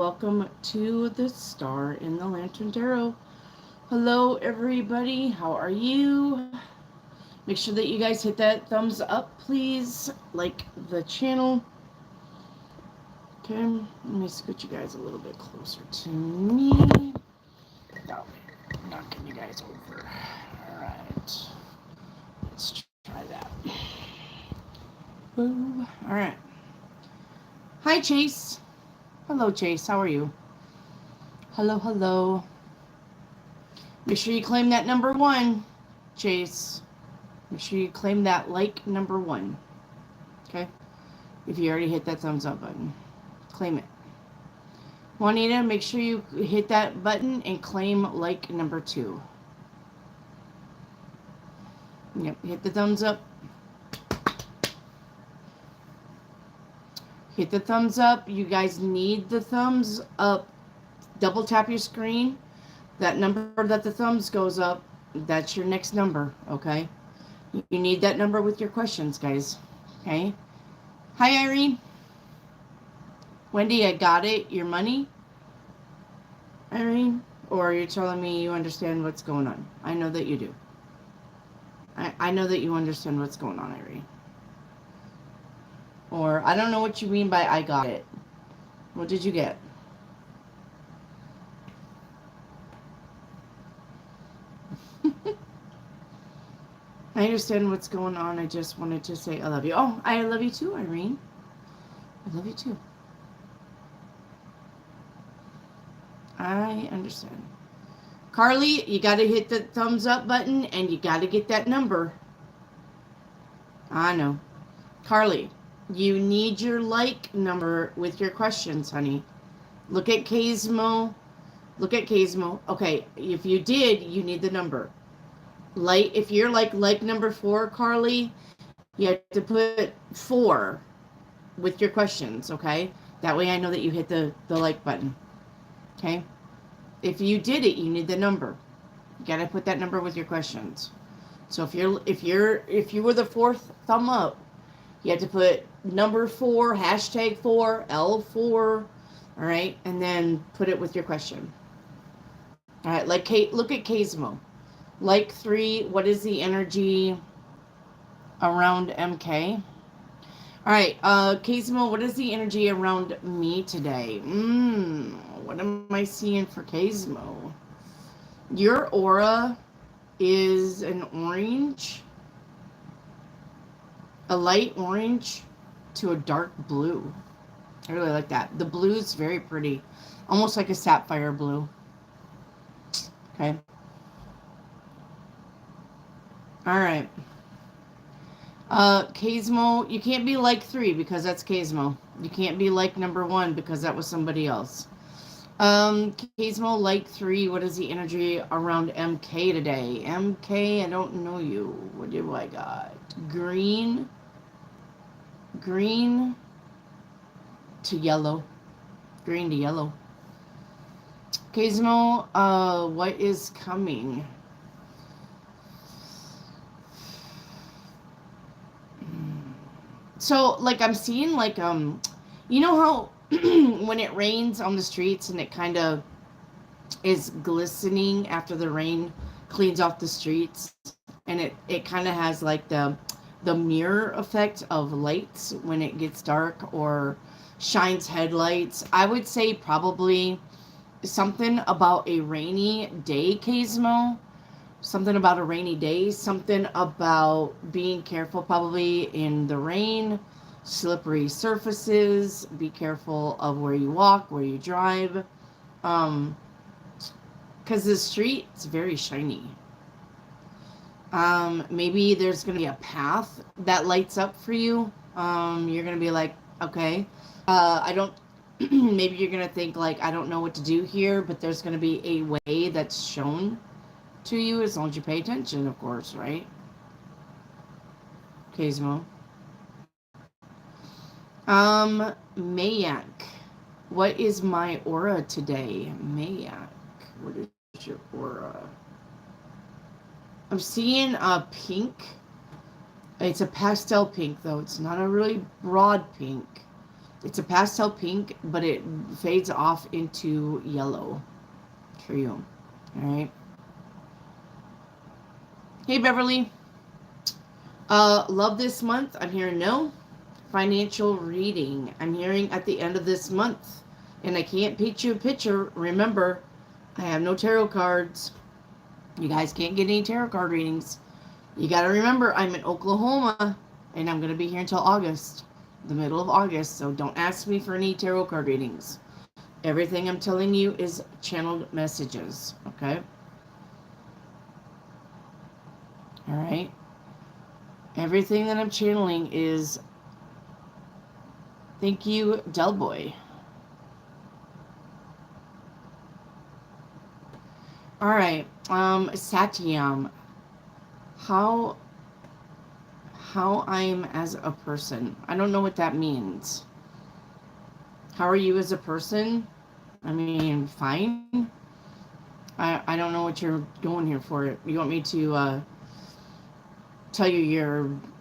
welcome to the Star in the Lantern Tarot. Hello, everybody. How are you? Make sure that you guys hit that thumbs up, please. Like the channel. Okay, let me scoot you guys a little bit closer to me. No, knocking you guys over. All right, let's try that. Boo. All right. Hi, Chase. Hello, Chase. How are you? Hello, hello. Make sure you claim that number one, Chase. Make sure you claim that like number one. Okay? If you already hit that thumbs up button, claim it. Juanita, make sure you hit that button and claim like number two. Yep, hit the thumbs up. Hit the thumbs up. You guys need the thumbs up. Double tap your screen. That number that the thumbs goes up, that's your next number, okay? You need that number with your questions, guys. Okay? Hi, Irene. Wendy, I got it. Your money? Irene? Or you're telling me you understand what's going on? I know that you do. I know that you understand what's going on, Irene. Or I don't know what you mean by I got it. What did you get? I understand what's going on. I just wanted to say I love you. Oh, I love you too, Irene. I love you too. I understand. Carly, you got to hit the thumbs up button and you got to get that number. I know. Carly, you need your like number with your questions, honey. Look at Kazmo. Look at Kazmo. Okay, if you did, you need the number. Like, if you're like number 4, Carly, you have to put 4 with your questions, okay? That way I know that you hit the like button. Okay? If you did it, you need the number. You gotta put that number with your questions. So if you were the 4th thumb up, you have to put number 4, hashtag 4, L4, all right, and then put it with your question. All right, like Kate, look at Kazmo. Like 3, what is the energy around MK? All right, Kazmo, what is the energy around me today? What am I seeing for Kazmo? Your aura is an orange, a light orange to a dark blue. I really like that. The blue is very pretty, almost like a sapphire blue. Okay. All right. Kazmo, you can't be like 3 because that's Kazmo. You can't be like number 1 because that was somebody else. Kazmo, like 3, what is the energy around MK today? MK, I don't know you. What do I got? Green to yellow. Green to yellow. Kazmo, what is coming? So, like, I'm seeing, like, you know how when it rains on the streets and it kind of is glistening after the rain cleans off the streets, and it kind of has, like, the mirror effect of lights when it gets dark or shines headlights. I would say probably something about a rainy day, Kazmo. Something about a rainy day, something about being careful probably in the rain, slippery surfaces, be careful of where you walk, where you drive, because the street's very shiny. Maybe there's going to be a path that lights up for you. You're going to be like, okay, I don't, maybe you're going to think like, I don't know what to do here, but there's going to be a way that's shown to you as long as you pay attention, of course, right? Kazmo. Mayak. What is my aura today? Mayak. What is your aura? I'm seeing a pink. It's a pastel pink, though. It's not a really broad pink. It's a pastel pink, but it fades off into yellow for you. All right. Hey, Beverly. Love this month. I'm hearing no. Financial reading. I'm hearing at the end of this month. And I can't paint you a picture. Remember, I have no tarot cards. You guys can't get any tarot card readings. You got to remember, I'm in Oklahoma. And I'm going to be here until August. The middle of August. So don't ask me for any tarot card readings. Everything I'm telling you is channeled messages. Okay? All right? Everything that I'm channeling is... Thank you, Delboy. All right. Satyam. How I'm as a person. I don't know what that means. How are you as a person? I mean, fine. I don't know what you're going here for. You want me to tell you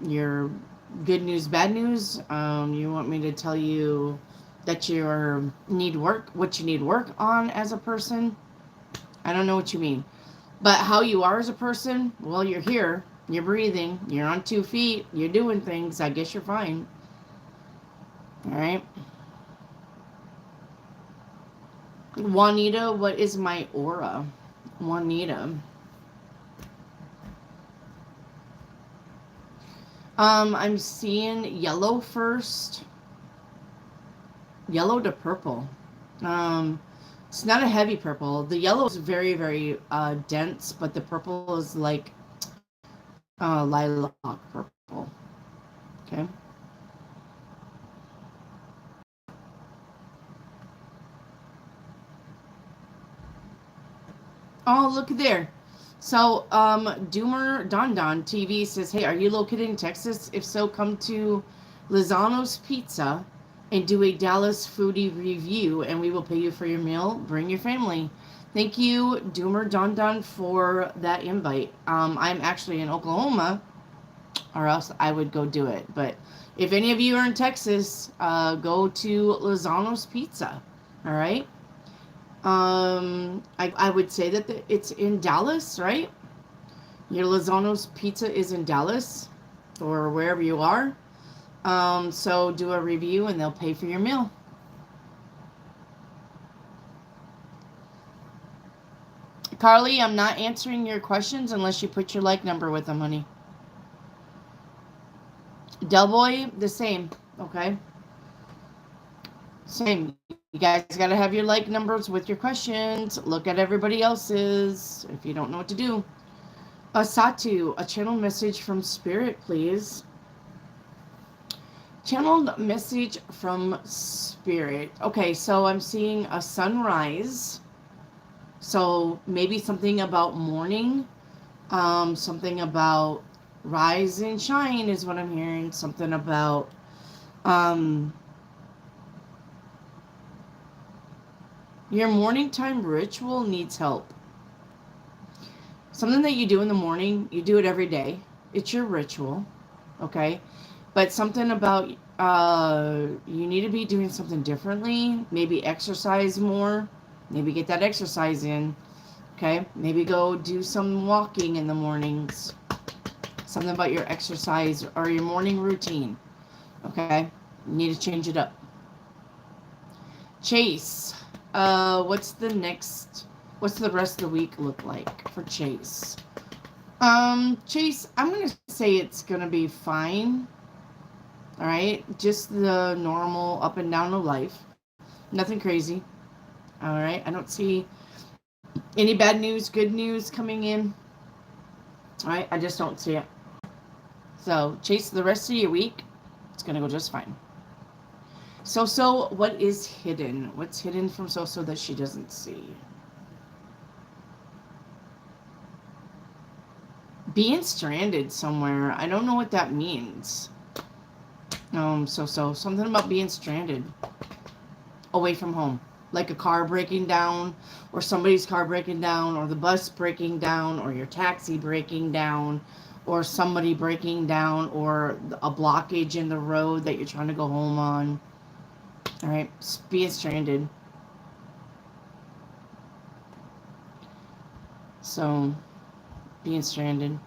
your good news, bad news? You want me to tell you that you need work, what you need work on as a person? I don't know what you mean. But how you are as a person, well, you're here, you're breathing, you're on 2 feet, you're doing things. I guess you're fine. All right. Juanita, what is my aura? Juanita. I'm seeing yellow first. Yellow to purple. It's not a heavy purple. The yellow is very, very dense, but the purple is like lilac purple. Okay. Oh, look there. So, Doomer Don Don TV says, hey, are you located in Texas? If so, come to Lozano's Pizza and do a Dallas foodie review, and we will pay you for your meal. Bring your family. Thank you, Doomer Don Don, for that invite. I'm actually in Oklahoma, or else I would go do it. But if any of you are in Texas, go to Lozano's Pizza. All right. I would say that it's in Dallas, right? Your Lozano's Pizza is in Dallas or wherever you are. So do a review and they'll pay for your meal. Carly, I'm not answering your questions unless you put your like number with them, honey. Delboy, the same, okay? Same. You guys got to have your like numbers with your questions. Look at everybody else's if you don't know what to do. Satu, a channel message from Spirit, please. Channeled message from Spirit. Okay, so I'm seeing a sunrise. So maybe something about morning. Something about rise and shine is what I'm hearing. Something about... your morning time ritual needs help. Something that you do in the morning, you do it every day. It's your ritual, okay? But something about you need to be doing something differently. Maybe exercise more. Maybe get that exercise in, okay? Maybe go do some walking in the mornings. Something about your exercise or your morning routine, okay? You need to change it up. Chase. What's the rest of the week look like for Chase? Chase, I'm going to say it's going to be fine. All right. Just the normal up and down of life. Nothing crazy. All right. I don't see any bad news, good news coming in. All right. I just don't see it. So, Chase, the rest of your week, it's going to go just fine. So, what is hidden? What's hidden from So that she doesn't see? Being stranded somewhere. I don't know what that means. So something about being stranded. Away from home. Like a car breaking down, or somebody's car breaking down, or the bus breaking down, or your taxi breaking down, or somebody breaking down, or a blockage in the road that you're trying to go home on. All right, being stranded. So, being stranded.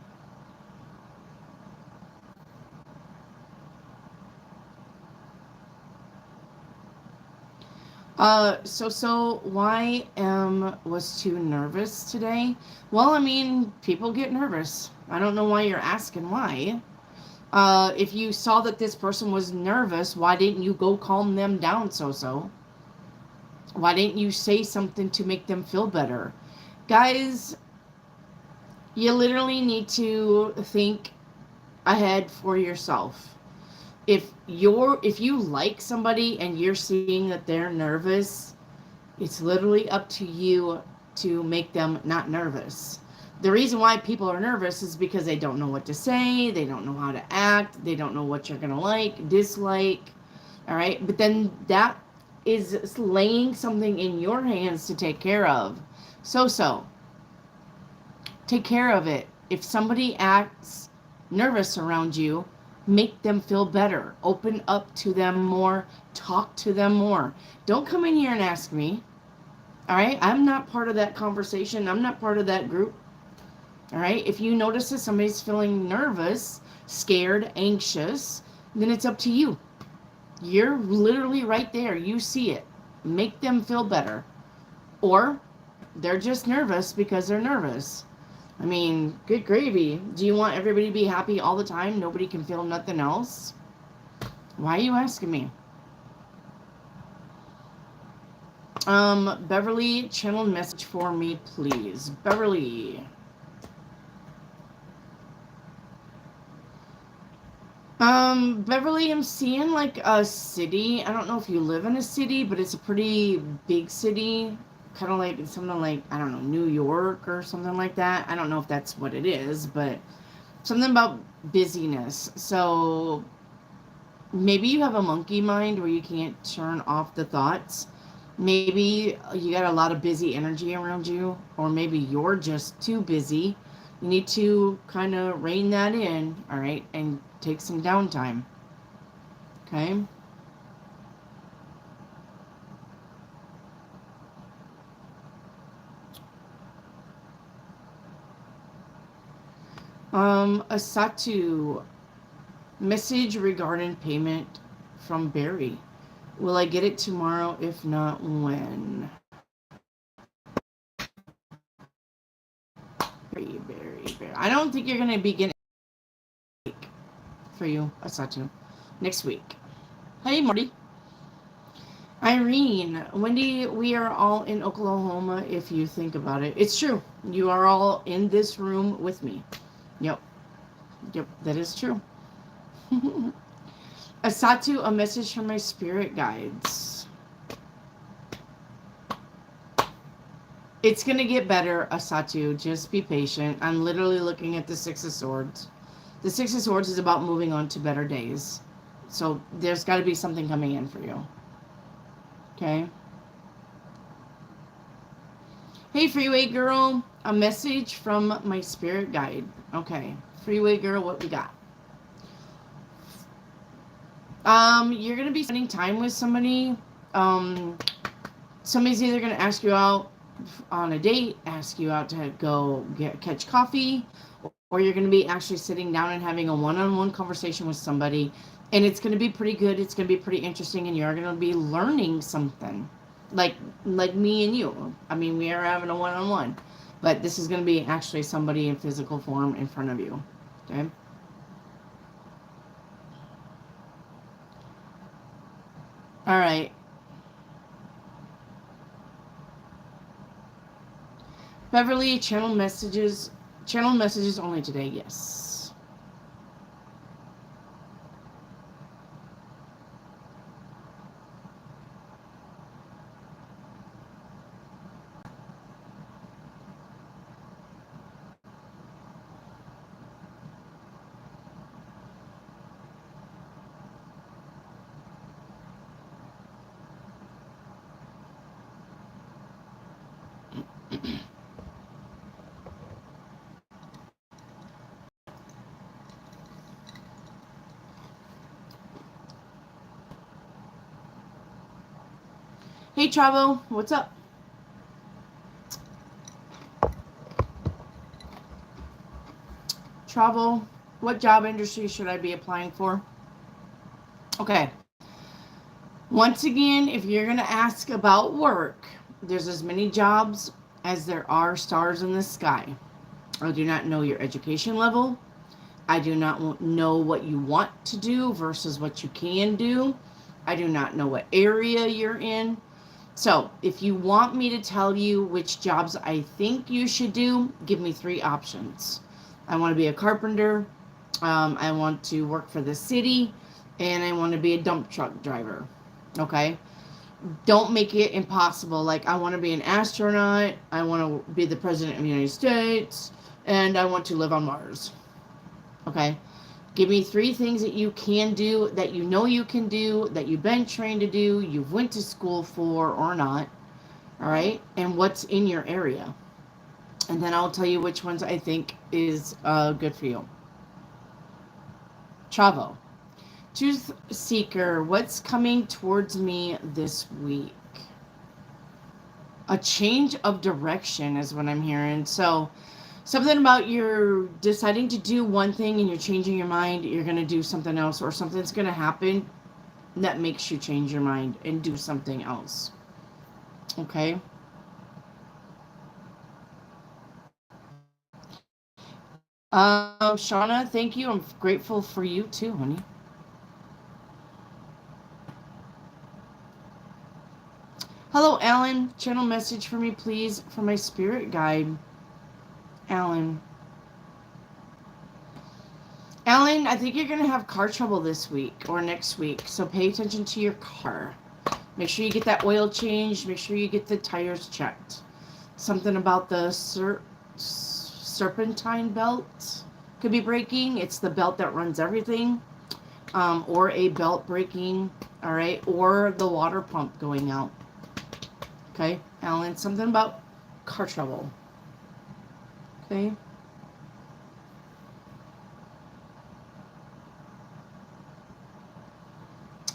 So why was too nervous today? Well, I mean, people get nervous. I don't know why you're asking why. If you saw that this person was nervous, why didn't you go calm them down, so? Why didn't you say something to make them feel better? Guys, you literally need to think ahead for yourself. If you like somebody and you're seeing that they're nervous, it's literally up to you to make them not nervous. The reason why people are nervous is because they don't know what to say, they don't know how to act, they don't know what you're going to like, dislike. All right? But then that is laying something in your hands to take care of. So, take care of it. If somebody acts nervous around you, make them feel better. Open up to them more. Talk to them more. Don't come in here and ask me. All right? I'm not part of that conversation. I'm not part of that group. All right? If you notice that somebody's feeling nervous, scared, anxious, then it's up to you. You're literally right there. You see it. Make them feel better. Or they're just nervous because they're nervous. I mean, good gravy. Do you want everybody to be happy all the time? Nobody can feel nothing else? Why are you asking me? Beverly, channel message for me, please. Beverly. Beverly, I'm seeing like a city. I don't know if you live in a city, but it's a pretty big city. Kind of like something like, I don't know, New York or something like that. I don't know if that's what it is, but something about busyness. So maybe you have a monkey mind where you can't turn off the thoughts. Maybe you got a lot of busy energy around you, or maybe you're just too busy. You need to kind of rein that in, all right, and take some downtime. Okay? Asatu, message regarding payment from Barry. Will I get it tomorrow? If not, when? Barry. I don't think you're going to be getting it for you, Asatu. Next week. Hey, Marty. Irene, Wendy, we are all in Oklahoma if you think about it. It's true. You are all in this room with me. Yep. Yep, that is true. Asatu, a message from my spirit guides. It's going to get better, Asatu. Just be patient. I'm literally looking at the Six of Swords. The Six of Swords is about moving on to better days. So there's got to be something coming in for you. Okay? Hey, Freeway Girl. A message from my spirit guide. Okay. Freeway Girl, what we got? You're going to be spending time with somebody. Somebody's either going to ask you out on a date, ask you out to go catch coffee, or you're going to be actually sitting down and having a one-on-one conversation with somebody, and it's going to be pretty good. It's going to be pretty interesting, and you're going to be learning something, like me and you. I mean, we are having a one-on-one, but this is going to be actually somebody in physical form in front of you. Okay. All right. Beverly, channel messages only today, yes. Hey, Travo, what's up? Travel, what job industry should I be applying for? Okay. Once again, if you're going to ask about work, there's as many jobs as there are stars in the sky. I do not know your education level. I do not know what you want to do versus what you can do. I do not know what area you're in. So, if you want me to tell you which jobs I think you should do, give me 3 options. I want to be a carpenter, I want to work for the city, and I want to be a dump truck driver. Okay? Don't make it impossible. Like, I want to be an astronaut, I want to be the president of the United States, and I want to live on Mars. Okay? Give me 3 things that you can do, that you know you can do, that you've been trained to do, you've went to school for or not. All right? And what's in your area. And then I'll tell you which ones I think is good for you. Chavo. Truth Seeker, what's coming towards me this week? A change of direction is what I'm hearing. So, something about you're deciding to do one thing and you're changing your mind, you're going to do something else, or something's going to happen that makes you change your mind and do something else. Okay? Shauna, thank you. I'm grateful for you too, honey. Hello, Alan. Channel message for me, please, for my spirit guide. Alan. Alan, I think you're going to have car trouble this week or next week, so pay attention to your car. Make sure you get that oil changed. Make sure you get the tires checked. Something about the serpentine belt could be breaking. It's the belt that runs everything. Or a belt breaking, all right? Or the water pump going out. Okay, Alan, something about car trouble. Okay.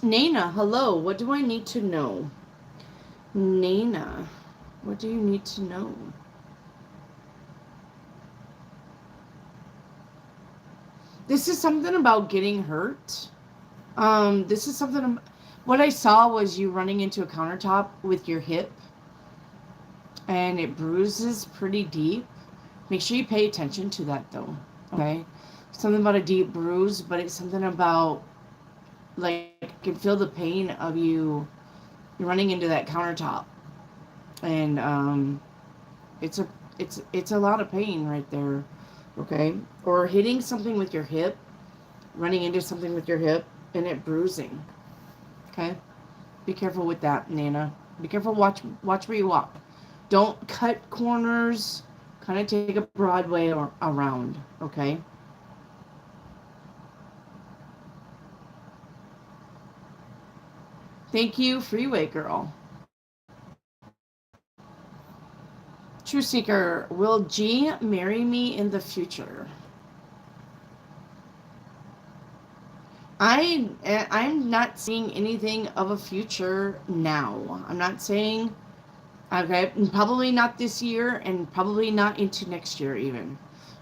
Nana, hello. What do I need to know? Nana, what do you need to know? This is something about getting hurt. This is something... What I saw was you running into a countertop with your hip. And it bruises pretty deep. Make sure you pay attention to that, though. Okay? Something about a deep bruise, but it's something about... Like, you can feel the pain of you running into that countertop. And, it's a lot of pain right there. Okay? Or hitting something with your hip, running into something with your hip, and it bruising. Okay? Be careful with that, Nana. Be careful. Watch where you walk. Don't cut corners. Kind of take a broad way around. Okay? Thank you, Freeway Girl. True Seeker, will G marry me in the future? I'm not seeing anything of a future now. I'm not saying, okay, probably not this year and probably not into next year even.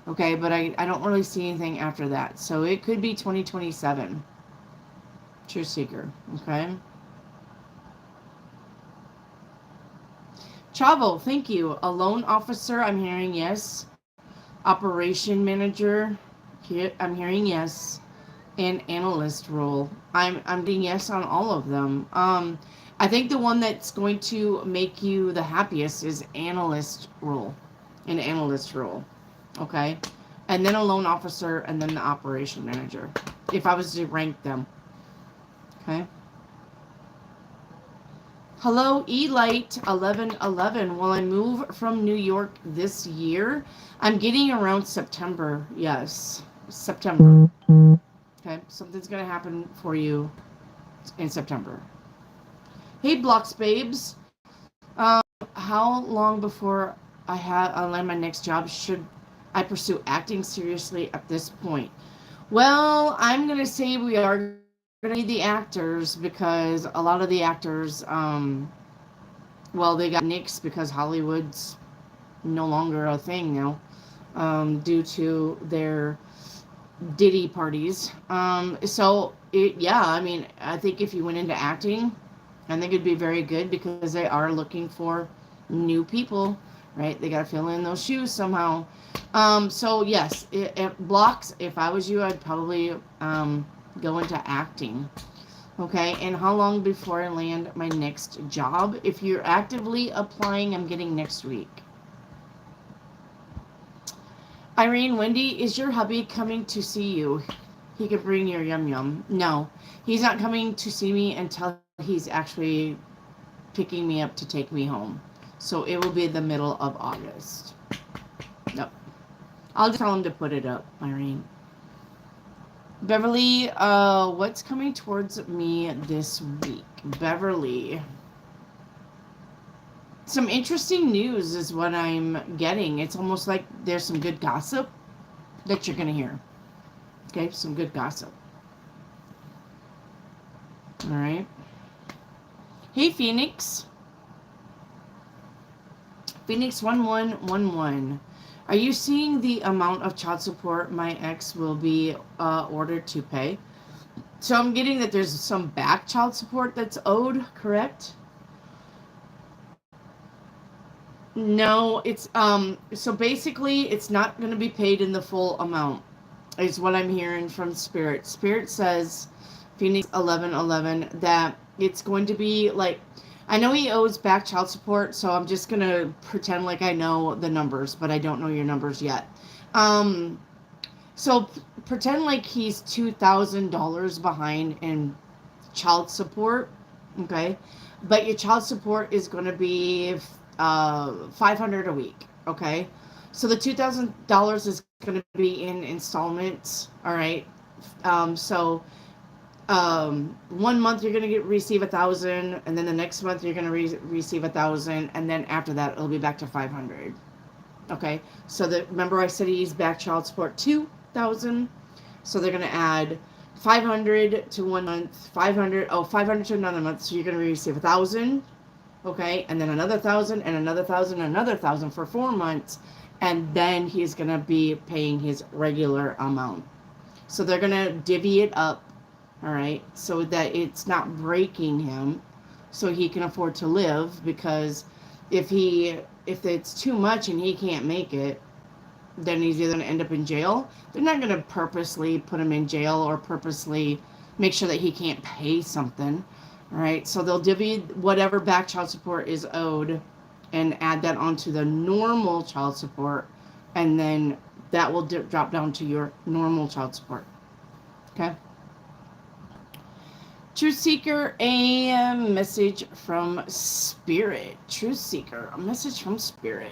Okay, but I don't really see anything after that. So it could be 2027. True Seeker, okay? Chavo, thank you. A loan officer, I'm hearing yes. Operation manager, I'm hearing yes. And analyst role, I'm doing yes on all of them. I think the one that's going to make you the happiest is analyst role. An analyst role. Okay? And then a loan officer, and then the operation manager. If I was to rank them. Okay? Hello, Elight1111. Will I move from New York this year? I'm getting around September. Yes, September. Okay, something's going to happen for you in September. Hey, Blocks Babes. How long before I land my next job should I pursue acting seriously at this point? Well, I'm going to say we are going to need the actors because a lot of the actors Well, they got nixed because Hollywood's no longer a thing now, due to their Diddy parties. Yeah, I mean, I think if you went into acting, I think it'd be very good because they are looking for new people, right? They got to fill in those shoes somehow. So yes, it blocks. If I was you, I'd probably go into acting. Okay, and how long before I land my next job? If you're actively applying, I'm getting next week. Irene, Wendy, is your hubby coming to see you? He could bring your yum yum. No, he's not coming to see me until he's actually picking me up to take me home. So it will be the middle of August. No, I'll just tell him to put it up, Irene. Beverly, what's coming towards me this week? Beverly. Some interesting news is what I'm getting. It's almost like there's some good gossip that you're going to hear. Okay, some good gossip. All right. Hey, Phoenix. Phoenix 1111. Are you seeing the amount of child support my ex will be ordered to pay? So I'm getting that there's some back child support that's owed, correct? No, it's so basically it's not going to be paid in the full amount. Is what I'm hearing from Spirit. Spirit says Phoenix 1111 that it's going to be like, I know he owes back child support, so I'm just going to pretend like I know the numbers, but I don't know your numbers yet. So pretend like he's $2,000 behind in child support, okay? But your child support is going to be $500 a week, okay? So the $2,000 is going to be in installments, all right? So 1 month you're going to receive 1,000, and then the next month you're going to receive 1,000, and then after that it'll be back to 500. Okay, so remember I said he's back child support 2,000, so they're going to add 500 to 1 month, 500 to another month, so you're going to receive 1,000, okay, and then another 1,000 and another 1,000 and another 1,000 for 4 months, and then he's going to be paying his regular amount. So they're going to divvy it up, all right, so that it's not breaking him, so he can afford to live, because if it's too much and he can't make it, then he's either going to end up in jail. They're not going to purposely put him in jail or purposely make sure that he can't pay something, all right? So they'll divvy whatever back child support is owed and add that onto the normal child support, and then that will drop down to your normal child support, okay? Truth Seeker, a message from Spirit. Truth Seeker, a message from Spirit.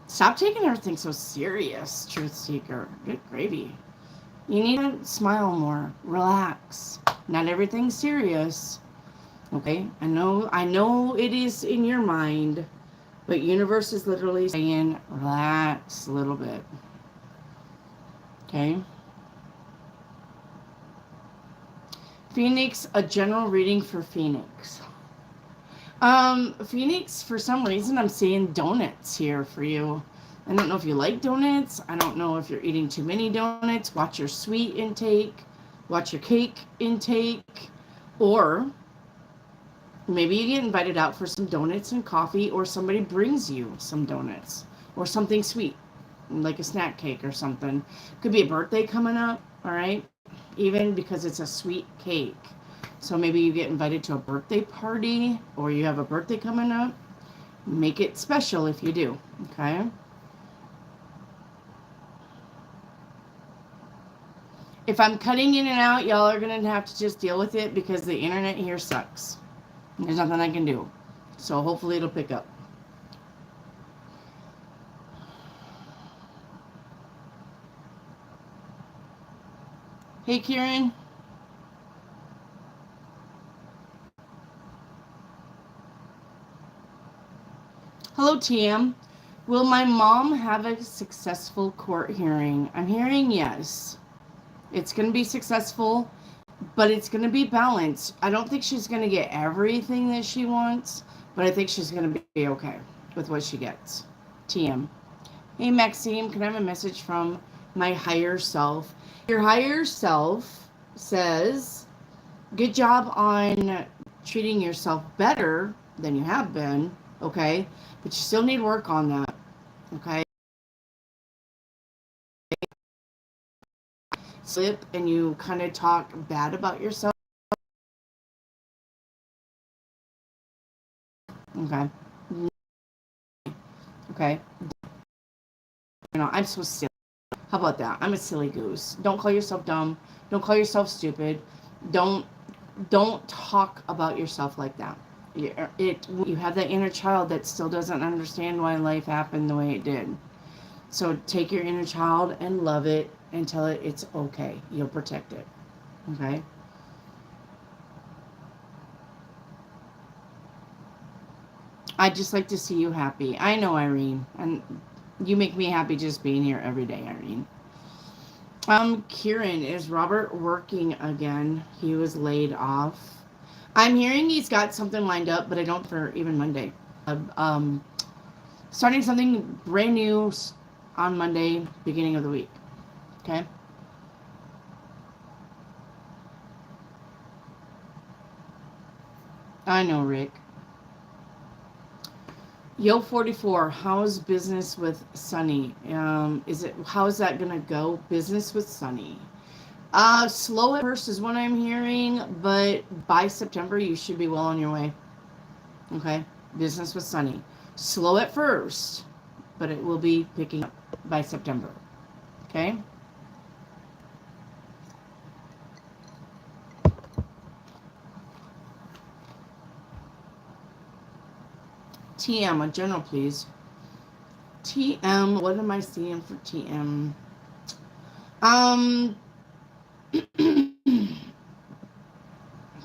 Stop taking everything so serious, Truth Seeker. Good gravy. You need to smile more. Relax. Not everything's serious. Okay? I know it is in your mind, but universe is literally saying, relax a little bit. Okay? Phoenix, a general reading for Phoenix. Phoenix, for some reason, I'm seeing donuts here for you. I don't know if you like donuts. I don't know if you're eating too many donuts. Watch your sweet intake. Watch your cake intake. Or maybe you get invited out for some donuts and coffee, or somebody brings you some donuts or something sweet, like a snack cake or something. Could be a birthday coming up, all right? Even because it's a sweet cake. So maybe you get invited to a birthday party, or you have a birthday coming up. Make it special if you do, okay? If I'm cutting in and out, y'all are going to have to just deal with it because the internet here sucks. There's nothing I can do. So hopefully it'll pick up. Hey, Kieran. Hello, TM. Will my mom have a successful court hearing? I'm hearing yes. It's going to be successful, but it's going to be balanced. I don't think she's going to get everything that she wants, but I think she's going to be okay with what she gets. TM. Hey, Maxime, can I have a message from my higher self? Your higher self says, good job on treating yourself better than you have been, okay? But you still need work on that, okay? Slip and you kind of talk bad about yourself. Okay. Okay. You know, I'm so silly. How about that? I'm a silly goose. Don't call yourself dumb. Don't call yourself stupid. Don't don't talk about yourself like that. You have that inner child that still doesn't understand why life happened the way it did. So take your inner child and love it and tell it it's okay. You'll protect it. Okay? I'd just like to see you happy. I know, Irene. And you make me happy just being here every day, Irene. Kieran, is Robert working again? He was laid off. I'm hearing he's got something lined up, but I don't for even Monday. Um, Starting something brand new on Monday, beginning of the week. Okay? I know, Rick. Yo 44, how's business with Sunny? How's that gonna go? Business with Sunny. Slow at first is what I'm hearing, but by September you should be well on your way. Okay? Business with Sunny. Slow at first, but it will be picking up by September. Okay? TM, a general, please. TM, what am I seeing for TM?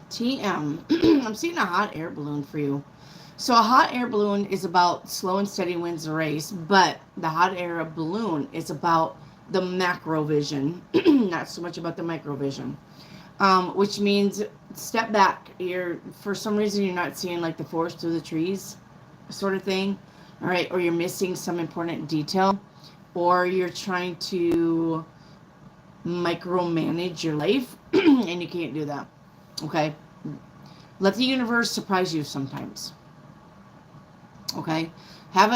TM, I'm seeing a hot air balloon for you. So a hot air balloon is about slow and steady wins the race, but the hot air balloon is about the macro vision, not so much about the micro vision. Which means step back. For some reason you're not seeing like the forest through the trees, sort of thing. All right, or you're missing some important detail, or you're trying to micromanage your life, and you can't do that. Okay, let the universe surprise you sometimes. Okay, have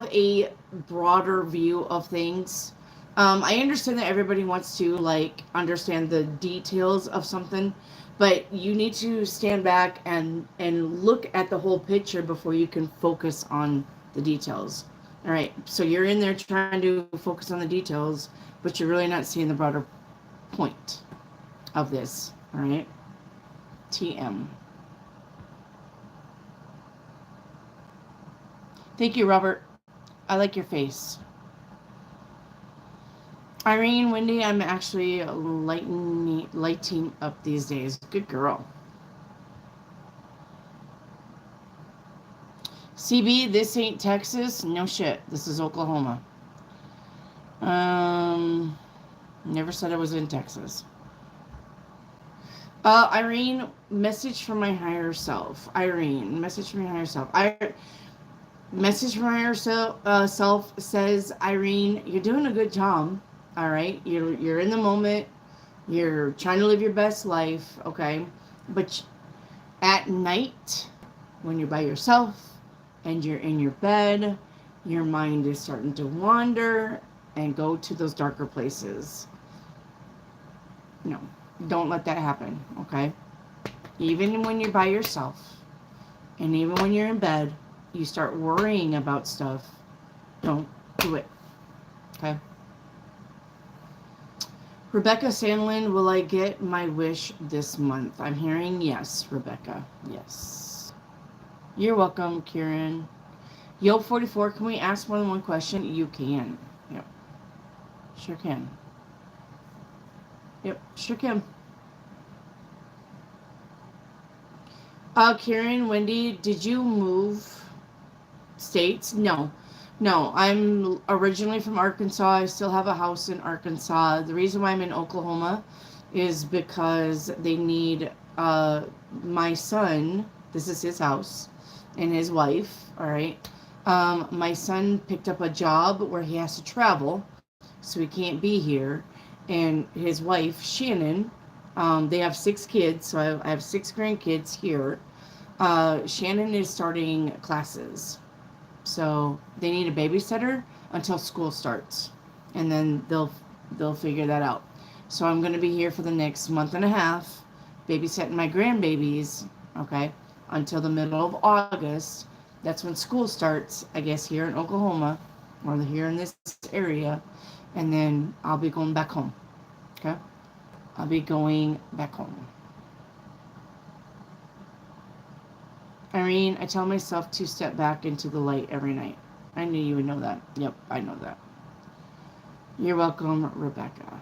a broader view of things. I understand that everybody wants to like understand the details of something, but you need to stand back and look at the whole picture before you can focus on the details. All right, so you're in there trying to focus on the details, but you're really not seeing the broader point of this. All right, TM. Thank you, Robert. I like your face. Irene, Wendy, I'm actually lighting up these days. Good girl. CB, this ain't Texas. No shit. This is Oklahoma. Never said I was in Texas. Irene, message from my higher self. Irene, message from my higher self. Message from my higher self says, Irene, you're doing a good job. All right, you're in the moment. You're trying to live your best life, okay? But at night, when you're by yourself and you're in your bed, your mind is starting to wander and go to those darker places. No, don't let that happen, okay? Even when you're by yourself and even when you're in bed, you start worrying about stuff. Don't do it, okay? Rebecca Sandlin, will I get my wish this month? I'm hearing yes, Rebecca. Yes. You're welcome, Kieran. Yo 44, can we ask more than one question? You can. Yep. Sure can. Yep, sure can. Kieran, Wendy, did you move states? No. No, I'm originally from Arkansas. I still have a house in Arkansas. The reason why I'm in Oklahoma is because they need my son, this is his house, and his wife, all right? My son picked up a job where he has to travel, so he can't be here. And his wife, Shannon, they have 6 kids, so I have 6 grandkids here. Shannon is starting classes, so they need a babysitter until school starts, and then they'll figure that out. So I'm going to be here for the next month and a half, babysitting my grandbabies, okay, until the middle of August. That's when school starts, I guess, here in Oklahoma, or here in this area, and then I'll be going back home, okay? I'll be going back home. Irene, I tell myself to step back into the light every night. I knew you would know that. Yep, I know that. You're welcome, Rebecca.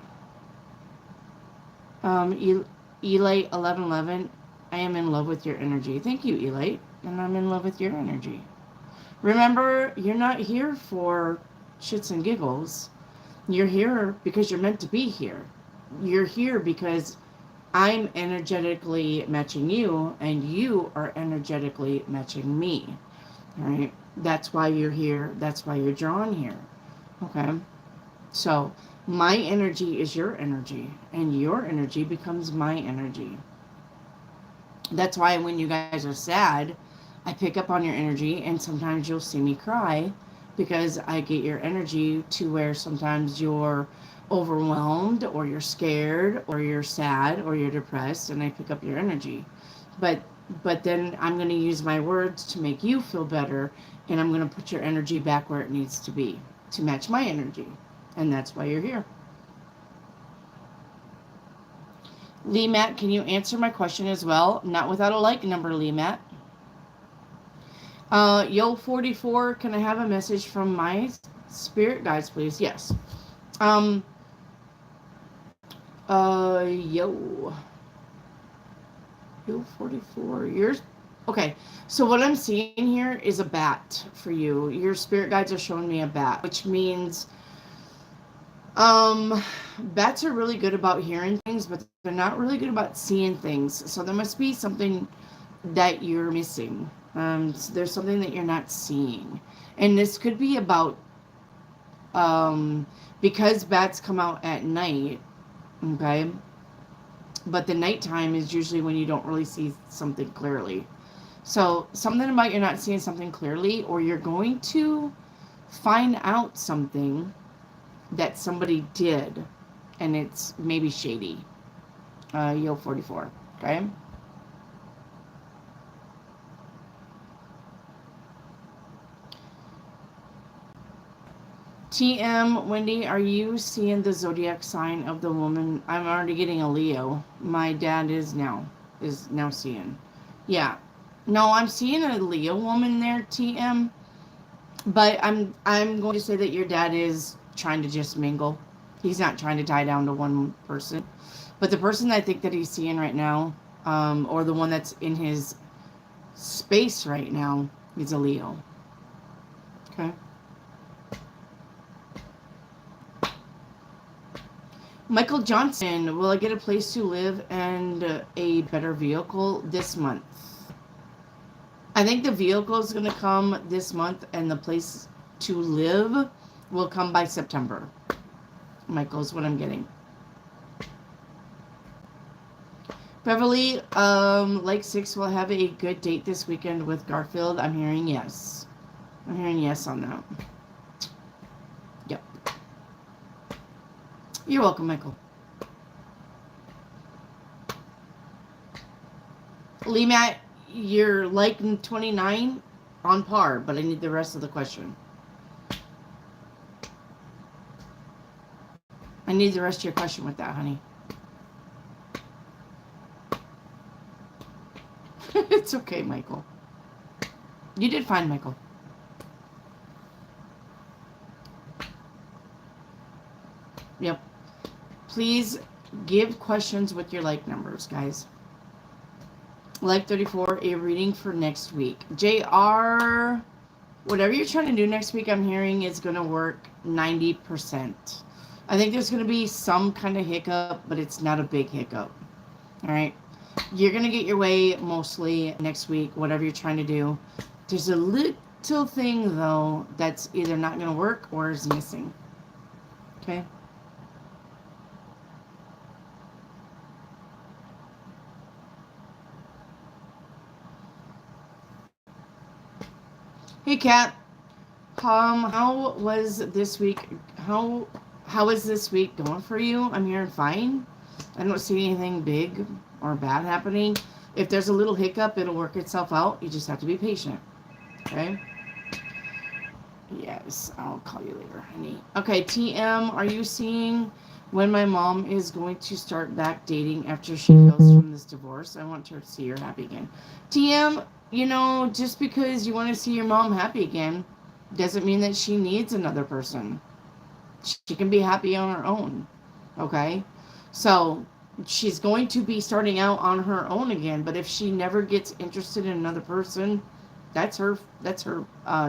Elite 1111, I am in love with your energy. Thank you, Elite, and I'm in love with your energy. Remember, you're not here for shits and giggles. You're here because you're meant to be here. You're here because I'm energetically matching you, and you are energetically matching me. All right? That's why you're here. That's why you're drawn here. Okay? So, my energy is your energy, and your energy becomes my energy. That's why when you guys are sad, I pick up on your energy, and sometimes you'll see me cry because I get your energy to where sometimes you're overwhelmed, or you're scared, or you're sad, or you're depressed, and I pick up your energy. But then I'm going to use my words to make you feel better, and I'm going to put your energy back where it needs to be to match my energy. And that's why you're here. Lee Matt, can you answer my question as well? Not without a like number, Lee Matt. Yo 44, can I have a message from my spirit guides, please? Yes. Yo 44, yours. Okay, so what I'm seeing here is a bat for you. Your spirit guides are showing me a bat, which means bats are really good about hearing things, but they're not really good about seeing things. So there must be something that you're missing. So there's something that you're not seeing, and this could be about because bats come out at night, okay, but the nighttime is usually when you don't really see something clearly. So something about you're not seeing something clearly, or you're going to find out something that somebody did, and it's maybe shady. Yo 44, okay? TM, Wendy, are you seeing the zodiac sign of the woman? I'm already getting a Leo. My dad is now seeing. Yeah. No, I'm seeing a Leo woman there, TM. But I'm going to say that your dad is trying to just mingle. He's not trying to tie down to one person. But the person I think that he's seeing right now, or the one that's in his space right now, is a Leo. Okay. Michael Johnson, will I get a place to live and a better vehicle this month? I think the vehicle is going to come this month, and the place to live will come by September. Michael's what I'm getting. Beverly, Lake 6 will have a good date this weekend with Garfield. I'm hearing yes. I'm hearing yes on that. Yep. You're welcome, Michael. Lee Matt, you're like 29 on par, but I need the rest of the question. I need the rest of your question with that, honey. It's okay, Michael. You did fine, Michael. Yep. Please give questions with your like numbers, guys. Like 34, a reading for next week. JR, whatever you're trying to do next week, I'm hearing is going to work 90%. I think there's going to be some kind of hiccup, but it's not a big hiccup. All right. You're going to get your way mostly next week, whatever you're trying to do. There's a little thing, though, that's either not going to work or is missing. Okay. Hey, Kat. How was this week? How is this week going for you? I'm hearing fine. I don't see anything big or bad happening. If there's a little hiccup, it'll work itself out. You just have to be patient. Okay? Yes, I'll call you later, honey. Okay, TM, are you seeing when my mom is going to start back dating after she heals from this divorce? I want her to see her happy again. TM, just because you want to see your mom happy again doesn't mean that she needs another person. She can be happy on her own. Okay? So she's going to be starting out on her own again, but if she never gets interested in another person, that's her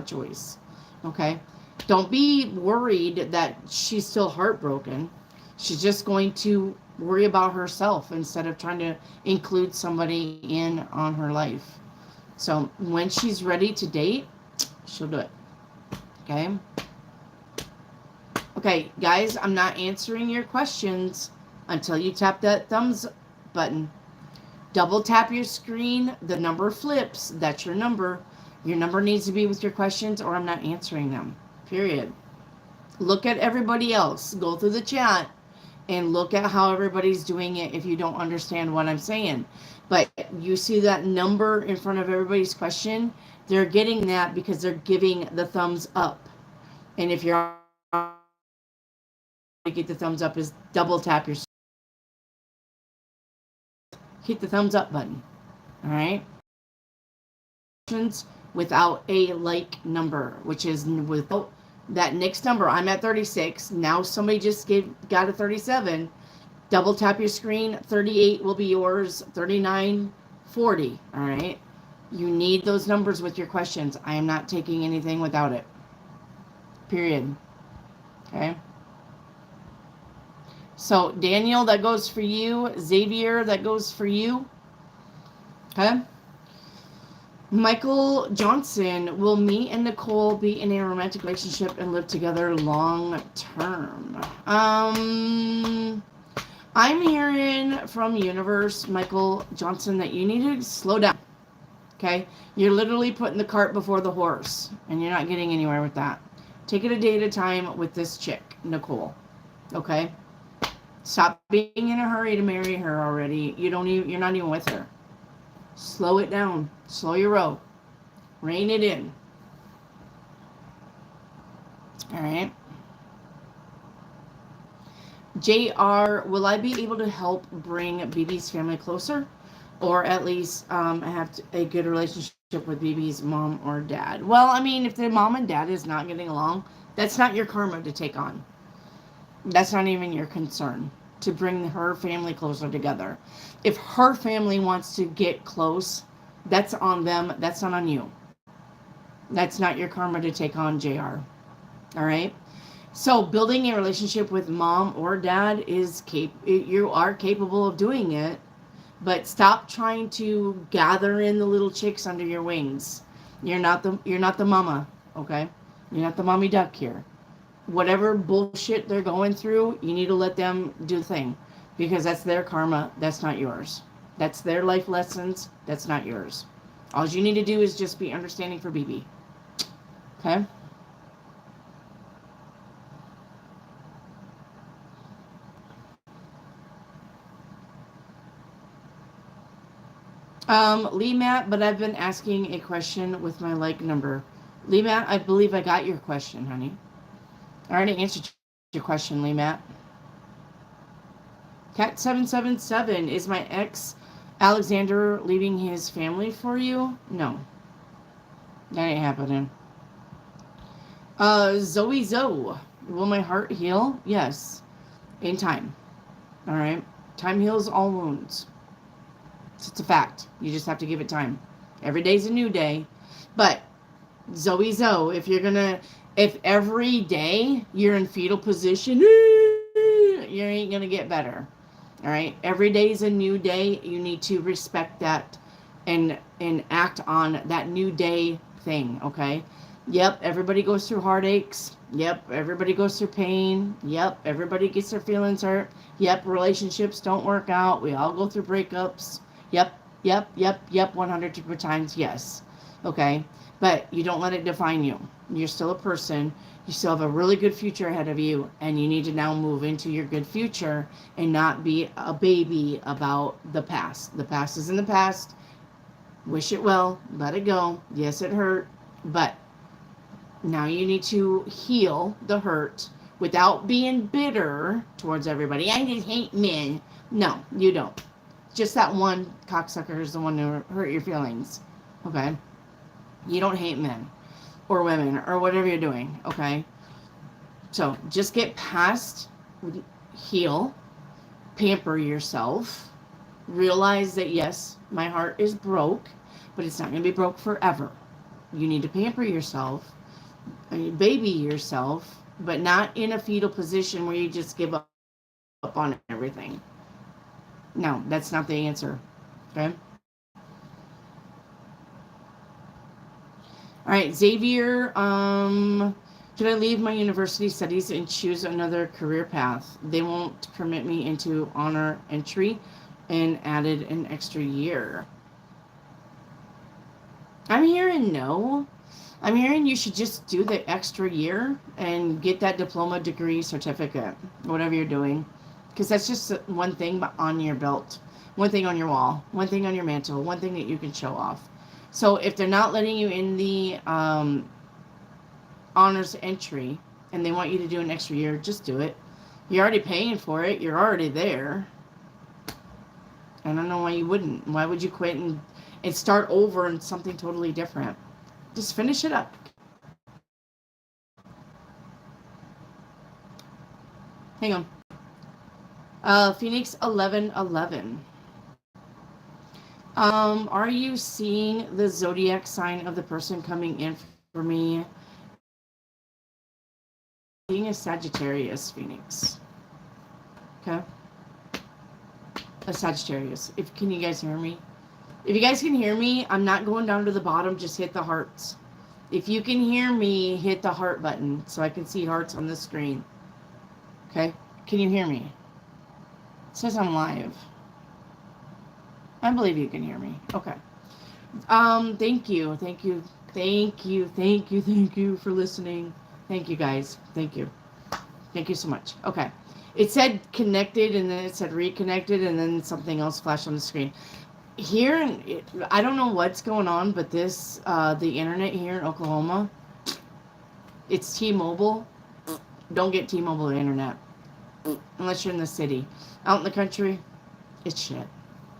choice. Okay? Don't be worried that she's still heartbroken. She's just going to worry about herself instead of trying to include somebody in on her life. So when she's ready to date, she'll do it. Okay? Okay, guys, I'm not answering your questions until you tap that thumbs button. Double tap your screen. The number flips. That's your number. Your number needs to be with your questions or I'm not answering them. Period. Look at everybody else. Go through the chat and look at how everybody's doing it if you don't understand what I'm saying. But you see that number in front of everybody's question? They're getting that because they're giving the thumbs up. And if you're to get the thumbs up is double tap your hit the thumbs up button. All right? Without a like number, which is without that next number. I'm at 36. Now somebody just got a 37. Double tap your screen. 38 will be yours. 39, 40. All right? You need those numbers with your questions. I am not taking anything without it. Period. Okay? So, Daniel, that goes for you. Xavier, that goes for you. Okay? Michael Johnson, will me and Nicole be in a romantic relationship and live together long term? I'm hearing from Universe, Michael Johnson, that you need to slow down. Okay? You're literally putting the cart before the horse, and you're not getting anywhere with that. Take it a day at a time with this chick, Nicole. Okay? Stop being in a hurry to marry her already. You're not even with her. Slow it down. Slow your roll. Rein it in. All right. JR, will I be able to help bring BB's family closer? Or at least have a good relationship with BB's mom or dad? Well, I mean, if their mom and dad is not getting along, that's not your karma to take on. That's not even your concern to bring her family closer together. If her family wants to get close, that's on them. That's not on you. That's not your karma to take on, JR. All right? So building a relationship with mom or dad you are capable of doing it, but stop trying to gather in the little chicks under your wings. You're not the mama, okay? You're not the mommy duck here. Whatever bullshit they're going through, you need to let them do the thing. Because that's their karma, that's not yours. That's their life lessons, that's not yours. All you need to do is just be understanding for BB. Okay? Lee Matt, but I've been asking a question with my like number. Lee Matt, I believe I got your question, honey. I already answered your question, Lee Matt. Cat777, is my ex Alexander leaving his family for you? No. That ain't happening. Zoe, will my heart heal? Yes. In time. Alright? Time heals all wounds. It's a fact. You just have to give it time. Every day's a new day. But, Zoe, if every day you're in fetal position, you ain't going to get better. All right. Every day is a new day. You need to respect that and act on that new day thing. Okay. Yep. Everybody goes through heartaches. Yep. Everybody goes through pain. Yep. Everybody gets their feelings hurt. Yep. Relationships don't work out. We all go through breakups. Yep. Yep. Yep. Yep. 100 times. Yes. Okay. But you don't let it define you. You're still a person. You still have a really good future ahead of you, and you need to now move into your good future and not be a baby about the past. The past is in the past. Wish it well. Let it go. Yes, it hurt. But now you need to heal the hurt without being bitter towards everybody. I just hate men. No, you don't. Just that one cocksucker is the one who hurt your feelings. Okay? You don't hate men or women or whatever you're doing, okay? So just get past, heal, pamper yourself, realize that yes, my heart is broke, but it's not going to be broke forever. You need to pamper yourself, baby yourself, but not in a fetal position where you just give up on everything. No, that's not the answer, okay? All right, Xavier, should I leave my university studies and choose another career path? They won't permit me into honor entry and added an extra year. I'm hearing no. I'm hearing you should just do the extra year and get that diploma, degree, certificate, whatever you're doing. Because that's just one thing on your belt, one thing on your wall, one thing on your mantle, one thing that you can show off. So if they're not letting you in the honors entry and they want you to do an extra year, just do it. You're already paying for it. You're already there. I don't know why you wouldn't. Why would you quit and start over in something totally different? Just finish it up. Hang on. Phoenix 1111. Are you seeing the zodiac sign of the person coming in for me? Being a Sagittarius, Phoenix. Okay. A Sagittarius. Can you guys hear me? If you guys can hear me, I'm not going down to the bottom. Just hit the hearts. If you can hear me, hit the heart button so I can see hearts on the screen. Okay. Can you hear me? It says I'm live. I believe you can hear me. Okay. Thank you for listening. Thank you, guys. Thank you so much. Okay. It said connected, and then it said reconnected, and then something else flashed on the screen. Here, I don't know what's going on, but the internet here in Oklahoma, it's T-Mobile. Don't get T-Mobile internet unless you're in the city. Out in the country, it's shit.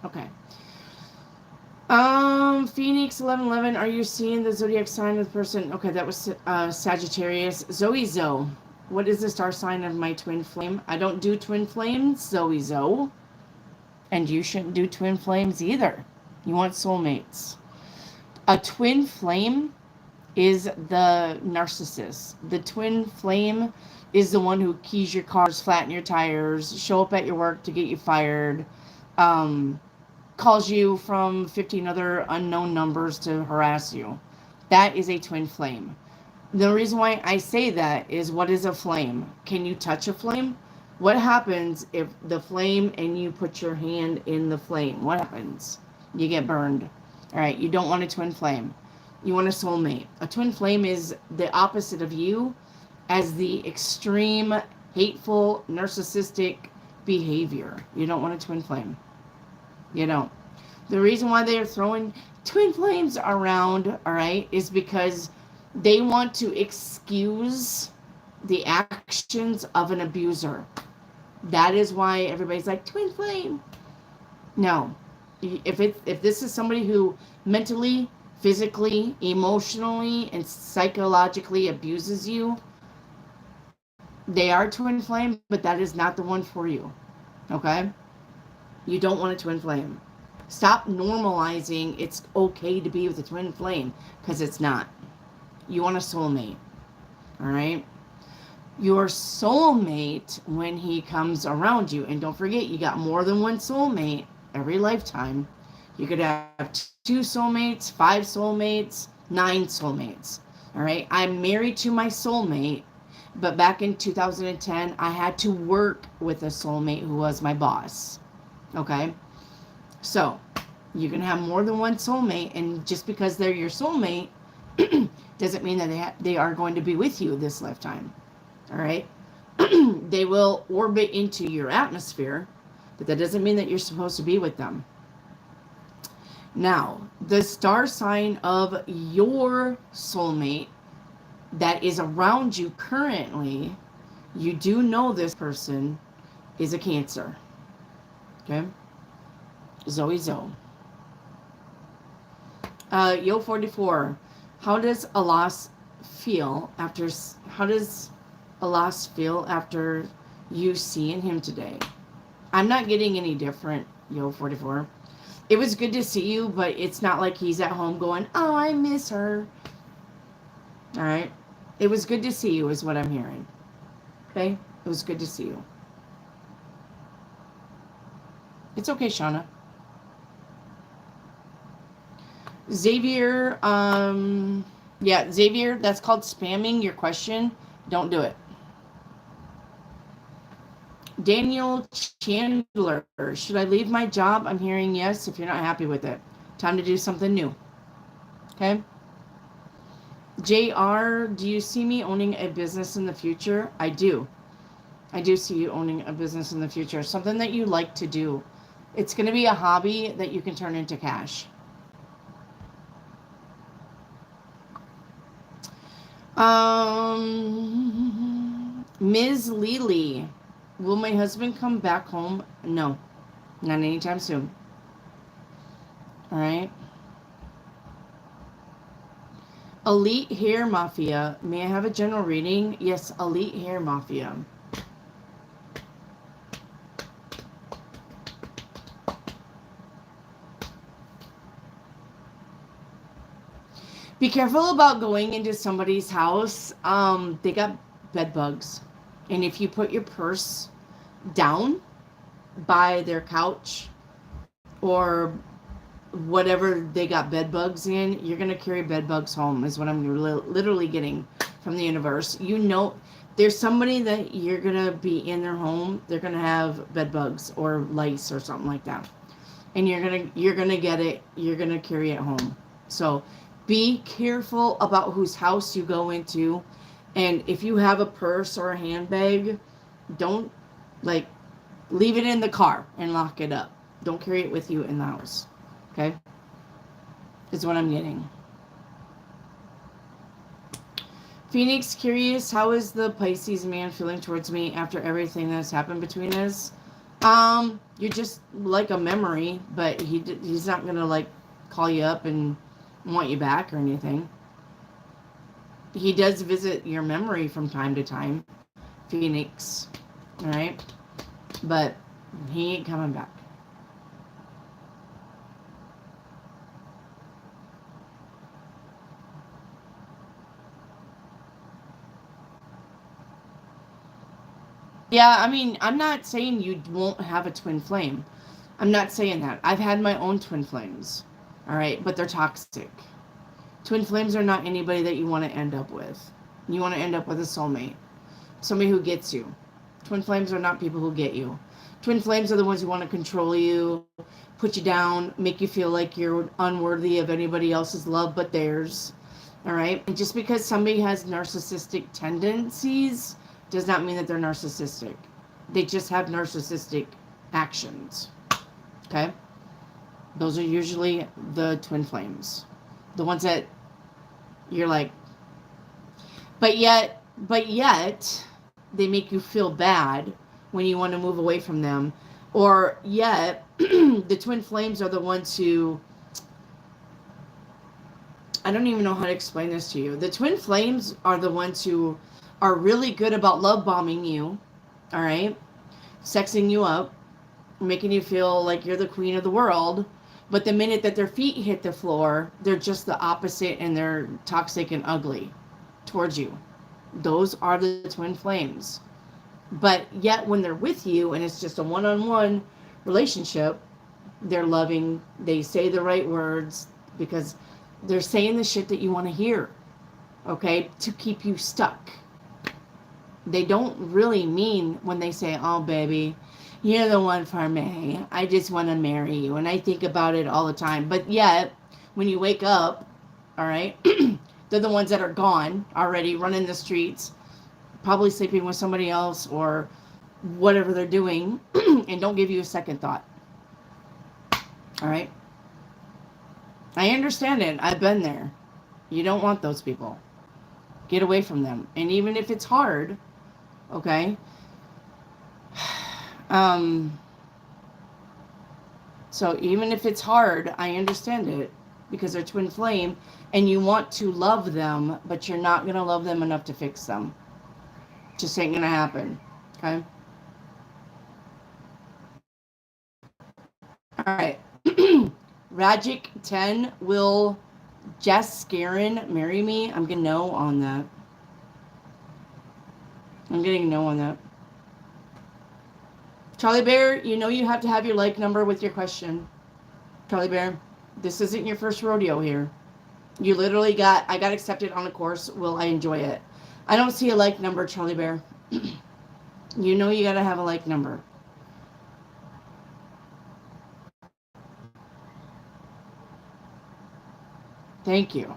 Okay. Phoenix 1111, are you seeing the zodiac sign of the person? Okay, that was Sagittarius. Zoe, what is the star sign of my twin flame? I don't do twin flames, Zoe. And you shouldn't do twin flames either. You want soulmates. A twin flame is the narcissist. The twin flame is the one who keys your cars, flatten your tires, show up at your work to get you fired, calls you from 15 other unknown numbers to harass you. That is a twin flame. The reason why I say that is, what is a flame? Can you touch a flame? What happens if the flame and you put your hand in the flame? What happens? You get burned. All right, you don't want a twin flame. You want a soulmate. A twin flame is the opposite of you, as the extreme, hateful, narcissistic behavior. You don't want a twin flame. You don't. The reason why they are throwing twin flames around, all right, is because they want to excuse the actions of an abuser. That is why everybody's like, twin flame. No. If this is somebody who mentally, physically, emotionally, and psychologically abuses you, they are twin flame, but that is not the one for you. Okay? You don't want a twin flame. Stop normalizing it's okay to be with a twin flame, because it's not. You want a soulmate. All right? Your soulmate, when he comes around you, and don't forget, you got more than one soulmate every lifetime. You could have 2 soulmates, 5 soulmates, 9 soulmates. All right. I'm married to my soulmate, but back in 2010, I had to work with a soulmate who was my boss. Okay. So you can have more than one soulmate, and just because they're your soulmate doesn't mean that they are going to be with you this lifetime. All right. They will orbit into your atmosphere, but that doesn't mean that you're supposed to be with them. Now, the star sign of your soulmate that is around you currently, you do know this person is a Cancer. Okay? Zoe. Yo 44. How does a loss feel after you seeing him today? I'm not getting any different, Yo 44. It was good to see you, but it's not like he's at home going, oh, I miss her. All right. It was good to see you is what I'm hearing. Okay? It was good to see you. It's okay, Shauna. Xavier, yeah, Xavier, that's called spamming your question. Don't do it. Daniel Chandler, should I leave my job? I'm hearing yes if you're not happy with it. Time to do something new. Okay? JR, do you see me owning a business in the future? I do. I do see you owning a business in the future. Something that you like to do. It's going to be a hobby that you can turn into cash. Ms. Lily, will my husband come back home? No, not anytime soon. All right. Elite Hair Mafia, may I have a general reading? Yes, Elite Hair Mafia. Be careful about going into somebody's house. They got bed bugs. And if you put your purse down by their couch or whatever they got bed bugs in, you're going to carry bed bugs home is what I'm literally getting from the universe. You know, there's somebody that you're going to be in their home. They're going to have bed bugs or lice or something like that. And you're going to get it. You're going to carry it home. So be careful about whose house you go into. And if you have a purse or a handbag, don't leave it in the car and lock it up. Don't carry it with you in the house. Okay? Is what I'm getting. Phoenix, curious, how is the Pisces man feeling towards me after everything that's happened between us? You're just like a memory, but he's not going to call you up and want you back or anything. He does visit your memory from time to time, Phoenix. All right? But he ain't coming back. Yeah, I mean, I'm not saying you won't have a twin flame. I'm not saying that. I've had my own twin flames. All right? But they're toxic. Twin flames are not anybody that you want to end up with. You want to end up with a soulmate. Somebody who gets you. Twin flames are not people who get you. Twin flames are the ones who want to control you, put you down, make you feel like you're unworthy of anybody else's love but theirs. All right? And just because somebody has narcissistic tendencies does not mean that they're narcissistic. They just have narcissistic actions. Okay? Those are usually the twin flames. The ones that you're like, but yet they make you feel bad when you want to move away from them. Or yet the twin flames are the ones who, I don't even know how to explain this to you. The twin flames are the ones who are really good about love bombing you, all right? Sexing you up, making you feel like you're the queen of the world. But the minute that their feet hit the floor, they're just the opposite and they're toxic and ugly towards you. Those are the twin flames. But yet when they're with you and it's just a one-on-one relationship, they're loving, they say the right words because they're saying the shit that you want to hear, okay, to keep you stuck. They don't really mean when they say, oh, baby, you're the one for me. I just want to marry you. And I think about it all the time. But yet, when you wake up, all right, they're the ones that are gone already, running the streets, probably sleeping with somebody else or whatever they're doing, and don't give you a second thought. All right? I understand it. I've been there. You don't want those people. Get away from them. And even if it's hard, okay? So even if it's hard, I understand it because they're twin flame and you want to love them, but you're not going to love them enough to fix them. Just ain't going to happen. Okay? All right. Rajic 10, will Jess Scarin marry me? I'm getting no on that. I'm getting no on that. Charlie Bear, you know you have to have your like number with your question. Charlie Bear, this isn't your first rodeo here. You literally got, I got accepted on a course. Will I enjoy it? I don't see a like number, Charlie Bear. You know you got to have a like number. Thank you.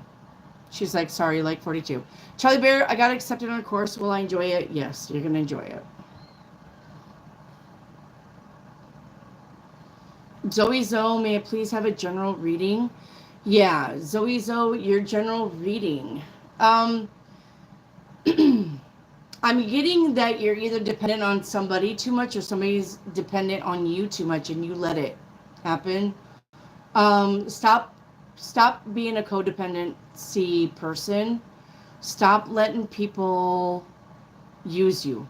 She's like, sorry, like 42. Charlie Bear, I got accepted on a course. Will I enjoy it? Yes, you're going to enjoy it. Zoe Zoe, may I please have a general reading? Yeah, Zoe Zoe, your general reading. I'm getting that you're either dependent on somebody too much or somebody's dependent on you too much and you let it happen. Stop being a codependency person. Stop letting people use you,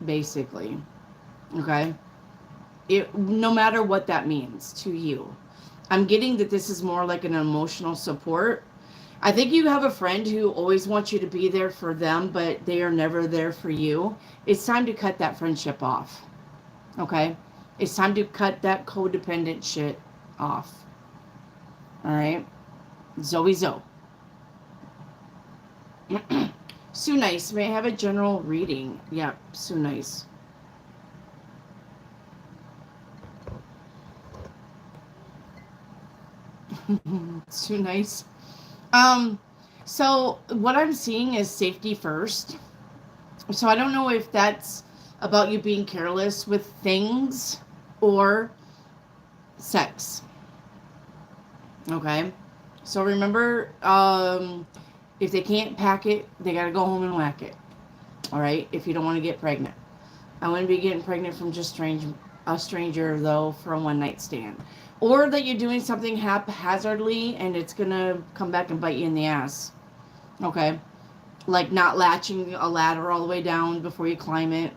basically. Okay? No matter what that means to you. I'm getting that this is more like an emotional support. I think you have a friend who always wants you to be there for them, but they are never there for you. It's time to cut that friendship off. Okay? It's time to cut that codependent shit off. All right? Zoe Zoe. Sue Nice, may I have a general reading? Yeah, Sue Nice. Too nice. So what I'm seeing is safety first. So I don't know if that's about you being careless with things or sex. Okay. So remember, if they can't pack it, they got to go home and whack it. All right. If you don't want to get pregnant. I wouldn't be getting pregnant from just a stranger though for a one night stand. Or that you're doing something haphazardly and it's going to come back and bite you in the ass. Okay? Like not latching a ladder all the way down before you climb it.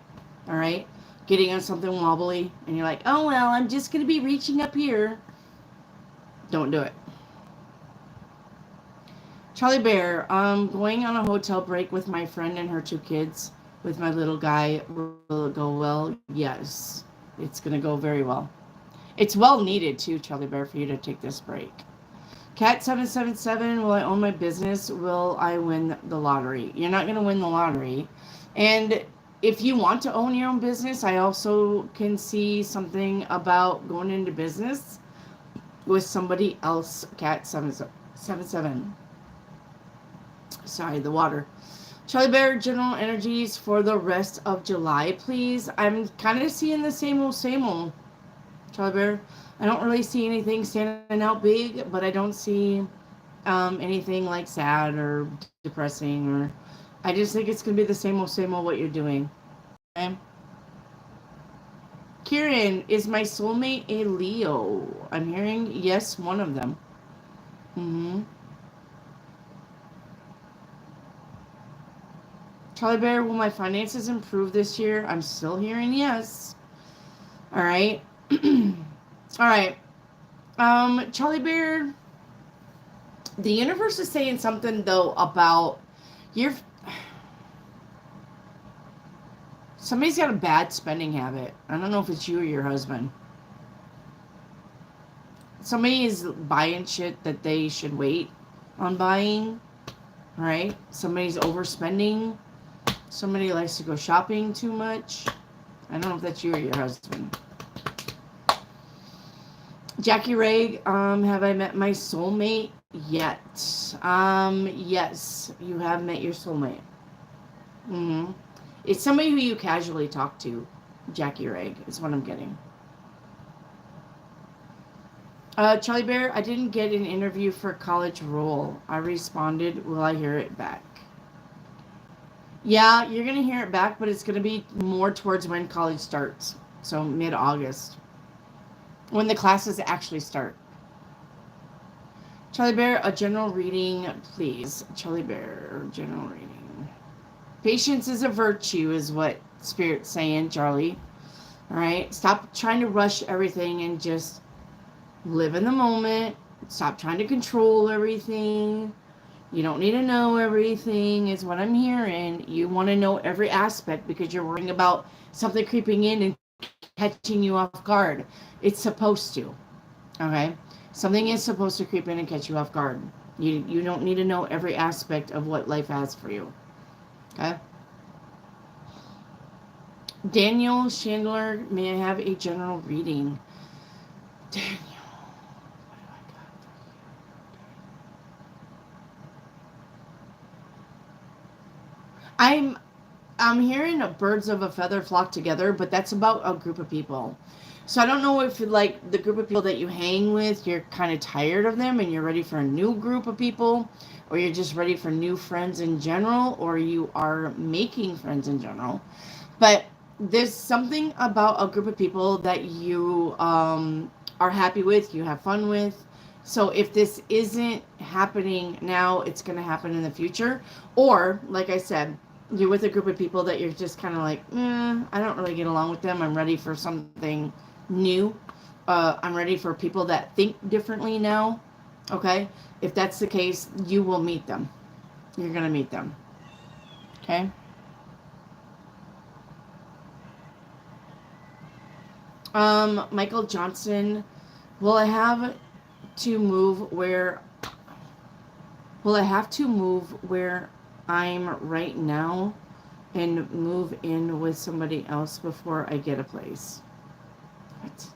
All right? Getting on something wobbly and you're like, oh, well, I'm just going to be reaching up here. Don't do it. Charlie Bear, going on a hotel break with my friend and her 2 kids with my little guy. Will it go well? Yes. It's going to go very well. It's well needed, too, Charlie Bear, for you to take this break. Cat777, will I own my business? Will I win the lottery? You're not going to win the lottery. And if you want to own your own business, I also can see something about going into business with somebody else, Cat777. Sorry, the water. Charlie Bear, general energies for the rest of July, please. I'm kind of seeing the same old. Charlie Bear, I don't really see anything standing out big, but I don't see anything like sad or depressing, or I just think it's going to be the same old what you're doing. Okay? Kieran, is my soulmate a Leo? I'm hearing yes, one of them. Charlie Bear, will my finances improve this year? I'm still hearing yes. All right. All right. Charlie Bear, the universe is saying something though about your Somebody's got a bad spending habit. I don't know if it's you or your husband. Somebody is buying shit that they should wait on buying, right? Somebody's overspending. Somebody likes to go shopping too much. I don't know if that's you or your husband. Jackie Ray, have I met my soulmate yet? Yes, you have met your soulmate. It's somebody who you casually talk to. Jackie Ray is what I'm getting. Charlie Bear, I didn't get an interview for college role. I responded, will I hear it back? Yeah, you're going to hear it back, but it's going to be more towards when college starts. So mid-August. When the classes actually start. Charlie Bear, a general reading, please. Charlie Bear, general reading. Patience is a virtue is what Spirit's saying, Charlie. All right? Stop trying to rush everything and just live in the moment. Stop trying to control everything. You don't need to know everything is what I'm hearing. You want to know every aspect because you're worrying about something creeping in and catching you off guard. It's supposed to. Okay? Something is supposed to creep in and catch you off guard. You don't need to know every aspect of what life has for you. Okay? Daniel Chandler, may I have a general reading? Daniel. I'm hearing birds of a feather flock together, but that's about a group of people. So I don't know if like the group of people that you hang with, you're kind of tired of them and you're ready for a new group of people, or you're just ready for new friends in general, or you are making friends in general. But there's something about a group of people that you are happy with, you have fun with. So if this isn't happening now, it's going to happen in the future. Or, like I said, you're with a group of people that you're just kind of like, I don't really get along with them. I'm ready for something new. I'm ready for people that think differently now. Okay? If that's the case, you will meet them. You're going to meet them. Okay? Michael Johnson, will I have to move where I'm right now and move in with somebody else before I get a place? What?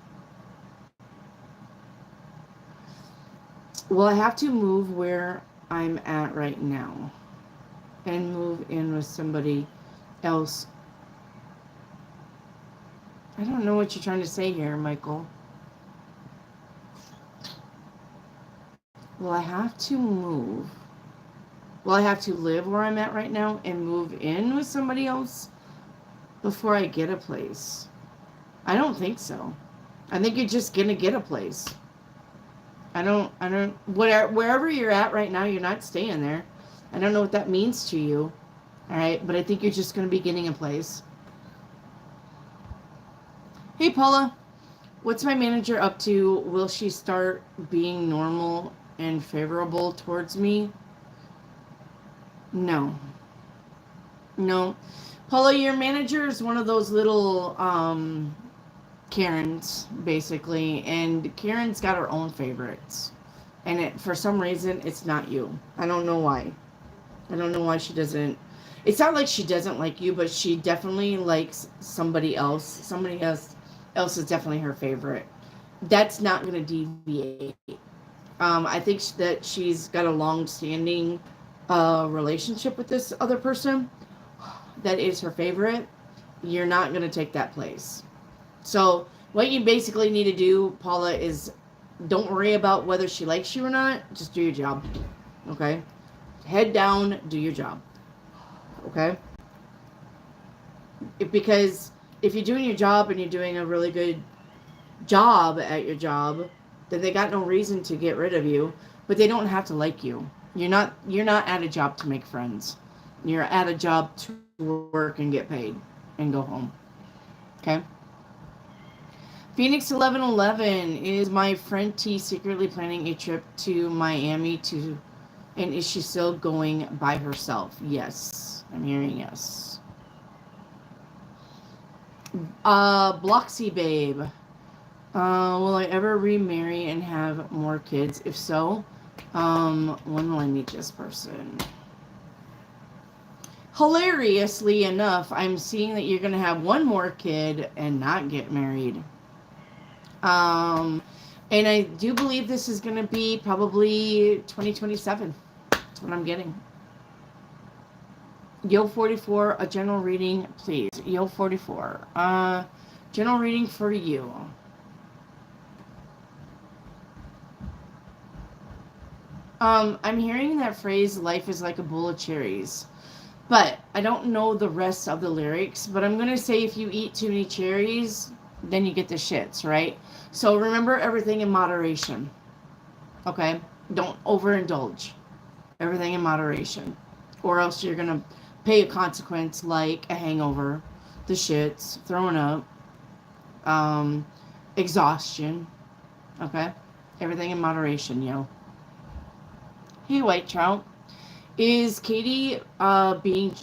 Will I have to move where I'm at right now and move in with somebody else? I don't know what you're trying to say here, Michael. Will I have to move? Will I have to live where I'm at right now and move in with somebody else before I get a place? I don't think so. I think you're just going to get a place. Wherever you're at right now, you're not staying there. I don't know what that means to you. All right. But I think you're just going to be getting a place. Hey, Paula. What's my manager up to? Will she start being normal and favorable towards me? No. Paula, your manager is one of those little Karens, basically, and Karen's got her own favorites, and for some reason it's not you. I don't know why. She doesn't. It's not like she doesn't like you, but she definitely likes somebody else. Somebody else is definitely her favorite. That's not going to deviate. I think that she's got a long-standing relationship with this other person that is her favorite. You're not going to take that place. So what you basically need to do, Paula, is don't worry about whether she likes you or not. Just do your job. Okay? Head down, do your job. Okay? Because if you're doing your job and you're doing a really good job at your job, then they got no reason to get rid of you, but they don't have to like you. You're not at a job to make friends. You're at a job to work and get paid and go home. Okay? Phoenix 1111, is my friend T secretly planning a trip to Miami and is she still going by herself? Yes. I'm hearing yes. Bloxy Babe. Will I ever remarry and have more kids? If so, when will I meet this person? Hilariously enough, I'm seeing that you're going to have one more kid and not get married. And I do believe this is going to be probably 2027. That's what I'm getting. Yo 44, a general reading, please. Yo 44. General reading for you. I'm hearing that phrase, life is like a bowl of cherries. But I don't know the rest of the lyrics. But I'm going to say if you eat too many cherries, then you get the shits, right? So remember everything in moderation. Okay? Don't overindulge. Everything in moderation. Or else you're going to pay a consequence like a hangover, the shits, throwing up, exhaustion. Okay? Everything in moderation, yo. Hey, White Trout. Is Katie being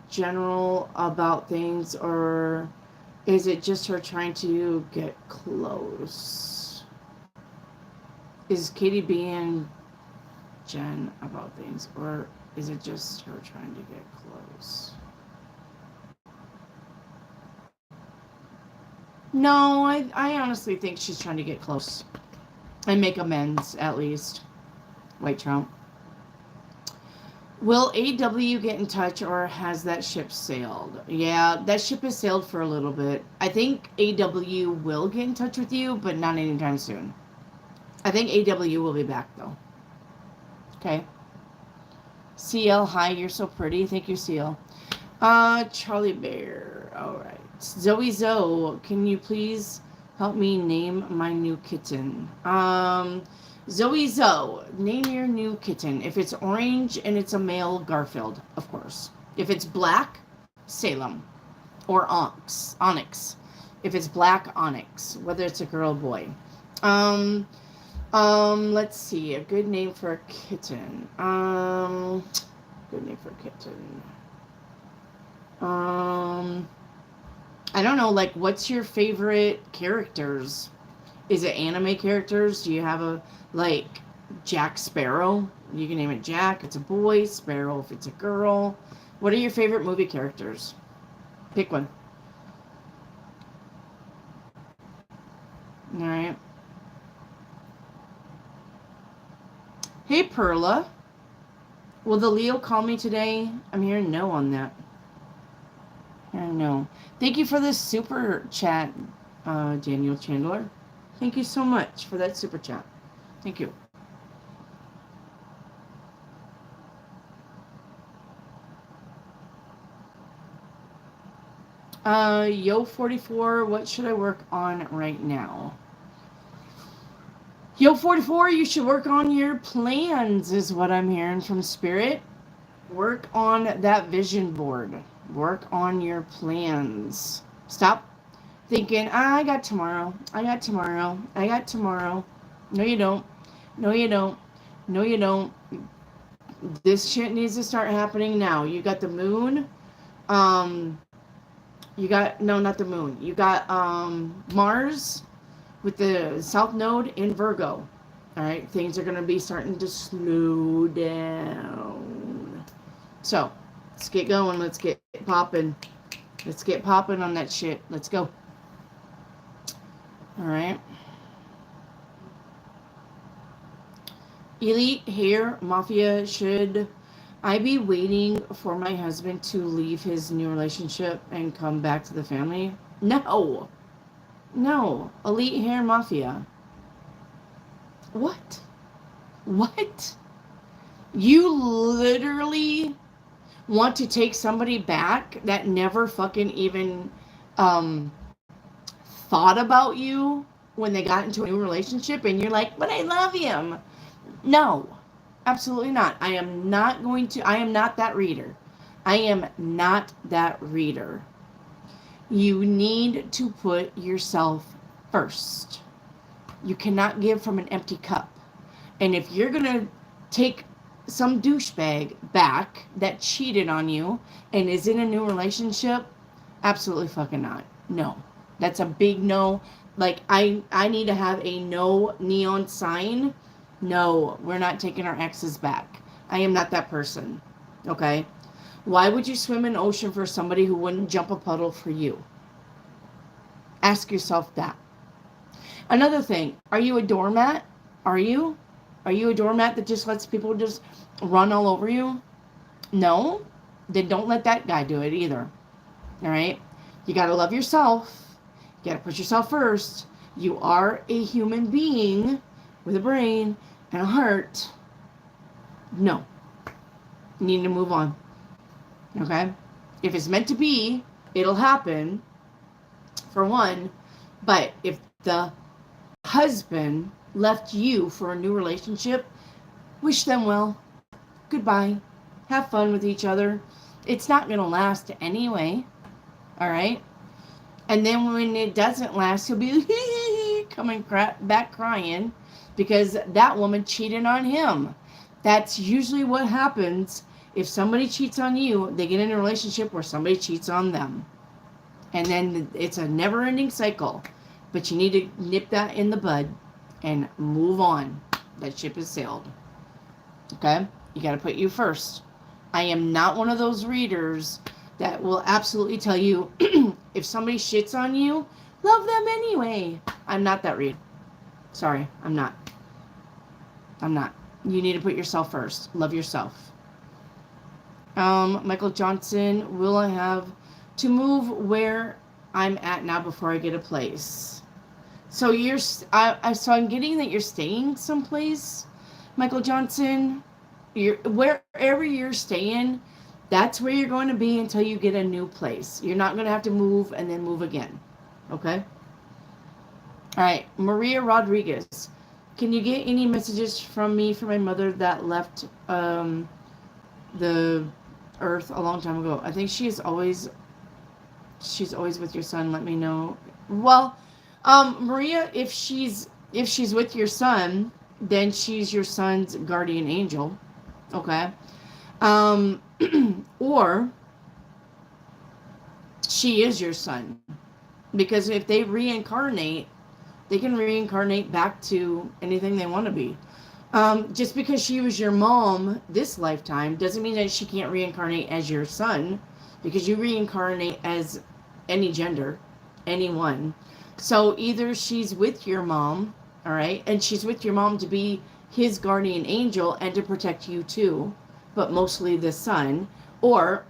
general about things, or is it just her trying to get close? Is Katie being Jen about things, or is it just her trying to get close? No, I honestly think she's trying to get close and make amends, at least. White Trout. Will AW get in touch, or has that ship sailed? Yeah, that ship has sailed for a little bit. I think AW will get in touch with you, but not anytime soon. I think AW will be back, though. Okay. CL, hi, you're so pretty. Thank you, CL. Charlie Bear. All right. Zoe Zoe, can you please help me name my new kitten? Zoe Zoe, name your new kitten. If it's orange and it's a male, Garfield, of course. If it's black, Salem. Or Onyx. If it's black, Onyx. Whether it's a girl or boy. Let's see. A good name for a kitten. Good name for a kitten. I don't know, like, what's your favorite characters? Is it anime characters? Do you have a, like, Jack Sparrow? You can name it Jack. It's a boy. Sparrow if it's a girl. What are your favorite movie characters? Pick one. All right. Hey, Perla. Will the Leo call me today? I'm hearing no on that. No. Thank you for this super chat, Daniel Chandler. Thank you so much for that super chat. Thank you. Yo 44, what should I work on right now? Yo 44, you should work on your plans, is what I'm hearing from Spirit. Work on that vision board. Work on your plans. Stop thinking, I got tomorrow. I got tomorrow. I got tomorrow. No, you don't. No, you don't. No, you don't. This shit needs to start happening now. You got the moon. You got, no, not the moon. You got Mars with the south node in Virgo. All right. Things are going to be starting to slow down. So, let's get going. Let's get popping. Let's get popping on that shit. Let's go. All right. Elite Hair Mafia, should I be waiting for my husband to leave his new relationship and come back to the family? No. No. Elite Hair Mafia. What? What? You literally want to take somebody back that never fucking even thought about you when they got into a new relationship, and you're like, but I love him. No, absolutely not. I am not that reader. I am not that reader. You need to put yourself first. You cannot give from an empty cup. And if you're going to take some douchebag back that cheated on you and is in a new relationship, absolutely fucking not. No. That's a big no. Like, I need to have a no neon sign. No, we're not taking our exes back. I am not that person. Okay? Why would you swim an ocean for somebody who wouldn't jump a puddle for you? Ask yourself that. Another thing, are you a doormat? Are you? Are you a doormat that just lets people just run all over you? No? Then don't let that guy do it either. All right? You got to love yourself. You got to put yourself first. You are a human being with a brain and a heart. No. You need to move on. Okay? If it's meant to be, it'll happen, for one. But if the husband left you for a new relationship, wish them well. Goodbye. Have fun with each other. It's not going to last anyway. All right? And then when it doesn't last, he'll be coming back crying because that woman cheated on him. That's usually what happens. If somebody cheats on you, they get in a relationship where somebody cheats on them. And then it's a never-ending cycle. But you need to nip that in the bud and move on. That ship has sailed. Okay? You got to put you first. I am not one of those readers that will absolutely tell you if somebody shits on you, love them anyway. I'm not that reader. Sorry, I'm not. I'm not. You need to put yourself first. Love yourself. Michael Johnson, will I have to move where I'm at now before I get a place? So so I'm getting that you're staying someplace, Michael Johnson. Wherever you're staying, that's where you're going to be until you get a new place. You're not going to have to move and then move again. Okay? All right. Maria Rodriguez. Can you get any messages from me for my mother that left the earth a long time ago? I think she's always with your son. Let me know. Well, Maria, if she's with your son, then she's your son's guardian angel. Okay? Or she is your son. Because if they reincarnate, they can reincarnate back to anything they want to be. Just because she was your mom this lifetime doesn't mean that she can't reincarnate as your son, because you reincarnate as any gender, anyone. So either she's with your mom, all right, and she's with your mom to be his guardian angel and to protect you too, but mostly the son. Or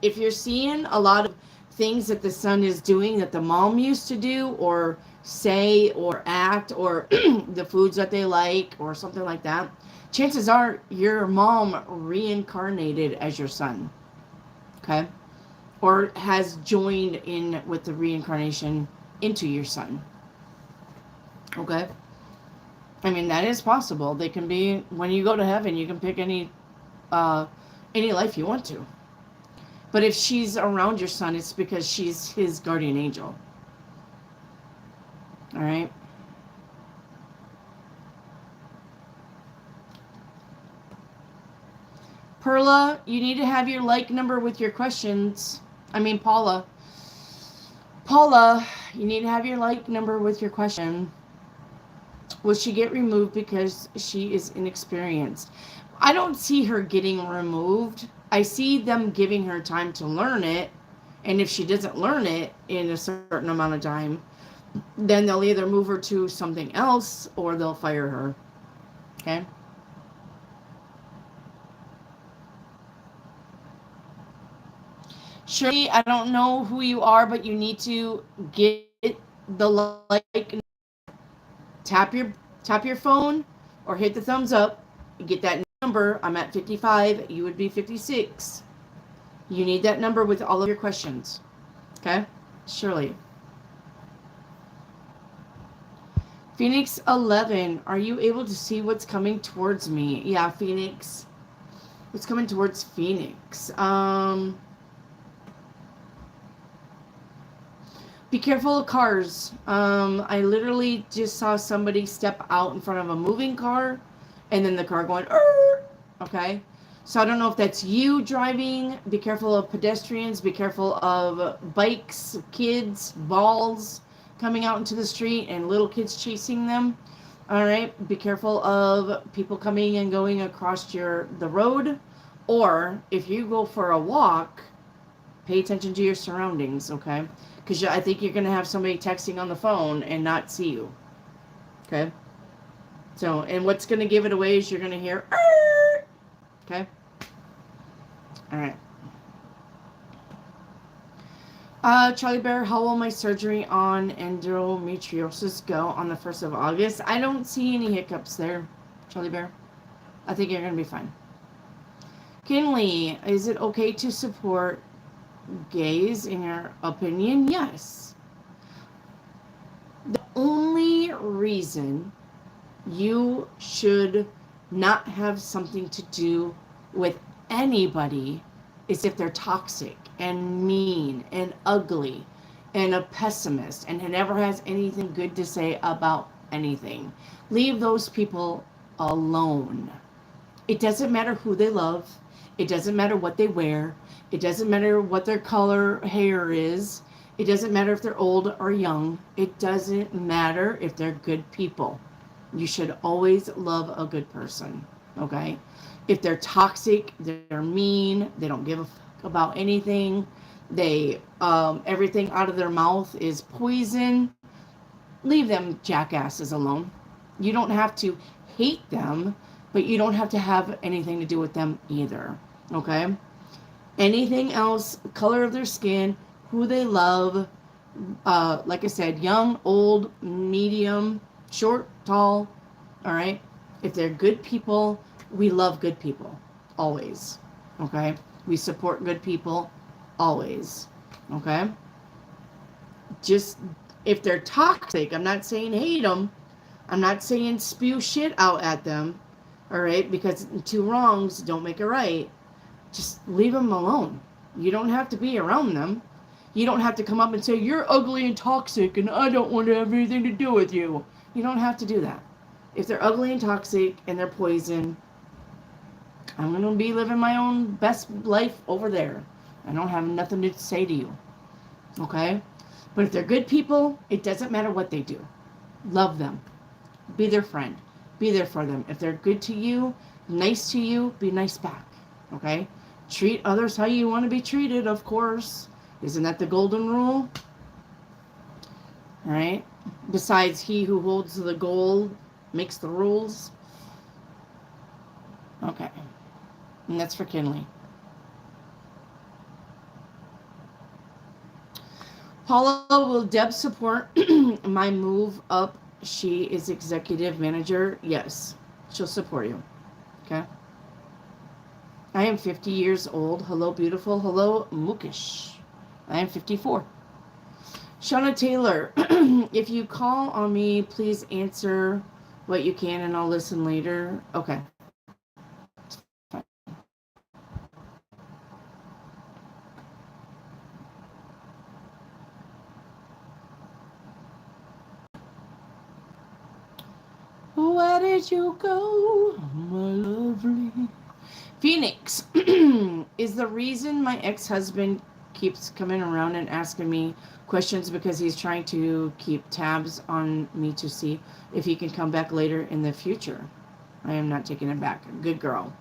if you're seeing a lot of things that the son is doing that the mom used to do or say or act, or the foods that they like or something like that, chances are your mom reincarnated as your son. Okay? Or has joined in with the reincarnation into your son. Okay? I mean, that is possible. They can be, when you go to heaven, you can pick any life you want to. But if she's around your son, it's because she's his guardian angel. All right? Perla, you need to have your like number with your questions. I mean, Paula, you need to have your like number with your question. Will she get removed because she is inexperienced? I don't see her getting removed. I see them giving her time to learn it. And if she doesn't learn it in a certain amount of time, then they'll either move her to something else or they'll fire her. Okay? Shirley, I don't know who you are, but you need to get the like. Tap your phone or hit the thumbs up. Get that number. I'm at 55. You would be 56. You need that number with all of your questions. Okay? Shirley. Phoenix 11. Are you able to see what's coming towards me? Yeah, Phoenix. What's coming towards Phoenix? Be careful of cars. I literally just saw somebody step out in front of a moving car and then the car going, okay? So I don't know if that's you driving. Be careful of pedestrians. Be careful of bikes, kids, balls. coming out into the street and little kids chasing them. All right, be careful of people coming and going across the road, or if you go for a walk, pay attention to your surroundings, okay? Because I think you're going to have somebody texting on the phone and not see you, okay? So, and what's going to give it away is you're going to hear, "Arr!" Okay? All right. Charlie Bear, how will my surgery on endometriosis go on the 1st of August? I don't see any hiccups there, Charlie Bear. I think you're going to be fine. Kinley, is it okay to support gays in your opinion? Yes. The only reason you should not have something to do with anybody is if they're toxic and mean and ugly and a pessimist and never has anything good to say about anything. Leave those people alone. It doesn't matter who they love. It doesn't matter what they wear. It doesn't matter what their color hair is. It doesn't matter if they're old or young. It doesn't matter if they're good people. You should always love a good person, okay? If they're toxic, they're mean, they don't give a fuck about anything, they everything out of their mouth is poison, leave them jackasses alone. You don't have to hate them, but you don't have to have anything to do with them either, okay? Anything else, color of their skin, who they love, like I said, young, old, medium, short, tall, all right? If they're good people, we love good people, always, okay? We support good people, always, okay? Just, if they're toxic, I'm not saying hate them. I'm not saying spew shit out at them, all right? Because two wrongs don't make a right. Just leave them alone. You don't have to be around them. You don't have to come up and say, you're ugly and toxic and I don't want to have anything to do with you. You don't have to do that. If they're ugly and toxic and they're poison, I'm going to be living my own best life over there. I don't have nothing to say to you. Okay? But if they're good people, it doesn't matter what they do. Love them. Be their friend. Be there for them. If they're good to you, nice to you, be nice back. Okay? Treat others how you want to be treated, of course. Isn't that the golden rule? All right? Besides, he who holds the gold makes the rules. Okay. And that's for Kinley. Paula, will Deb support my move up? She is executive manager. Yes, she'll support you. Okay. I am 50 years old. Hello, beautiful. Hello, Mukesh. I am 54. Shauna Taylor, if you call on me, please answer what you can and I'll listen later. Okay. Where did you go, my lovely? Phoenix, is the reason my ex-husband keeps coming around and asking me questions because he's trying to keep tabs on me to see if he can come back later in the future. I am not taking it back. Good girl.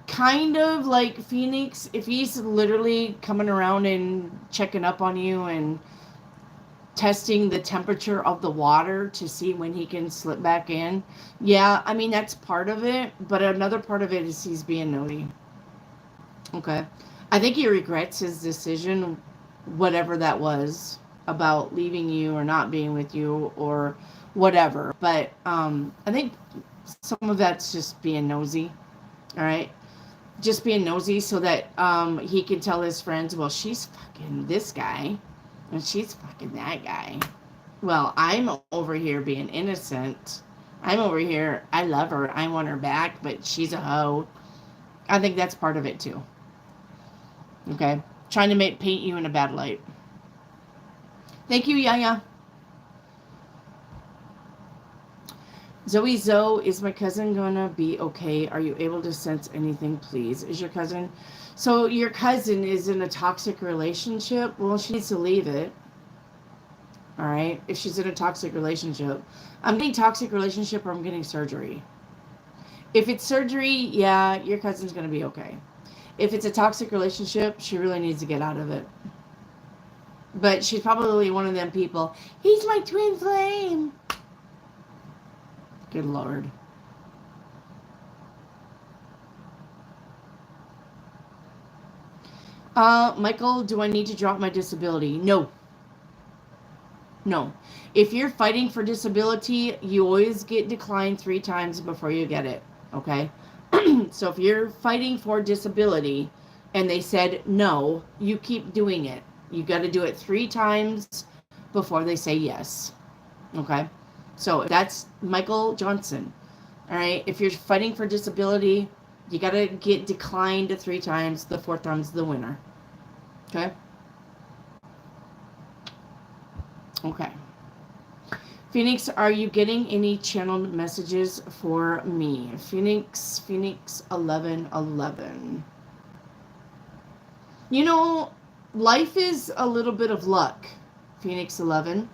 Kind of like Phoenix, if he's literally coming around and checking up on you and testing the temperature of the water to see when he can slip back in. Yeah, I mean, that's part of it, but another part of it is he's being nosy. Okay. I think he regrets his decision, whatever that was, about leaving you or not being with you or whatever. But I think some of that's just being nosy. All right. Just being nosy so that he can tell his friends, well, she's fucking this guy. And she's fucking that guy. Well, I'm over here being innocent. I'm over here, I love her. I want her back, but she's a hoe. I think that's part of it too. Okay? Trying to paint you in a bad light. Thank you, Yaya. Zoe, is my cousin gonna be okay? Are you able to sense anything, please? Is your cousin... So your cousin is in a toxic relationship? Well, she needs to leave it. All right? If she's in a toxic relationship. I'm getting toxic relationship or I'm getting surgery. If it's surgery, yeah, your cousin's gonna be okay. If it's a toxic relationship, she really needs to get out of it. But she's probably one of them people. He's my twin flame. Good Lord. Michael, do I need to drop my disability? No. No. If you're fighting for disability, you always get declined 3 times before you get it. Okay? So if you're fighting for disability and they said no, you keep doing it. You got to do it 3 times before they say yes. Okay? So that's Michael Johnson. All right? If you're fighting for disability, you got to get declined 3 times. The 4th time's the winner. Okay? Okay. Phoenix, are you getting any channeled messages for me? Phoenix 1111. You know, life is a little bit of luck, Phoenix 11.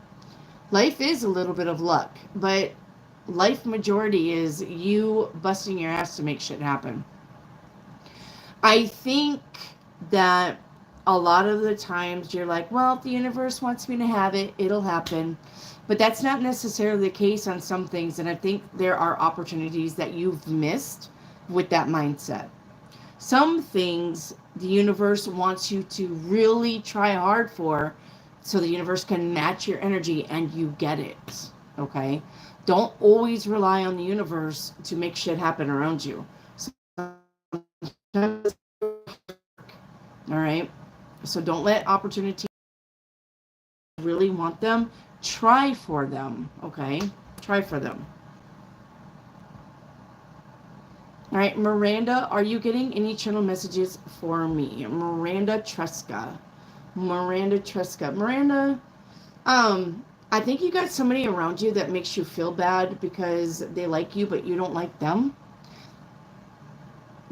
Life is a little bit of luck, but life majority is you busting your ass to make shit happen. I think that a lot of the times you're like, well, if the universe wants me to have it, it'll happen. But that's not necessarily the case on some things. And I think there are opportunities that you've missed with that mindset. Some things the universe wants you to really try hard for so the universe can match your energy and you get it. Okay? Don't always rely on the universe to make shit happen around you. All right? So don't let opportunities really want them. Try for them, okay? Try for them. All right, Miranda, are you getting any channel messages for me? Miranda Tresca. Miranda, I think you got somebody around you that makes you feel bad because they like you, but you don't like them.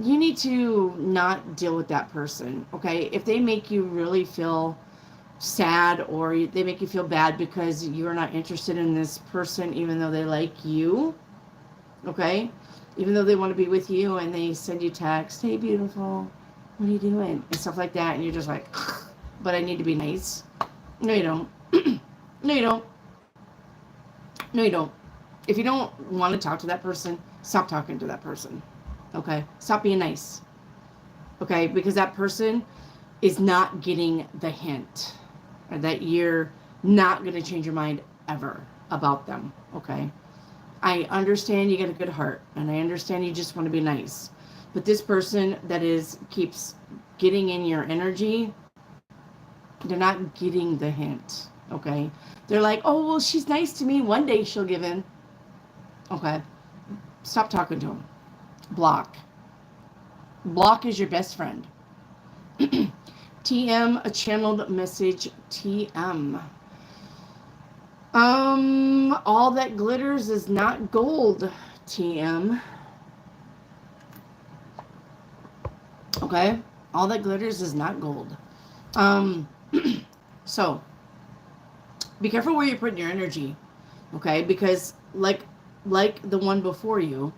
You need to not deal with that person, okay? If they make you really feel sad or they make you feel bad because you're not interested in this person even though they like you, okay? Even though they want to be with you and they send you text, hey beautiful, what are you doing? And stuff like that, and you're just like, but I need to be nice. No, you don't. No, you don't. No, you don't. If you don't want to talk to that person, stop talking to that person. Okay? Stop being nice. Okay? Because that person is not getting the hint that you're not going to change your mind ever about them. Okay? I understand you got a good heart, and I understand you just want to be nice. But this person that keeps getting in your energy, they're not getting the hint. Okay? They're like, oh, well, she's nice to me. One day she'll give in. Okay? Stop talking to them. Block. Block is your best friend. TM, a channeled message. TM. All that glitters is not gold. TM. Okay? All that glitters is not gold. So, be careful where you're putting your energy. Okay? Because like the one before you,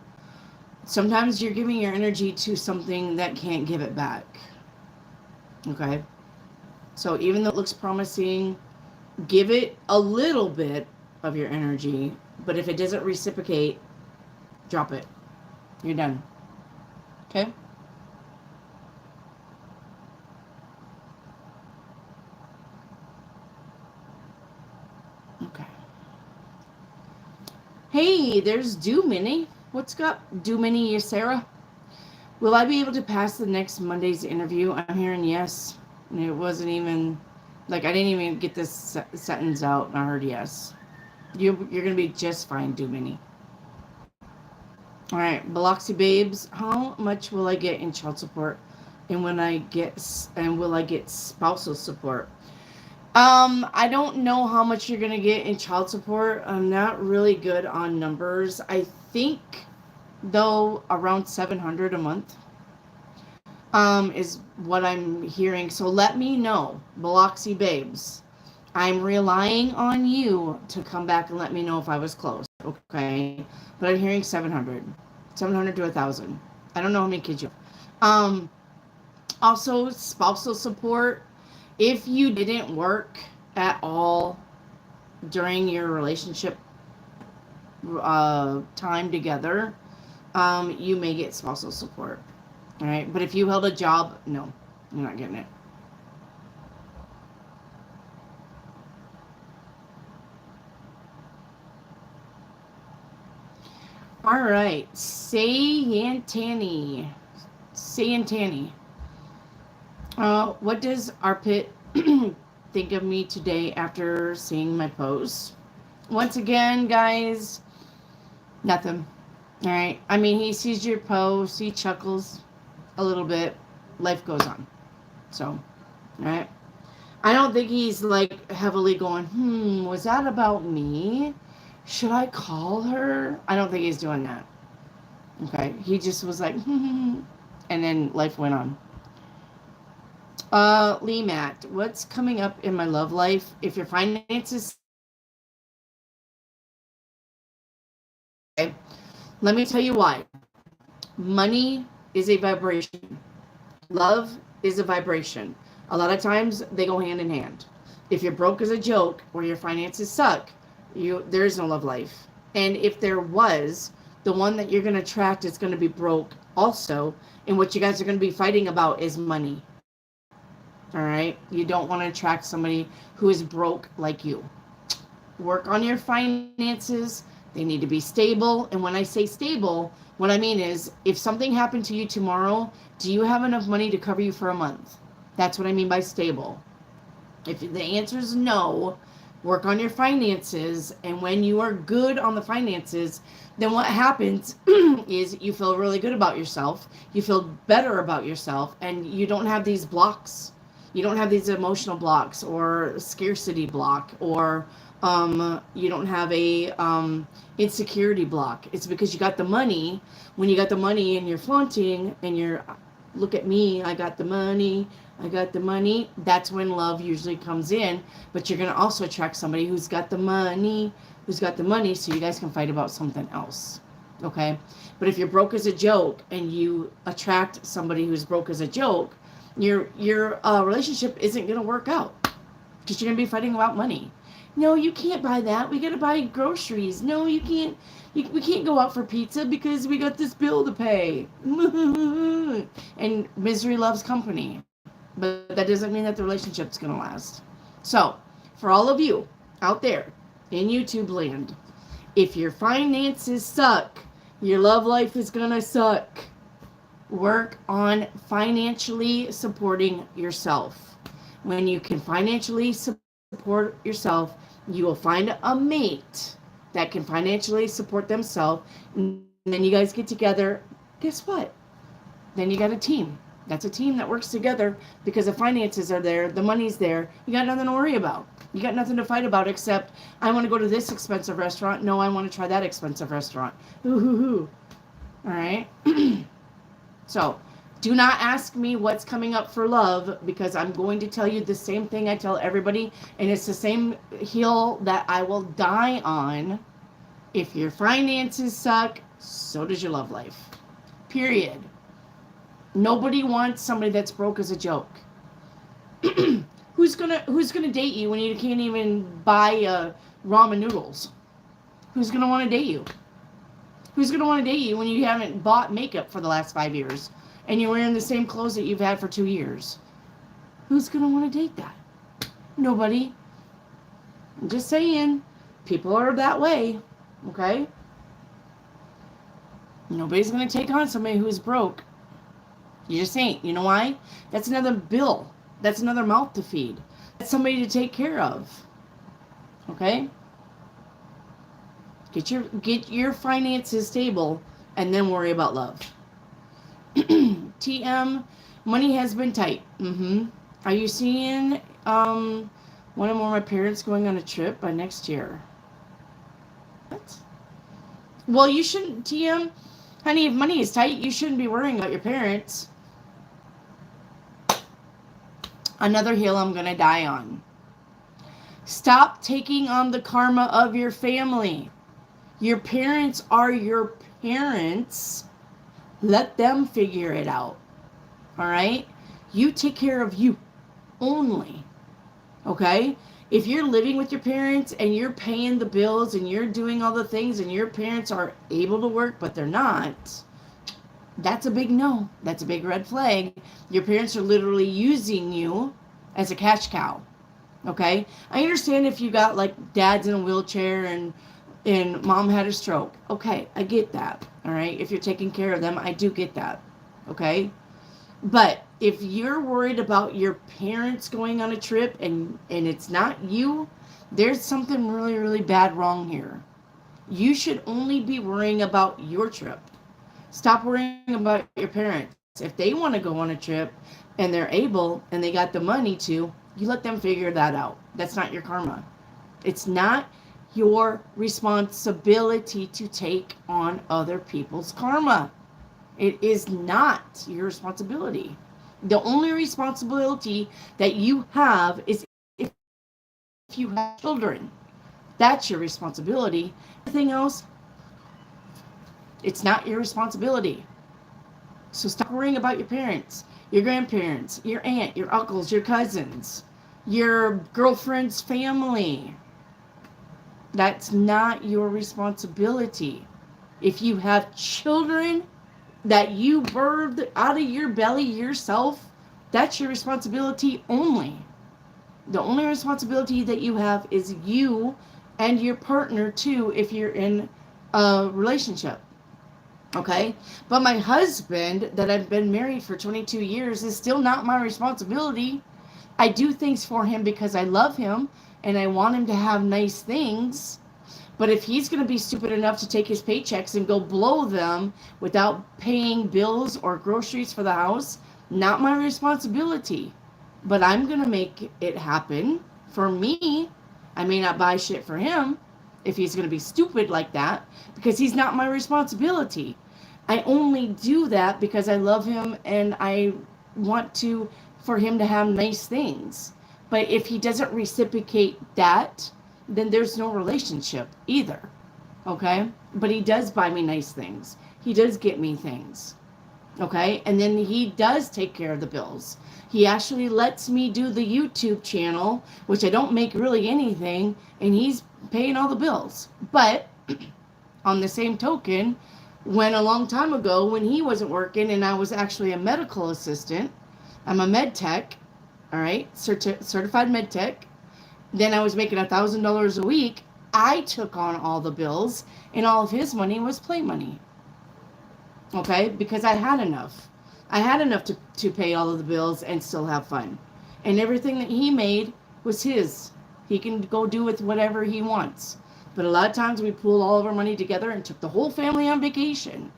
sometimes you're giving your energy to something that can't give it back. Okay? So even though it looks promising, give it a little bit of your energy, but if it doesn't reciprocate, drop it. You're done. Okay? Okay. Hey, there's Minnie. What's up, Minnie, Sarah? Will I be able to pass the next Monday's interview? I'm hearing yes. And it wasn't even, like, I didn't even get this sentence out, and I heard yes. You're going to be just fine, Minnie. All right, Biloxi Babes, how much will I get in child support? And will I get spousal support? I don't know how much you're gonna get in child support. I'm not really good on numbers. I think though around 700 a month is what I'm hearing. So let me know, Biloxi babes. I'm relying on you to come back and let me know if I was close, okay? But I'm hearing 700. 700 to 1,000. I don't know how many kids you have. Also, spousal support. If you didn't work at all during your relationship time together, you may get spousal support. All right. But if you held a job, no, you're not getting it. All right. Sayantani. Sayantani. What does Arpit think of me today after seeing my post? Once again, guys, nothing. All right. I mean, he sees your post, he chuckles a little bit. Life goes on. So, all right. I don't think he's like heavily going, was that about me? Should I call her? I don't think he's doing that. Okay. He just was like, and then life went on. Lee Matt, what's coming up in my love life? If your finances, okay, let me tell you why. Money is a vibration. Love is a vibration. A lot of times they go hand in hand. If you're broke as a joke or your finances suck, there is no love life. And if there was, the one that you're going to attract is going to be broke also. And what you guys are going to be fighting about is money. All right? You don't want to attract somebody who is broke like you. Work on your finances. They need to be stable. And when I say stable, what I mean is if something happened to you tomorrow, do you have enough money to cover you for a month? That's what I mean by stable. If the answer is no, work on your finances. And when you are good on the finances, then what happens is you feel really good about yourself. You feel better about yourself. And you don't have these blocks. You don't have these emotional blocks or scarcity block or you don't have a insecurity block. It's because you got the money. When you got the money and you're flaunting and you're, look at me, I got the money, I got the money. That's when love usually comes in. But you're going to also attract somebody who's got the money, so you guys can fight about something else. Okay? But if you're broke as a joke and you attract somebody who's broke as a joke, your relationship isn't going to work out because you're going to be fighting about money. No, you can't buy that. We got to buy groceries. No, you can't. We can't go out for pizza because we got this bill to pay. And misery loves company. But that doesn't mean that the relationship's going to last. So, for all of you out there in YouTube land, if your finances suck, your love life is going to suck. Work on financially supporting yourself. When you can financially support yourself, you will find a mate that can financially support themselves. And then you guys get together. Guess what? Then you got a team. That's a team that works together because the finances are there, the money's there. You got nothing to worry about. You got nothing to fight about except, I want to go to this expensive restaurant. No, I want to try that expensive restaurant. Ooh. All right. So, do not ask me what's coming up for love because I'm going to tell you the same thing I tell everybody, and it's the same hill that I will die on. If your finances suck, so does your love life. Period. Nobody wants somebody that's broke as a joke. Who's gonna date you when you can't even buy ramen noodles? Who's gonna want to date you? Who's going to want to date you when you haven't bought makeup for the last 5 years and you're wearing the same clothes that you've had for 2 years? Who's going to want to date that? Nobody. I'm just saying. People are that way. Okay? Nobody's going to take on somebody who's broke. You just ain't. You know why? That's another bill. That's another mouth to feed. That's somebody to take care of. Okay? Get your finances stable and then worry about love. TM, money has been tight. Are you seeing One or more of my parents going on a trip by next year. What? Well, you shouldn't, TM. Honey, if money is tight, you shouldn't be worrying about your parents. Another hill I'm going to die on. Stop taking on the karma of your family. Your parents are your parents. Let them figure it out. All right? You take care of you only. Okay? If you're living with your parents and you're paying the bills and you're doing all the things and your parents are able to work but they're not, that's a big no. That's a big red flag. Your parents are literally using you as a cash cow. Okay? I understand if you got like dad's in a wheelchair and mom had a stroke. Okay, I get that. All right? If you're taking care of them, I do get that. Okay? But if you're worried about your parents going on a trip and it's not you, there's something really, really bad wrong here. You should only be worrying about your trip. Stop worrying about your parents. If they want to go on a trip and they're able and they got the money to, you let them figure that out. That's not your karma. It's not your responsibility to take on other people's karma. It is not your responsibility. The only responsibility that you have is if you have children. That's your responsibility. Everything else, it's not your responsibility. So stop worrying about your parents, your grandparents, your aunt, your uncles, your cousins, your girlfriend's family. That's not your responsibility. If you have children that you birthed out of your belly yourself, that's your responsibility only. The only responsibility that you have is you and your partner too if you're in a relationship. Okay? But my husband that I've been married for 22 years is still not my responsibility. I do things for him because I love him and I want him to have nice things. But if he's going to be stupid enough to take his paychecks and go blow them without paying bills or groceries for the house, not my responsibility. But I'm going to make it happen for me. I may not buy shit for him if he's going to be stupid like that because he's not my responsibility. I only do that because I love him and I want for him to have nice things. But if he doesn't reciprocate that, then there's no relationship either. Okay? But he does buy me nice things. He does get me things. Okay? And then he does take care of the bills. He actually lets me do the YouTube channel, which I don't make really anything, and he's paying all the bills. But on the same token, when a long time ago, when he wasn't working and I was actually a medical assistant, I'm a med tech, all right, certified med tech, then I was making $1,000 a week. I took on all the bills, and all of his money was play money. Okay? Because I had enough. I had enough to pay all of the bills and still have fun. And everything that he made was his. He can go do with whatever he wants. But a lot of times we pooled all of our money together and took the whole family on vacation.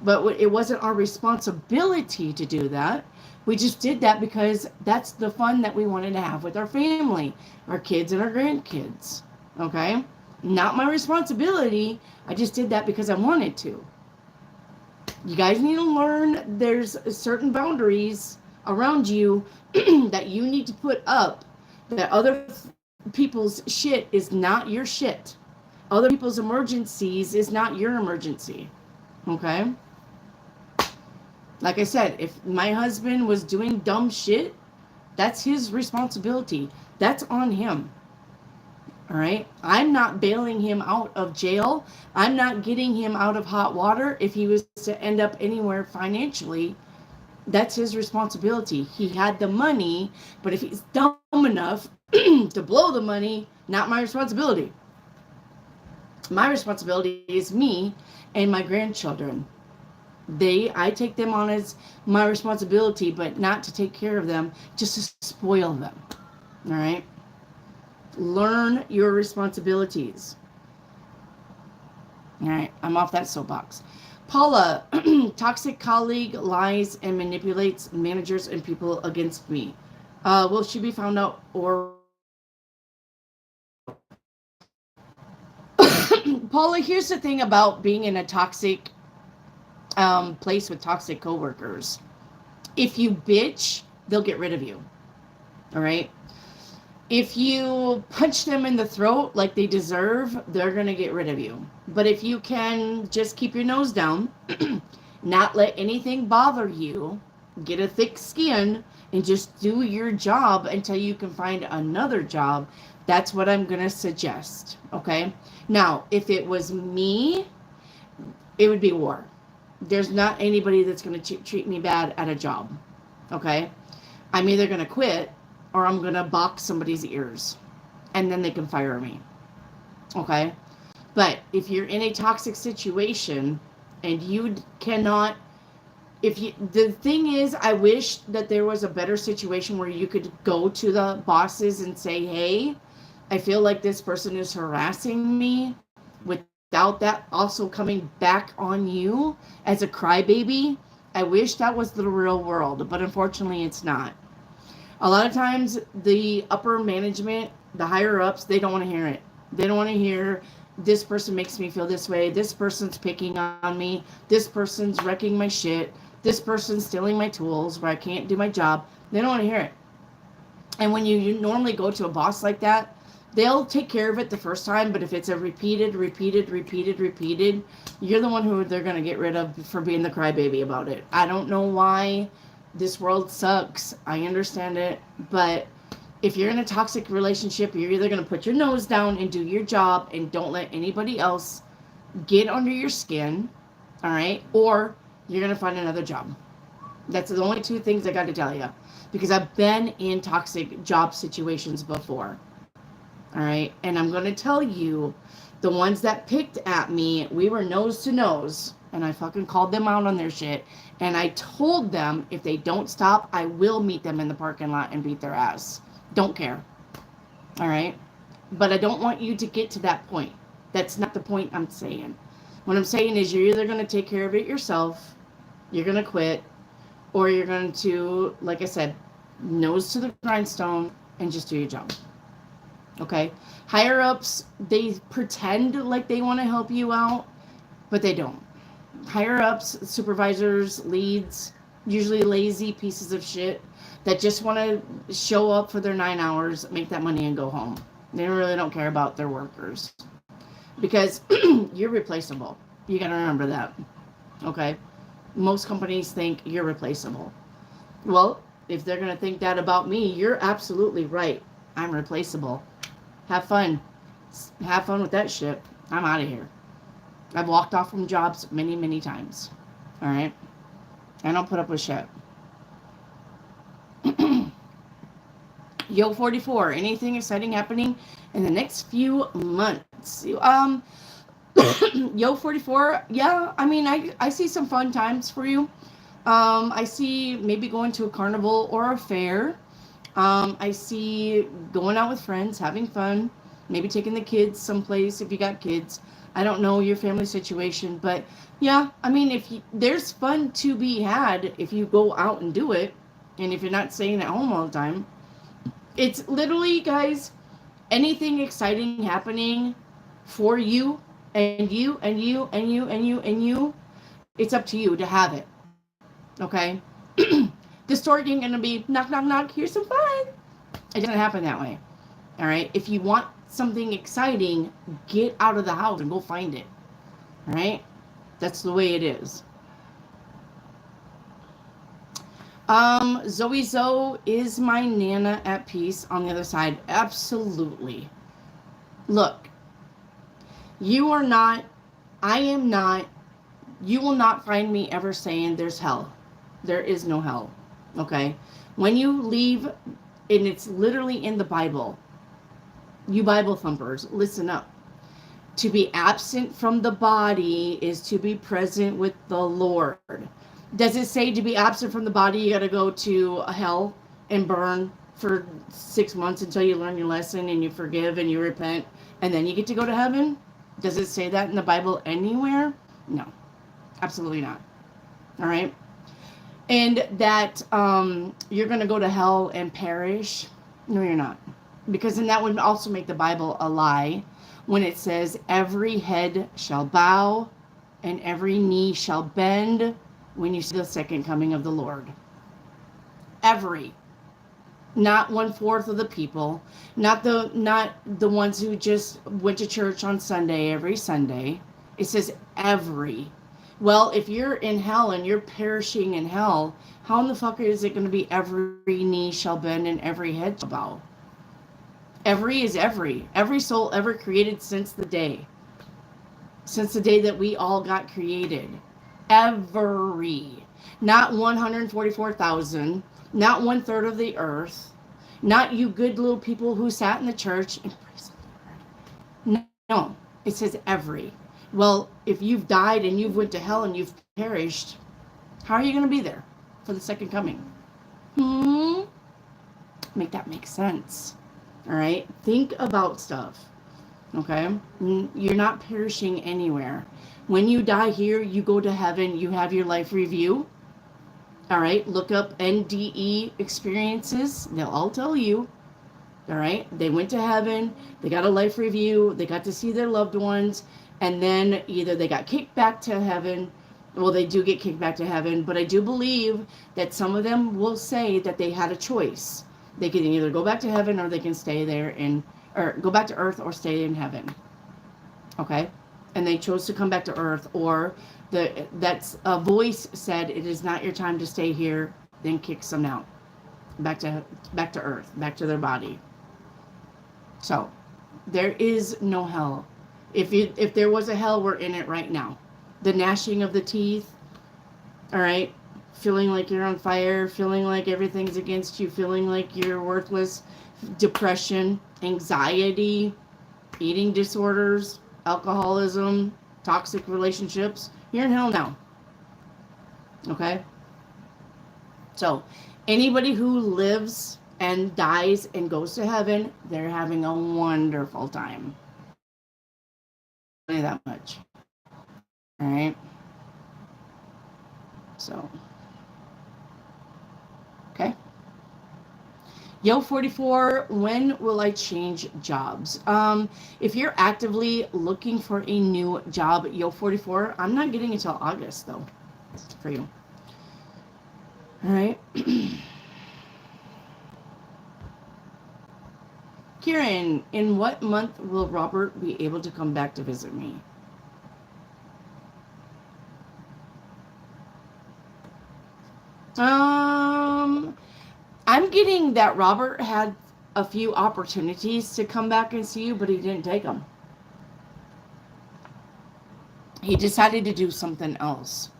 But it wasn't our responsibility to do that. We just did that because that's the fun that we wanted to have with our family, our kids and our grandkids. Okay? Not my responsibility. I just did that because I wanted to. You guys need to learn there's certain boundaries around you that you need to put up, that other people's shit is not your shit. Other people's emergencies is not your emergency. Okay? Like I said, if my husband was doing dumb shit, that's his responsibility. That's on him. All right? I'm not bailing him out of jail. I'm not getting him out of hot water if he was to end up anywhere financially. That's his responsibility. He had the money, but if he's dumb enough to blow the money, not my responsibility. My responsibility is me and my grandchildren. I take them on as my responsibility, but not to take care of them, just to spoil them. All right? Learn your responsibilities. All right, I'm off that soapbox. Paula, toxic colleague lies and manipulates managers and people against me. Will she be found out or Paula, here's the thing about being in a toxic place with toxic coworkers. If you bitch, they'll get rid of you. All right? If you punch them in the throat like they deserve, they're going to get rid of you. But if you can just keep your nose down, not let anything bother you, get a thick skin, and just do your job until you can find another job, that's what I'm going to suggest. Okay? Now, if it was me, it would be war. There's not anybody that's going to treat me bad at a job. Okay? I'm either going to quit or I'm going to box somebody's ears. And then they can fire me. Okay? But if you're in a toxic situation and you cannot... the thing is, I wish that there was a better situation where you could go to the bosses and say, hey, I feel like this person is harassing me, without that also coming back on you as a crybaby. I wish that was the real world, but unfortunately it's not. A lot of times the upper management, the higher ups, they don't want to hear it. They don't want to hear, this person makes me feel this way, this person's picking on me, this person's wrecking my shit, this person's stealing my tools where I can't do my job. They don't want to hear it. And when you normally go to a boss like that, they'll take care of it the first time, but if it's a repeated, you're the one who they're going to get rid of for being the crybaby about it. I don't know why this world sucks. I understand it, but if you're in a toxic relationship, you're either going to put your nose down and do your job and don't let anybody else get under your skin, all right? Or you're going to find another job. That's the only two things I got to tell you, because I've been in toxic job situations before. All right. And I'm going to tell you, the ones that picked at me, we were nose to nose, and I fucking called them out on their shit. And I told them if they don't stop, I will meet them in the parking lot and beat their ass. Don't care. All right. But I don't want you to get to that point. That's not the point I'm saying. What I'm saying is you're either going to take care of it yourself, you're going to quit, or you're going to, like I said, nose to the grindstone and just do your job. Okay? Higher ups, they pretend like they want to help you out, but they don't. Higher ups, supervisors, leads, usually lazy pieces of shit that just want to show up for their 9 hours, make that money, and go home. They really don't care about their workers. Because you're replaceable. You got to remember that. Okay? Most companies think you're replaceable. Well, if they're going to think that about me, you're absolutely right. I'm replaceable. Have fun. Have fun with that shit. I'm out of here. I've walked off from jobs many, many times. All right? I don't put up with shit. Yo 44, anything exciting happening in the next few months? Yo 44, yeah, I mean, I see some fun times for you. I see maybe going to a carnival or a fair. I see going out with friends, having fun, maybe taking the kids someplace if you got kids. I don't know your family situation, but yeah, I mean, there's fun to be had if you go out and do it, and if you're not staying at home all the time. It's literally, guys, anything exciting happening for you and you and you and you and you and you, it's up to you to have it. Okay? The story ain't gonna be knock, knock, knock, here's some fun. It doesn't happen that way. All right? If you want something exciting, get out of the house and go find it. All right? That's the way it is. Zoe is my Nana at peace on the other side. Absolutely. Look, you are not, I am not, you will not find me ever saying there's hell. There is no hell. Okay? When you leave, and it's literally in the Bible, you Bible thumpers, listen up. To be absent from the body is to be present with the Lord. Does it say to be absent from the body, you got to go to hell and burn for 6 months until you learn your lesson and you forgive and you repent and then you get to go to heaven? Does it say that in the Bible anywhere? No, absolutely not. All right. And that you're going to go to hell and perish? No, you're not. Because then that would also make the Bible a lie. when it says every head shall bow and every knee shall bend when you see the second coming of the Lord. Every. Not 1/4 of the people, not the ones who just went to church on Sunday every Sunday. It says every. Well, if you're in hell and you're perishing in hell, how in the fuck is it going to be every knee shall bend and every head shall bow? Every is every. Every soul ever created since the day that we all got created. Every. Not 144,000. Not 1/3 of the earth. Not you good little people who sat in the church and praised the Lord. No, it says every. Well, if you've died and you've went to hell and you've perished, how are you going to be there for the second coming? Make that make sense. All right? Think about stuff. Okay? You're not perishing anywhere. When you die here, you go to heaven, you have your life review. All right, look up NDE experiences. They'll all tell you. All right, they went to heaven. They got a life review. They got to see their loved ones. And then either they got kicked back to heaven. Well, they do get kicked back to heaven. But I do believe that some of them will say that they had a choice. They can either go back to heaven or they can stay there or go back to earth or stay in heaven. Okay? And they chose to come back to earth, or that's a voice said it is not your time to stay here, then kicks them out back to earth, back to their body. So there is no hell. If there was a hell, we're in it right now. The gnashing of the teeth, all right, feeling like you're on fire, feeling like everything's against you, feeling like you're worthless, depression, anxiety, eating disorders, alcoholism, toxic relationships, you're in hell now. Okay? So, anybody who lives and dies and goes to heaven, they're having a wonderful time. Only that much. All right? So, okay? Yo 44, when will I change jobs? If you're actively looking for a new job, Yo 44, I'm not getting until August though for you. All right. Kieran, in what month will Robert be able to come back to visit me? I'm getting that Robert had a few opportunities to come back and see you, but he didn't take them. He decided to do something else.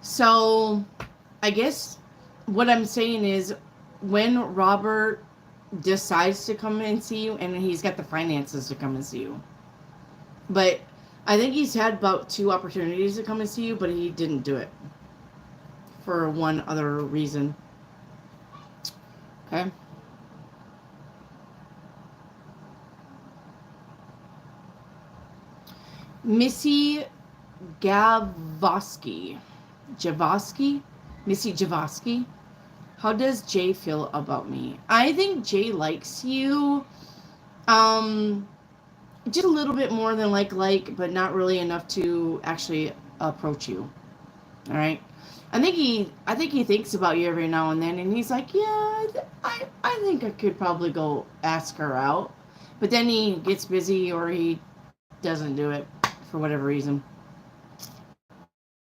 So, I guess what I'm saying is when Robert decides to come and see you, and he's got the finances to come and see you. But I think he's had about 2 opportunities to come and see you, but he didn't do it for one other reason. Okay. Missy Javosky. Missy Javosky. How does Jay feel about me? I think Jay likes you. Just a little bit more than like, but not really enough to actually approach you. All right. I think he thinks about you every now and then, and he's like, yeah, I think I could probably go ask her out. But then he gets busy or he doesn't do it for whatever reason.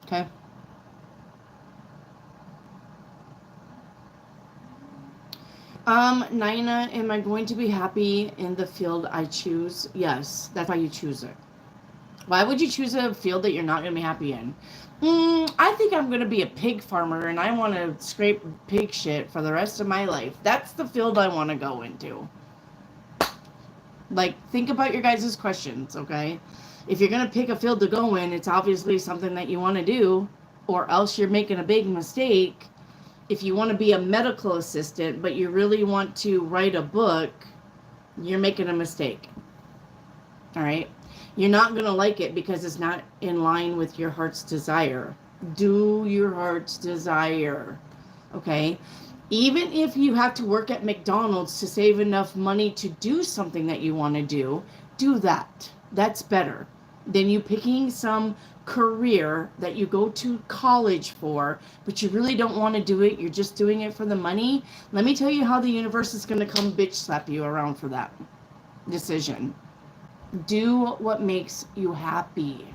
Okay. Nina, am I going to be happy in the field I choose? Yes, that's why you choose it. Why would you choose a field that you're not going to be happy in? I think I'm going to be a pig farmer and I want to scrape pig shit for the rest of my life. That's the field I want to go into. Like, think about your guys' questions, okay? If you're going to pick a field to go in, it's obviously something that you want to do, or else you're making a big mistake. If you want to be a medical assistant, but you really want to write a book, you're making a mistake. All right? You're not going to like it because it's not in line with your heart's desire. Do your heart's desire. Okay? Even if you have to work at McDonald's to save enough money to do something that you want to do that. That's better than you picking some career that you go to college for, but you really don't want to do it. You're just doing it for the money. Let me tell you how the universe is going to come bitch slap you around for that decision. Do what makes you happy.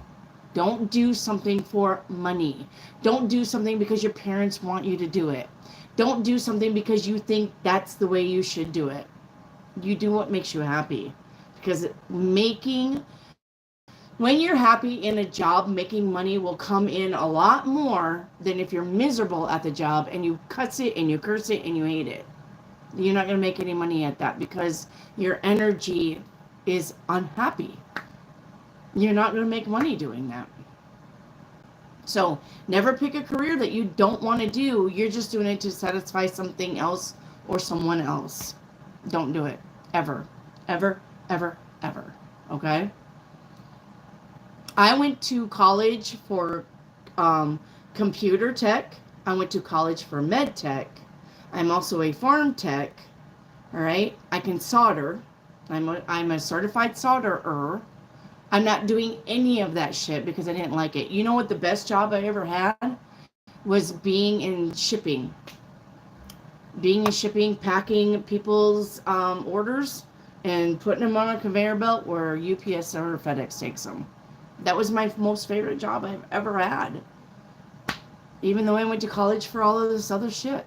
Don't do something for money. Don't do something because your parents want you to do it. Don't do something because you think that's the way you should do it. You do what makes you happy. Because when you're happy in a job, making money will come in a lot more than if you're miserable at the job and you cuss it and you curse it and you hate it. You're not going to make any money at that because your energy is unhappy. You're not going to make money doing that. So never pick a career that you don't want to do. You're just doing it to satisfy something else or someone else. Don't do it. Ever. Ever, ever, ever. Okay? I went to college for computer tech. I went to college for med tech. I'm also a farm tech. All right? I can solder. I'm a certified solderer. I'm not doing any of that shit because I didn't like it. You know what the best job I ever had was being in shipping. Being in shipping, packing people's orders and putting them on a conveyor belt where UPS or FedEx takes them. That was my most favorite job I've ever had. Even though I went to college for all of this other shit.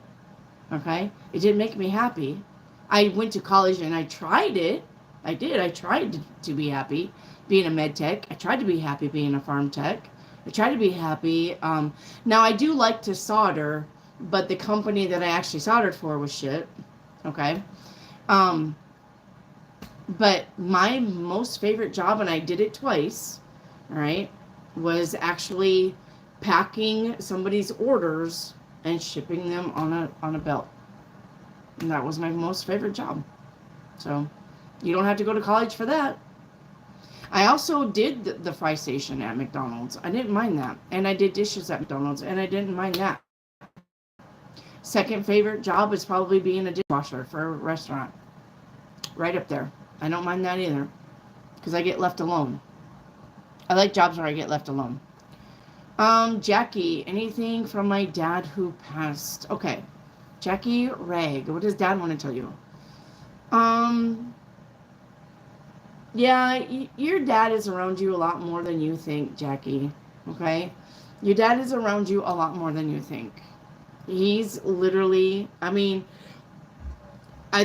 Okay? It didn't make me happy. I went to college and I tried it. I did. I tried to be happy being a med tech. I tried to be happy being a farm tech. I tried to be happy. Now, I do like to solder, but the company that I actually soldered for was shit. Okay? But my most favorite job, and I did it twice, all right, was actually packing somebody's orders and shipping them on a belt. And that was my most favorite job. So you don't have to go to college for that. I also did the fry station at McDonald's. I didn't mind that. And I did dishes at McDonald's, and I didn't mind that. Second favorite job is probably being a dishwasher for a restaurant. Right up there. I don't mind that either. Because I get left alone. I like jobs where I get left alone. Jackie, anything from my dad who passed? Okay. Jackie Rag, what does dad want to tell you? Yeah, your dad is around you a lot more than you think, Jackie. Okay? Your dad is around you a lot more than you think. He's literally, I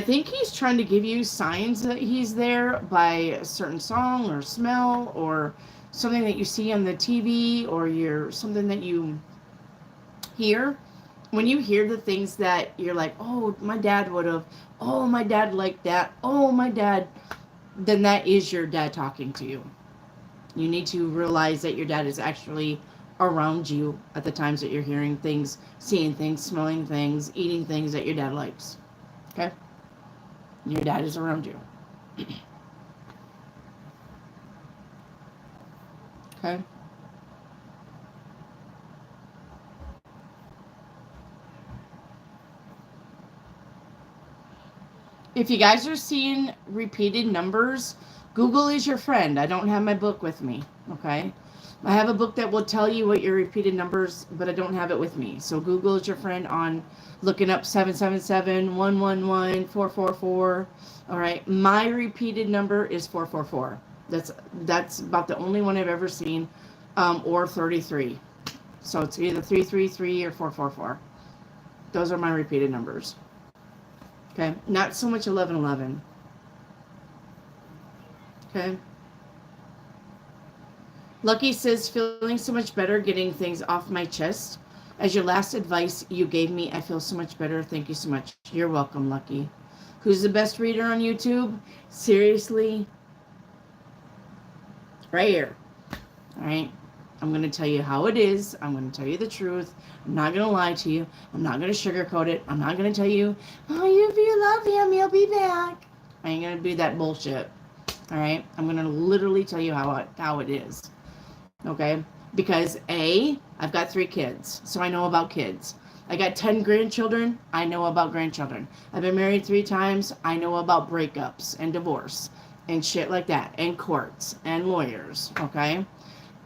think he's trying to give you signs that he's there by a certain song or smell or something that you see on the TV or something that you hear. When you hear the things that you're like, oh, my dad would have, oh, my dad liked that, oh, my dad, then that is your dad talking to you. You need to realize that your dad is actually around you at the times that you're hearing things, seeing things, smelling things, eating things that your dad likes. Okay? Your dad is around you. Okay? If you guys are seeing repeated numbers, Google is your friend. I don't have my book with me, okay? I have a book that will tell you what your repeated numbers, but I don't have it with me. So Google is your friend on looking up 777, 111, 444. All right, my repeated number is 444. That's about the only one I've ever seen, or 33. So it's either 333 or 444. Those are my repeated numbers. Okay, not so much 1111. Okay. Lucky says, feeling so much better getting things off my chest. As your last advice you gave me, I feel so much better. Thank you so much. You're welcome, Lucky. Who's the best reader on YouTube? Seriously? Right here. All right. I'm going to tell you how it is. I'm going to tell you the truth. I'm not going to lie to you. I'm not going to sugarcoat it. I'm not going to tell you, oh, if you love him, he'll be back. I ain't going to do that bullshit. All right? I'm going to literally tell you how it is. Okay? Because A, I've got 3 kids, so I know about kids. I got 10 grandchildren. I know about grandchildren. I've been married 3 times. I know about breakups and divorce and shit like that, and courts and lawyers, okay?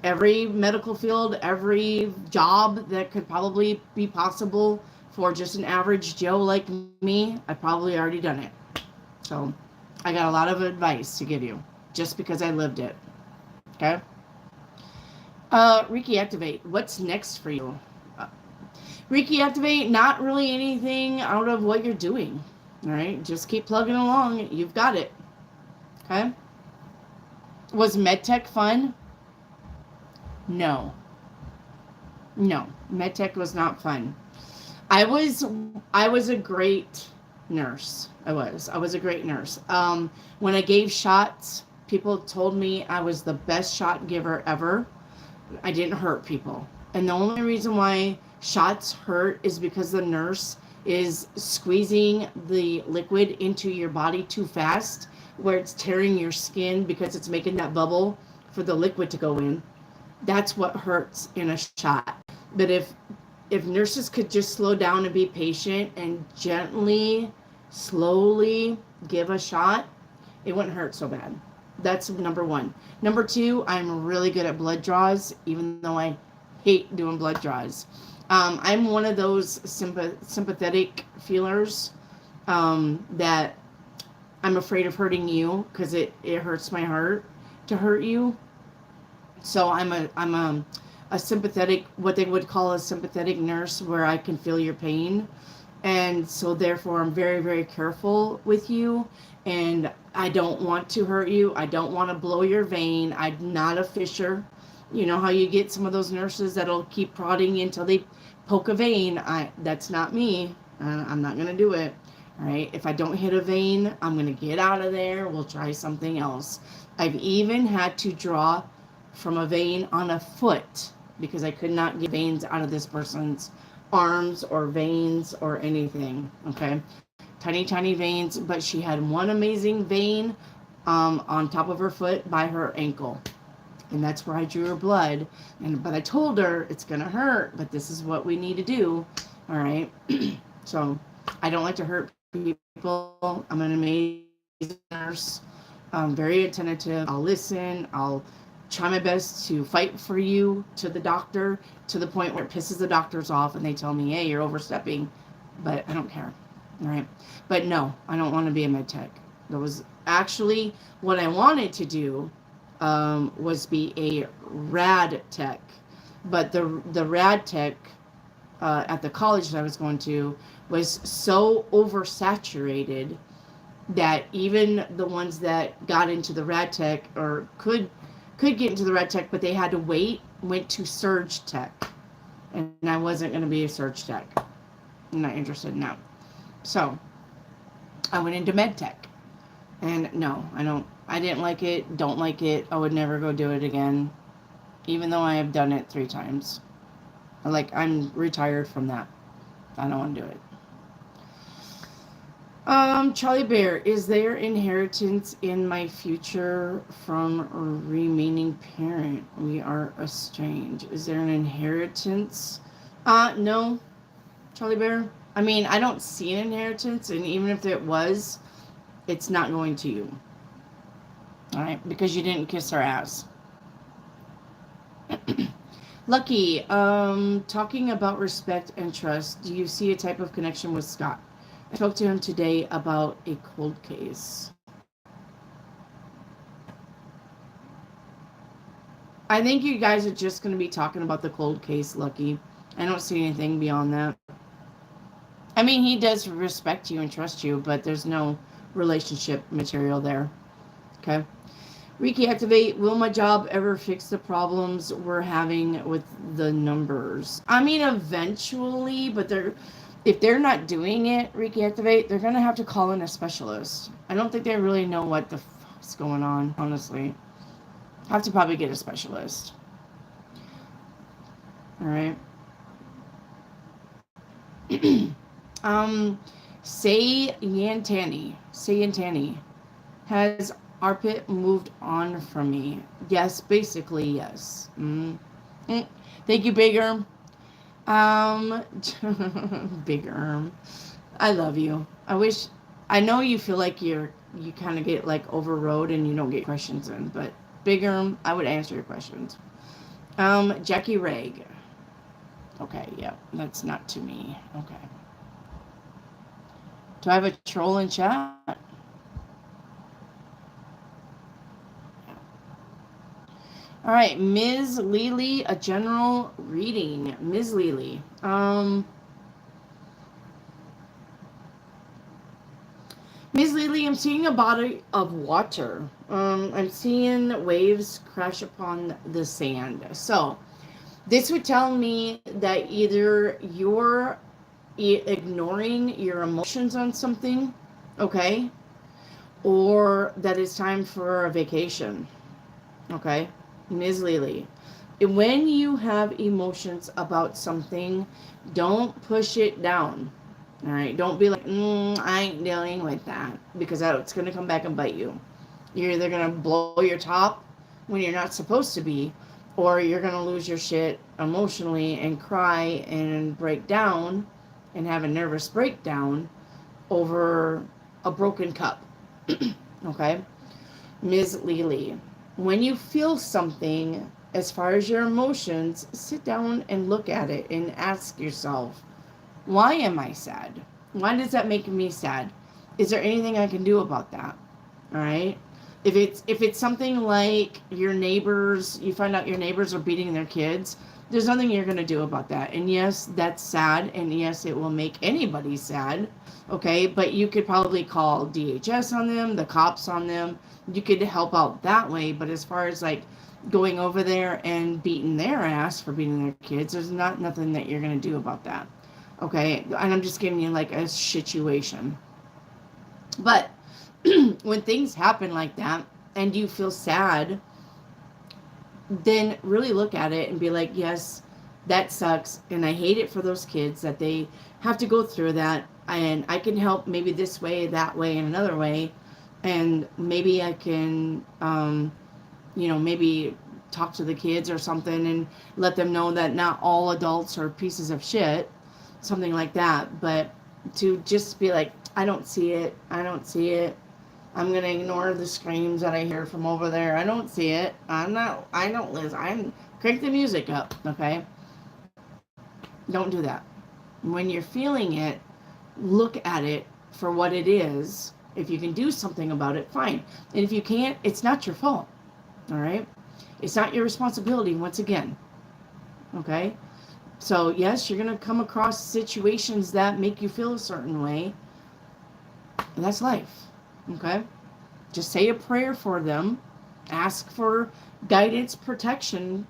Every medical field, every job that could probably be possible for just an average Joe like me, I've probably already done it. So I got a lot of advice to give you just because I lived it. Okay? Reiki Activate. What's next for you? Reiki Activate, not really anything out of what you're doing. All right? Just keep plugging along. You've got it. Okay? Was MedTech fun? No. No. MedTech was not fun. I was a great nurse. I was a great nurse. When I gave shots, people told me I was the best shot giver ever. I didn't hurt people. And the only reason why shots hurt is because the nurse is squeezing the liquid into your body too fast, where it's tearing your skin because it's making that bubble for the liquid to go in. That's what hurts in a shot. But if nurses could just slow down and be patient and gently, slowly give a shot, it wouldn't hurt so bad. That's number 1. Number 2, I'm really good at blood draws, even though I hate doing blood draws. I'm one of those sympathetic feelers that I'm afraid of hurting you because it hurts my heart to hurt you. So I'm a sympathetic, what they would call a sympathetic nurse, where I can feel your pain. And so therefore I'm very, very careful with you, and I don't want to hurt you. I don't want to blow your vein. I'm not a fisher. You know how you get some of those nurses that'll keep prodding you until they poke a vein. That's not me. I'm not going to do it. All right. If I don't hit a vein, I'm going to get out of there. We'll try something else. I've even had to draw from a vein on a foot because I could not get veins out of this person's arms or veins or anything. Okay. Tiny, tiny veins, but she had one amazing vein on top of her foot by her ankle. And that's where I drew her blood. But I told her it's going to hurt, but this is what we need to do. All right. So I don't like to hurt people. I'm an amazing nurse. I'm very attentive. I'll listen. I'll try my best to fight for you to the doctor, to the point where it pisses the doctors off and they tell me, hey, you're overstepping. But I don't care. All right. But no, I don't want to be a med tech. That was actually what I wanted to do. Was be a rad tech, but the rad tech at the college that I was going to was so oversaturated that even the ones that got into the rad tech or could get into the rad tech, but they had to went to surge tech, and I wasn't going to be a surge tech. I'm not interested in that. So I went into med tech, and no, I didn't like it, don't like it. I would never go do it again, even though I have done it 3 times. I'm retired from that. I don't want to do it. Charlie Bear, is there inheritance in my future from a remaining parent? We are estranged. Is there an inheritance? No, Charlie Bear. I mean, I don't see an inheritance, and even if it was, it's not going to you. All right, because you didn't kiss her ass. Lucky, talking about respect and trust, do you see a type of connection with Scott? I spoke to him today about a cold case. I think you guys are just going to be talking about the cold case, Lucky. I don't see anything beyond that. I mean, he does respect you and trust you, but there's no relationship material there. Okay. Reiki Activate, will my job ever fix the problems we're having with the numbers? I mean, eventually, but if they're not doing it, Reiki Activate, they're going to have to call in a specialist. I don't think they really know what the fuck's going on, honestly. Have to probably get a specialist. All right. Say Yantani. Has Arpit moved on from me? Yes, basically, yes. Thank you, Bigger. Um, Big I love you. I know you feel like you kind of get like overrode and you don't get questions in, but Big I would answer your questions. Jackie Reg. Okay, yeah, that's not to me. Okay. Do I have a troll in chat? All right, Ms. Lely, a general reading. Ms. Lely. Ms. Lily, I'm seeing a body of water. I'm seeing waves crash upon the sand. So, this would tell me that either you're ignoring your emotions on something, okay, or that it's time for a vacation, okay, Ms. Lily. When you have emotions about something, don't push it down. All right, don't be like, I ain't dealing with that, because it's going to come back and bite you. You're either going to blow your top when you're not supposed to be, or you're going to lose your shit emotionally and cry and break down and have a nervous breakdown over a broken cup. Okay? Ms. Lily, when you feel something as far as your emotions, sit down and look at it and ask yourself, why am I sad? Why does that make me sad? Is there anything I can do about that? All right. If it's something like your neighbors, you find out your neighbors are beating their kids, there's nothing you're going to do about that. And yes, that's sad, and yes, it will make anybody sad. Okay, but you could probably call DHS on them, the cops on them. You could help out that way, but as far as like going over there and beating their ass for beating their kids, there's nothing that you're going to do about that. Okay, and I'm just giving you like a situation. But when things happen like that and you feel sad, then really look at it and be like, yes, that sucks, and I hate it for those kids that they have to go through that, and I can help maybe this way, that way, and another way, and maybe I can maybe talk to the kids or something and let them know that not all adults are pieces of shit, something like that. But to just be like, I don't see it, I'm going to ignore the screams that I hear from over there. I don't see it. I don't listen. Crank the music up, okay? Don't do that. When you're feeling it, look at it for what it is. If you can do something about it, fine. And if you can't, it's not your fault, all right? It's not your responsibility, once again, okay? So, yes, you're going to come across situations that make you feel a certain way. And that's life. Okay? Just say a prayer for them. Ask for guidance, protection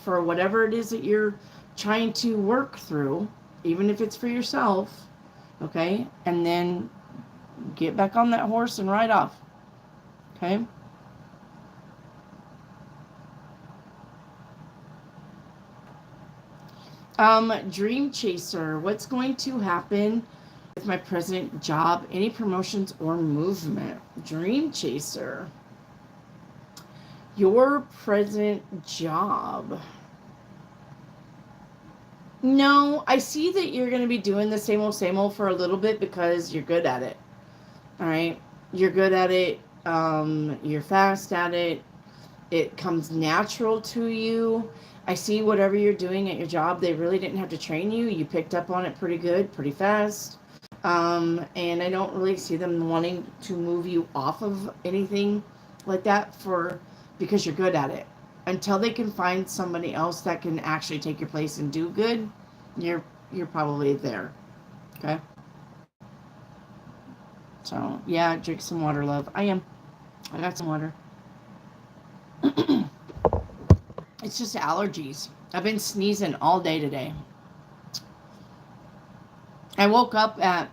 for whatever it is that you're trying to work through, even if it's for yourself. Okay? And then get back on that horse and ride off. Okay? Dream Chaser. What's going to happen with my present job, any promotions or movement? Dream Chaser. Your present job. No, I see that you're going to be doing the same old for a little bit because you're good at it. All right? You're good at it. You're fast at it. It comes natural to you. I see whatever you're doing at your job, they really didn't have to train you. You picked up on it pretty good, pretty fast. And I don't really see them wanting to move you off of anything like that because you're good at it. Until they can find somebody else that can actually take your place and do good, you're probably there. Okay? So, yeah, drink some water, love. I got some water. It's just allergies. I've been sneezing all day today. I woke up at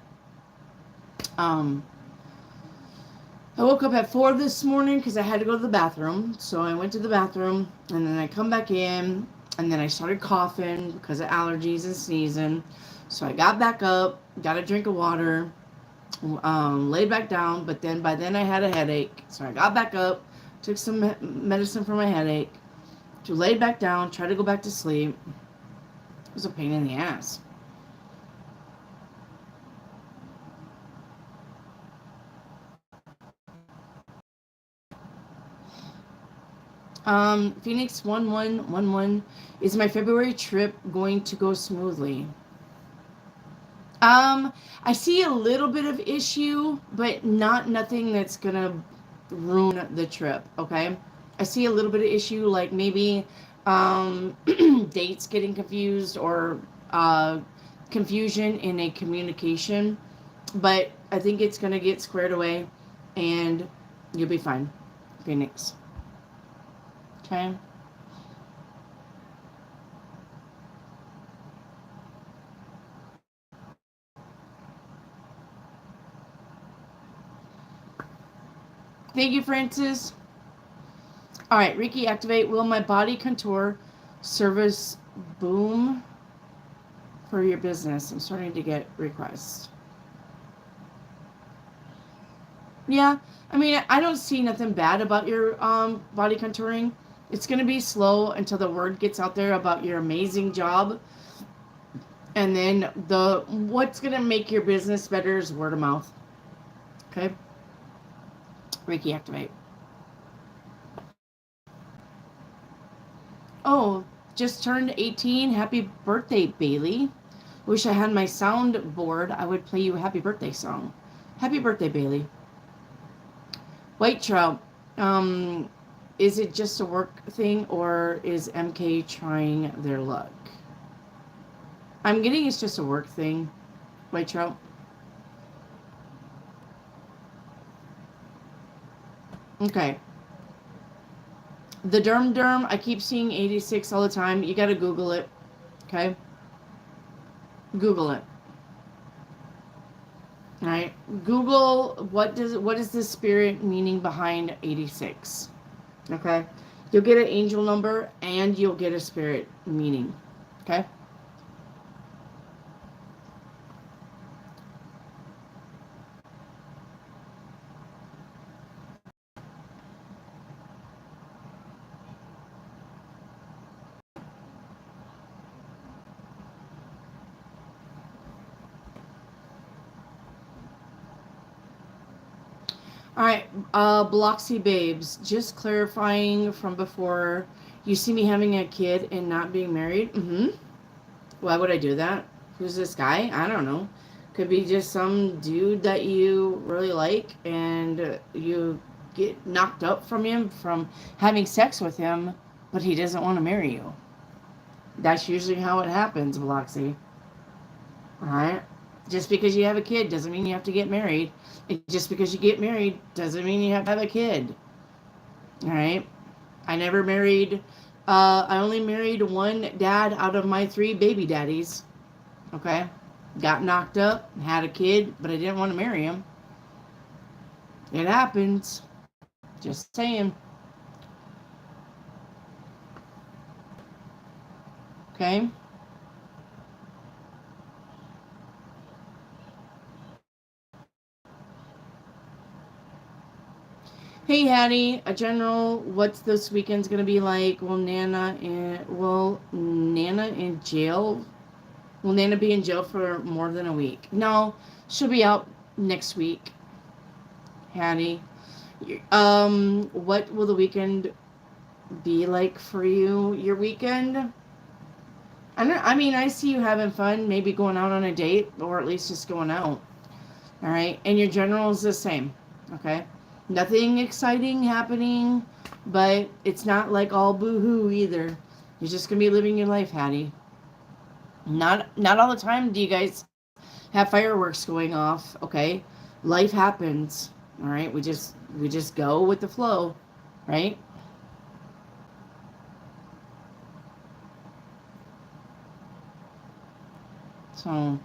4 this morning because I had to go to the bathroom. So I went to the bathroom, and then I come back in, and then I started coughing because of allergies and sneezing. So I got back up, got a drink of water, laid back down, but then by then I had a headache. So I got back up, took some medicine for my headache, laid back down, tried to go back to sleep. It was a pain in the ass. Phoenix 1111, is my February trip going to go smoothly? I see a little bit of issue, but nothing that's gonna ruin the trip, okay? I see a little bit of issue, like maybe dates getting confused, or confusion in a communication, but I think it's gonna get squared away and you'll be fine, Phoenix. Okay. Thank you, Francis. All right, Reiki activate. Will my body contour service boom for your business? I'm starting to get requests. Yeah, I mean, I don't see nothing bad about your body contouring. It's going to be slow until the word gets out there about your amazing job. And then what's going to make your business better is word of mouth. Okay? Reiki activate. Oh, just turned 18. Happy birthday, Bailey. Wish I had my soundboard. I would play you a happy birthday song. Happy birthday, Bailey. White Trout. Is it just a work thing, or is MK trying their luck? I'm getting it's just a work thing. White Trout. Okay. The Derm, I keep seeing 86 all the time. You got to Google it. Okay? Google it. All right? Google what is the spirit meaning behind 86. Okay? You'll get an angel number and you'll get a spirit meaning. Okay? All right, Bloxy Babes, just clarifying from before, you see me having a kid and not being married? Mm-hmm. Why would I do that? Who's this guy? I don't know. Could be just some dude that you really like and you get knocked up from him from having sex with him, but he doesn't want to marry you. That's usually how it happens, Bloxy. All right? Just because you have a kid doesn't mean you have to get married. And just because you get married doesn't mean you have to have a kid. All right? I never married, I only married one dad out of my 3 baby daddies. Okay? Got knocked up, had a kid, but I didn't want to marry him. It happens. Just saying. Okay? Hey Hattie, a general, what's this weekend's gonna be like? Will Nana in jail? Will Nana be in jail for more than a week? No, she'll be out next week. Hattie, what will the weekend be like for you? Your weekend? I mean, I see you having fun, maybe going out on a date, or at least just going out. All right, and your general is the same. Okay. Nothing exciting happening, but it's not like all boo-hoo either. You're just going to be living your life, Hattie. Not all the time do you guys have fireworks going off, okay? Life happens, all right? We just go with the flow, right? So,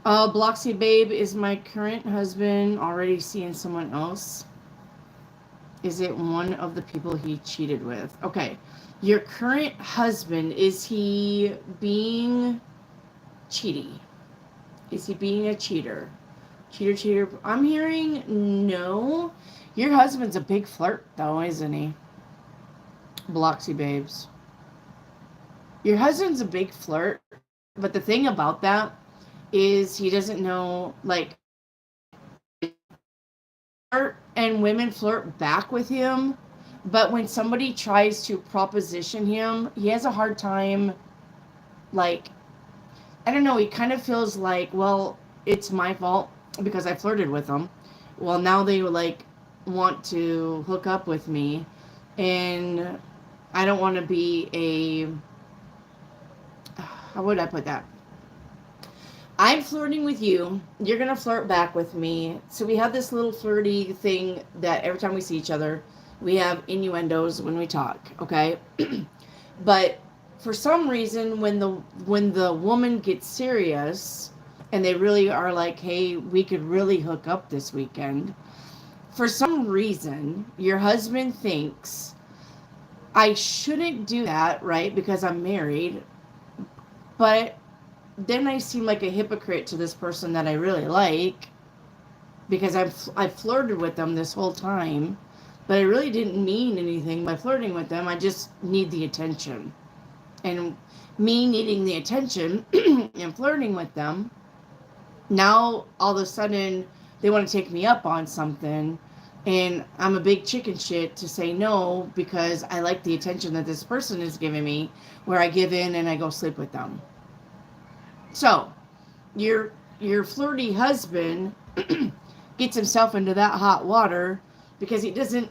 Bloxy Babe, is my current husband already seeing someone else? Is it one of the people he cheated with? Okay. Your current husband, is he being cheaty? Is he being a cheater? Cheater. I'm hearing no. Your husband's a big flirt, though, isn't he? Bloxy Babes. Your husband's a big flirt, but the thing about that is he doesn't know, like, flirt and women flirt back with him, but when somebody tries to proposition him, he has a hard time, like, I don't know, he kind of feels like, well, it's my fault because I flirted with them. Well, now they like want to hook up with me, and I don't want to be a, how would I put that? I'm flirting with you. You're going to flirt back with me. So we have this little flirty thing that every time we see each other, we have innuendos when we talk, okay? But for some reason, when the woman gets serious and they really are like, hey, we could really hook up this weekend, for some reason, your husband thinks, I shouldn't do that, right? Because I'm married. But then I seem like a hypocrite to this person that I really like because I flirted with them this whole time, but I really didn't mean anything by flirting with them. I just need the attention. And me needing the attention and flirting with them, now all of a sudden they want to take me up on something, and I'm a big chicken shit to say no because I like the attention that this person is giving me, where I give in and I go sleep with them. So your flirty husband gets himself into that hot water because he doesn't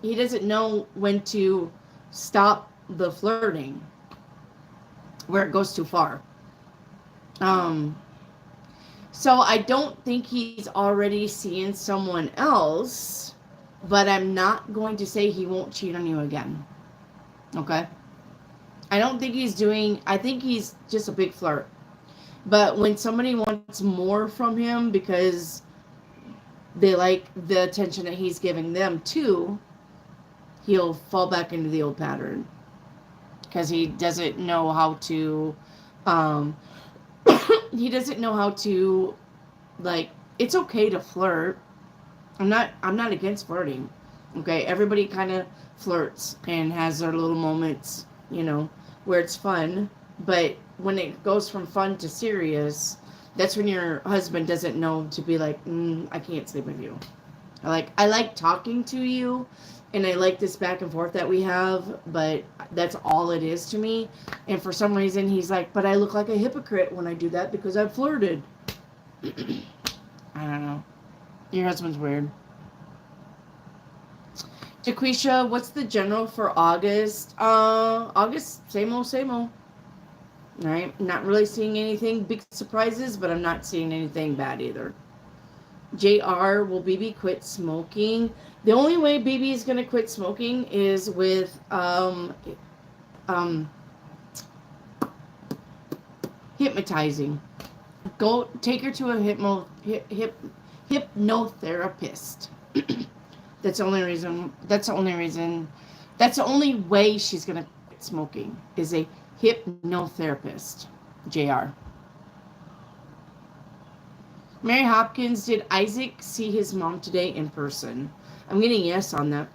he doesn't know when to stop the flirting where it goes too far. So I don't think he's already seeing someone else, but I'm not going to say he won't cheat on you again. Okay? I don't think he's doing, I think he's just a big flirt. But when somebody wants more from him because they like the attention that he's giving them too, he'll fall back into the old pattern because he doesn't know how to he doesn't know how to, like, it's okay to flirt. I'm not against flirting. Okay, everybody kind of flirts and has their little moments, where it's fun, but when it goes from fun to serious, that's when your husband doesn't know to be like, I can't sleep with you. I like talking to you, and I like this back and forth that we have, but that's all it is to me. And for some reason, he's like, but I look like a hypocrite when I do that because I flirted. I don't know. Your husband's weird. Jaquisha, what's the general for August? August, same old, same old. All right, not really seeing anything big surprises, but I'm not seeing anything bad either. JR, will BB quit smoking? The only way BB is going to quit smoking is with hypnotizing. Go take her to a hypnotherapist. That's the only reason. That's the only way she's going to quit smoking is a hypnotherapist. JR. Mary Hopkins, did Isaac see his mom today in person? I'm getting yes on that.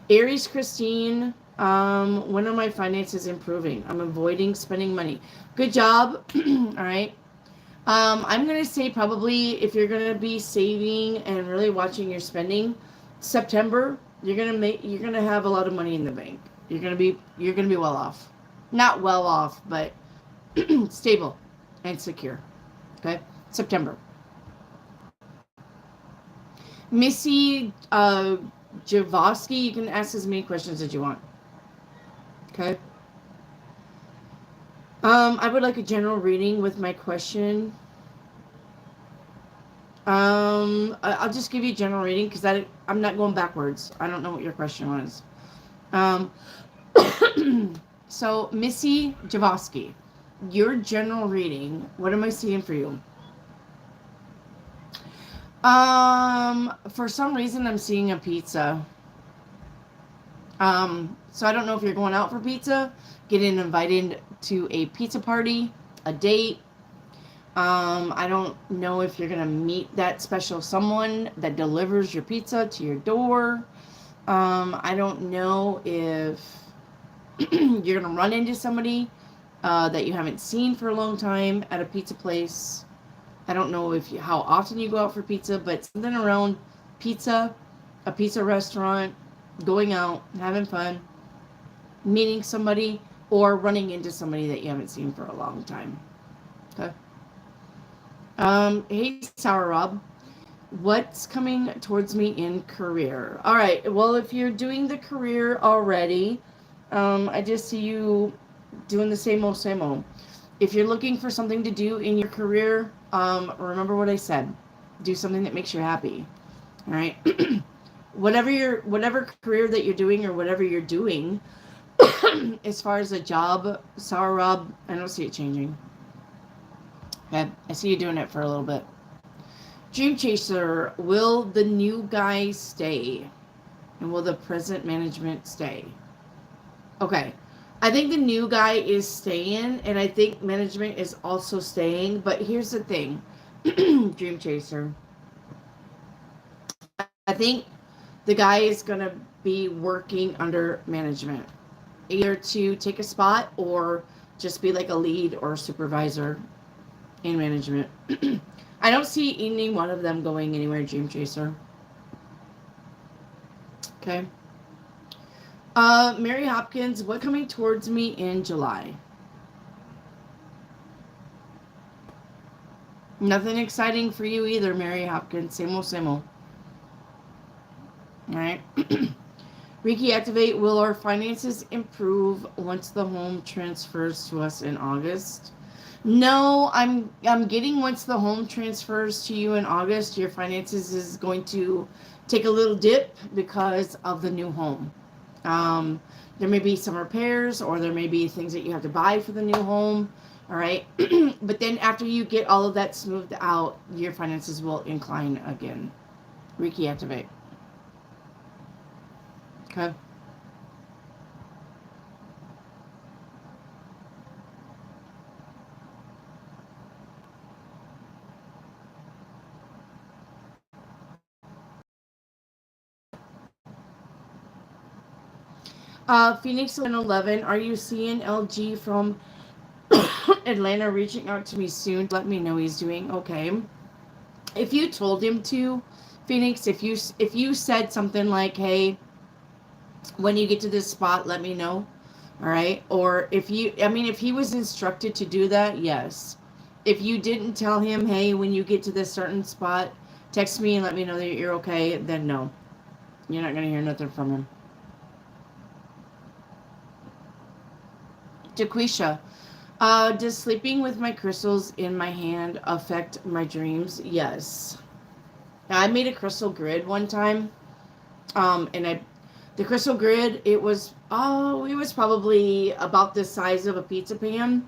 Aries Christine, when are my finances improving? I'm avoiding spending money. Good job. All right. I'm going to say probably if you're going to be saving and really watching your spending, September, you're going to have a lot of money in the bank. You're going to be well off. Not well off, but stable and secure. Okay? September. Missy Javosky, you can ask as many questions as you want. Okay? I would like a general reading with my question. I'll just give you a general reading because I'm not going backwards. I don't know what your question was. So, Missy Javosky, your general reading, what am I seeing for you? For some reason, I'm seeing a pizza. So I don't know if you're going out for pizza, getting invited to a pizza party, a date. I don't know if you're going to meet that special someone that delivers your pizza to your door. I don't know if You're going to run into somebody that you haven't seen for a long time at a pizza place. I don't know how often you go out for pizza, but something around pizza, a pizza restaurant, going out, having fun, meeting somebody, or running into somebody that you haven't seen for a long time. Okay. Hey, Sour Rob. What's coming towards me in career? All right. Well, if you're doing the career already, I just see you doing the same old, same old. If you're looking for something to do in your career, remember what I said. Do something that makes you happy. All right. whatever career that you're doing or whatever you're doing, as far as a job, Sour Rob, I don't see it changing. Okay. I see you doing it for a little bit. Dream Chaser, will the new guy stay? And will the present management stay? Okay. I think the new guy is staying, and I think management is also staying. But here's the thing, Dream Chaser. I think the guy is going to be working under management, either to take a spot or just be like a lead or a supervisor in management. I don't see any one of them going anywhere, Dream Chaser. Okay. Mary Hopkins, what coming towards me in July? Nothing exciting for you either, Mary Hopkins. Same old, same old. All right. Reiki Activate, will our finances improve once the home transfers to us in August? No, I'm getting once the home transfers to you in August, your finances is going to take a little dip because of the new home. There may be some repairs, or there may be things that you have to buy for the new home. All right. But then after you get all of that smoothed out, your finances will incline again. Reiki Activate. Okay. Phoenix 11, are you seeing LG from Atlanta reaching out to me soon? Let me know he's doing okay. If you told him to, Phoenix, if you said something like, hey, when you get to this spot, let me know. All right. Or if he was instructed to do that, yes. If you didn't tell him, hey, when you get to this certain spot, text me and let me know that you're okay, then no. You're not going to hear nothing from him. Jaquisha, does sleeping with my crystals in my hand affect my dreams? Yes. I made a crystal grid one time. The crystal grid, it was probably about the size of a pizza pan.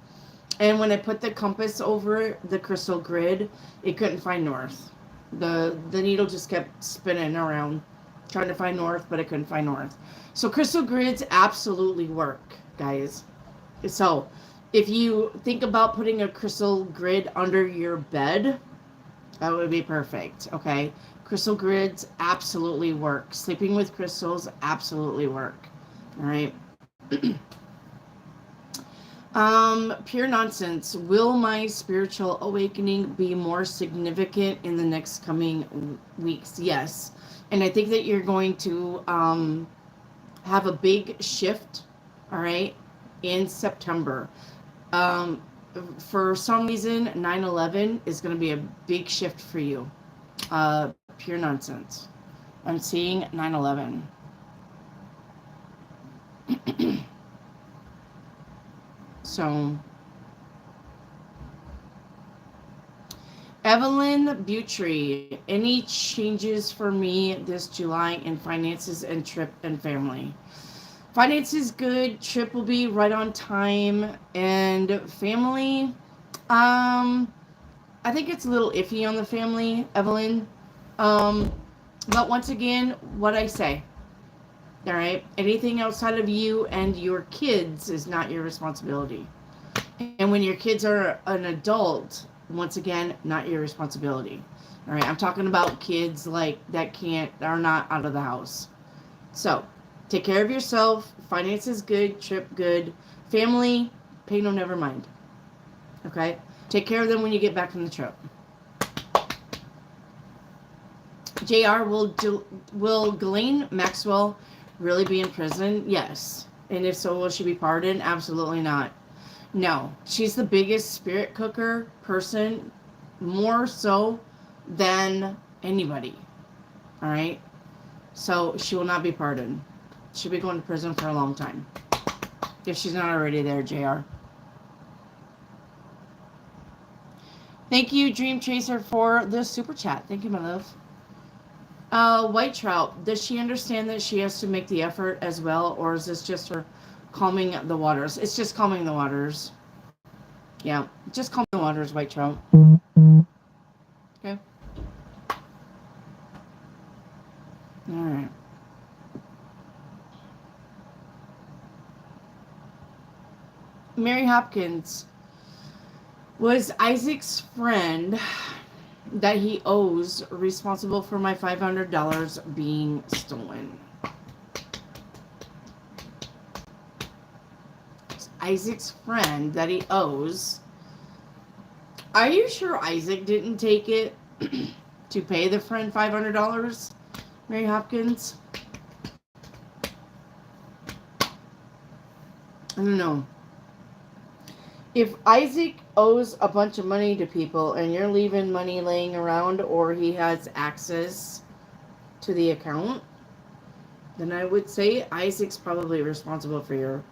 And when I put the compass over the crystal grid, it couldn't find north. The needle just kept spinning around, trying to find north, but it couldn't find north. So crystal grids absolutely work, guys. So if you think about putting a crystal grid under your bed, that would be perfect. Okay. Crystal grids absolutely work. Sleeping with crystals absolutely work. All right. Pure nonsense. Will my spiritual awakening be more significant in the next coming weeks? Yes. And I think that you're going to have a big shift, all right, in September. For some reason, 9/11 is going to be a big shift for you. Pure nonsense. I'm seeing 9/11. So, Evelyn Butry, any changes for me this July in finances and trip and family? Finances good, trip will be right on time, and family, I think it's a little iffy on the family, Evelyn. But once again, what I say, all right? Anything outside of you and your kids is not your responsibility. And when your kids are an adult, once again, not your responsibility. All right? I'm talking about kids like that are not out of the house. So, Take care of yourself. Finances good. Trip good. Family, pay no never mind. Okay? Take care of them when you get back from the trip. JR, will Ghislaine Maxwell really be in prison? Yes. And if so, will she be pardoned? Absolutely not. No. She's the biggest spirit cooker person, more so than anybody. All right? So she will not be pardoned. She'll be going to prison for a long time. If she's not already there, JR. Thank you, Dream Chaser, for the super chat. Thank you, my love. White Trout, does she understand that she has to make the effort as well, or is this just her calming the waters? It's just calming the waters. Yeah, just calm the waters, White Trout. Okay. All right. Mary Hopkins, was Isaac's friend that he owes responsible for my $500 being stolen? Isaac's friend that he owes. Are you sure Isaac didn't take it to pay the friend $500, Mary Hopkins? I don't know. If Isaac owes a bunch of money to people and you're leaving money laying around, or he has access to the account, then I would say Isaac's probably responsible for your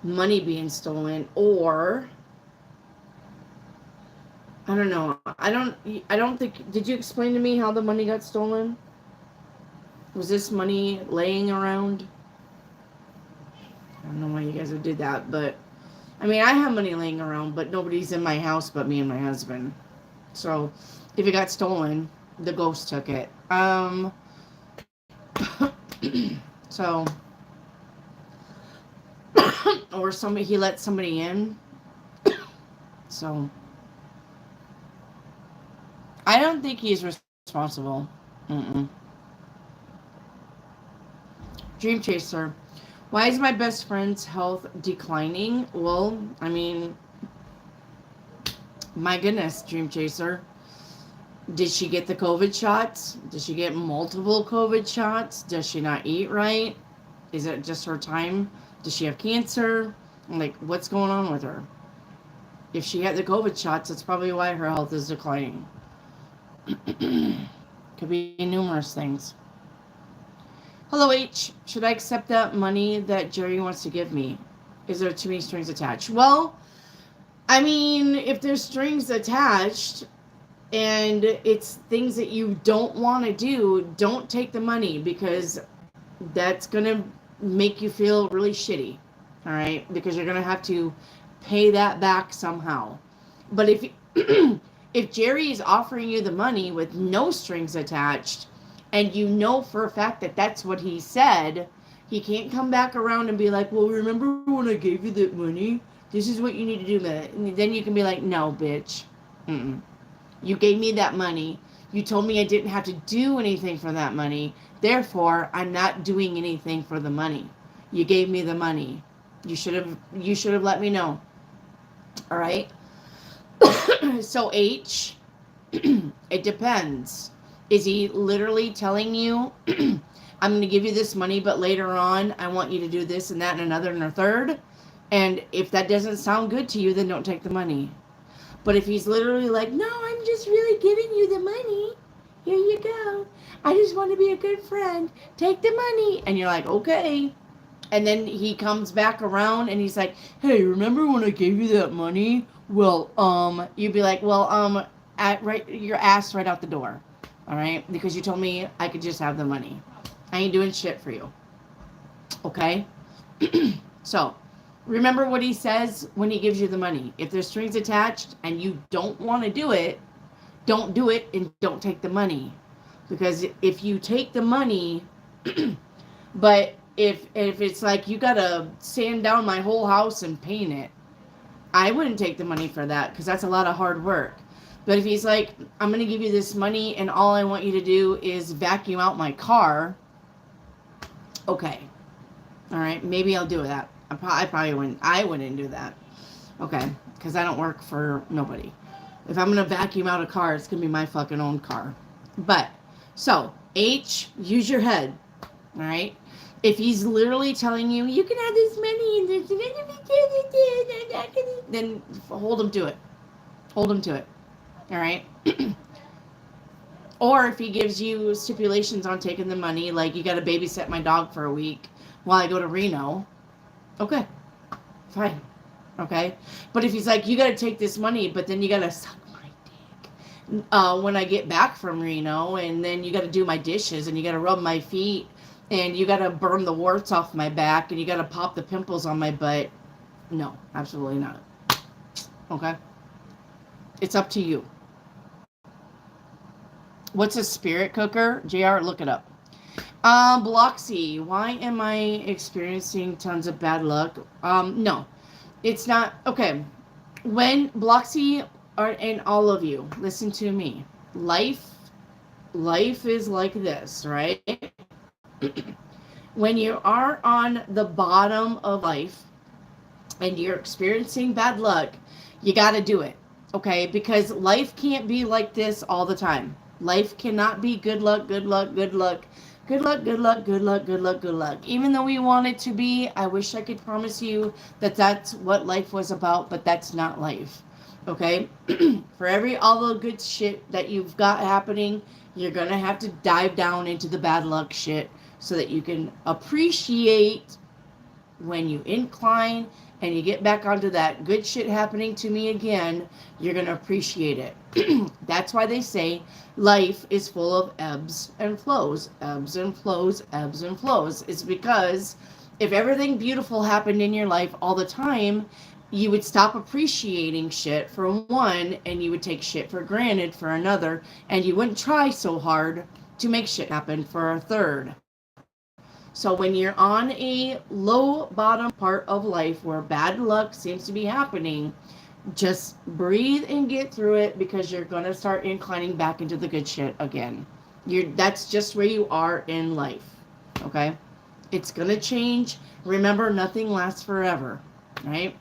money being stolen. Or I don't know. I don't think, did you explain to me how the money got stolen? Was this money laying around? I don't know why you guys would do that, but I mean, I have money laying around, but nobody's in my house but me and my husband. So, if it got stolen, the ghost took it. So, or somebody, he let somebody in. So, I don't think he's responsible. Dream Chaser. Why is my best friend's health declining? Well, I mean, my goodness, Dream Chaser. Did she get the COVID shots? Did she get multiple COVID shots? Does she not eat right? Is it just her time? Does she have cancer? Like, what's going on with her? If she had the COVID shots, that's probably why her health is declining. Could be numerous things. Hello, H. Should I accept that money that Jerry wants to give me? Is there too many strings attached? Well, I mean, if there's strings attached and it's things that you don't want to do, don't take the money, because that's going to make you feel really shitty. All right? Because you're going to have to pay that back somehow. But if if Jerry is offering you the money with no strings attached, and you know for a fact that that's what he said, he can't come back around and be like, well, remember when I gave you that money? This is what you need to do. And then you can be like, no, bitch. You gave me that money. You told me I didn't have to do anything for that money. Therefore, I'm not doing anything for the money. You gave me the money. You should have let me know. All right? So, H, it depends. Is he literally telling you, I'm going to give you this money, but later on, I want you to do this and that and another and a third? And if that doesn't sound good to you, then don't take the money. But if he's literally like, no, I'm just really giving you the money. Here you go. I just want to be a good friend. Take the money. And you're like, okay. And then he comes back around and he's like, hey, remember when I gave you that money? Well, you'd be like, well, your ass right out the door. All right? Because you told me I could just have the money. I ain't doing shit for you. Okay? So, remember what he says when he gives you the money. If there's strings attached and you don't want to do it, don't do it and don't take the money. Because if you take the money, but if it's like you got to sand down my whole house and paint it, I wouldn't take the money for that, because that's a lot of hard work. But if he's like, I'm going to give you this money and all I want you to do is vacuum out my car, okay. All right, maybe I'll do that. I probably wouldn't. I wouldn't do that. Okay, because I don't work for nobody. If I'm gonna vacuum out a car, it's gonna be my fucking own car. But so H, use your head. All right. If he's literally telling you you can have this money and this, then hold him to it. Hold him to it. All right. Or if he gives you stipulations on taking the money, like you got to babysit my dog for a week while I go to Reno, okay, fine, okay. But if he's like, you got to take this money, but then you got to suck my dick when I get back from Reno, and then you got to do my dishes, and you got to rub my feet, and you got to burn the warts off my back, and you got to pop the pimples on my butt, no, absolutely not. Okay, it's up to you. What's a spirit cooker? JR, look it up. Bloxy, why am I experiencing tons of bad luck? No, it's not. Okay, when Bloxy and all of you, listen to me. Life is like this, right? When you are on the bottom of life and you're experiencing bad luck, you got to do it, okay? Because life can't be like this all the time. Life cannot be good luck, good luck, good luck, good luck, good luck, good luck, good luck, good luck. Even though we want it to be, I wish I could promise you that that's what life was about, but that's not life. Okay? For all the good shit that you've got happening, you're going to have to dive down into the bad luck shit so that you can appreciate when you incline and you get back onto that good shit happening to me again, you're going to appreciate it. That's why they say life is full of ebbs and flows, ebbs and flows, ebbs and flows. It's because if everything beautiful happened in your life all the time, you would stop appreciating shit for one, and you would take shit for granted for another, and you wouldn't try so hard to make shit happen for a third. So when you're on a low bottom part of life where bad luck seems to be happening, just breathe and get through it, because you're going to start inclining back into the good shit again. That's just where you are in life. Okay? It's going to change. Remember, nothing lasts forever. Right?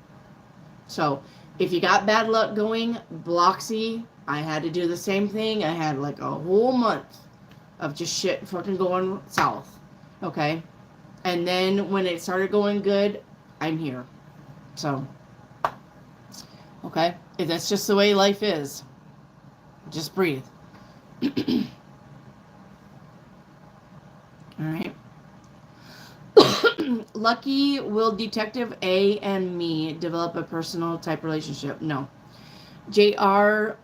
So if you got bad luck going, Bloxy, I had to do the same thing. I had like a whole month of just shit fucking going south. Okay? And then when it started going good, I'm here. So, okay? That's just the way life is. Just breathe. Alright. Lucky, will Detective A and me develop a personal type relationship? No. JR,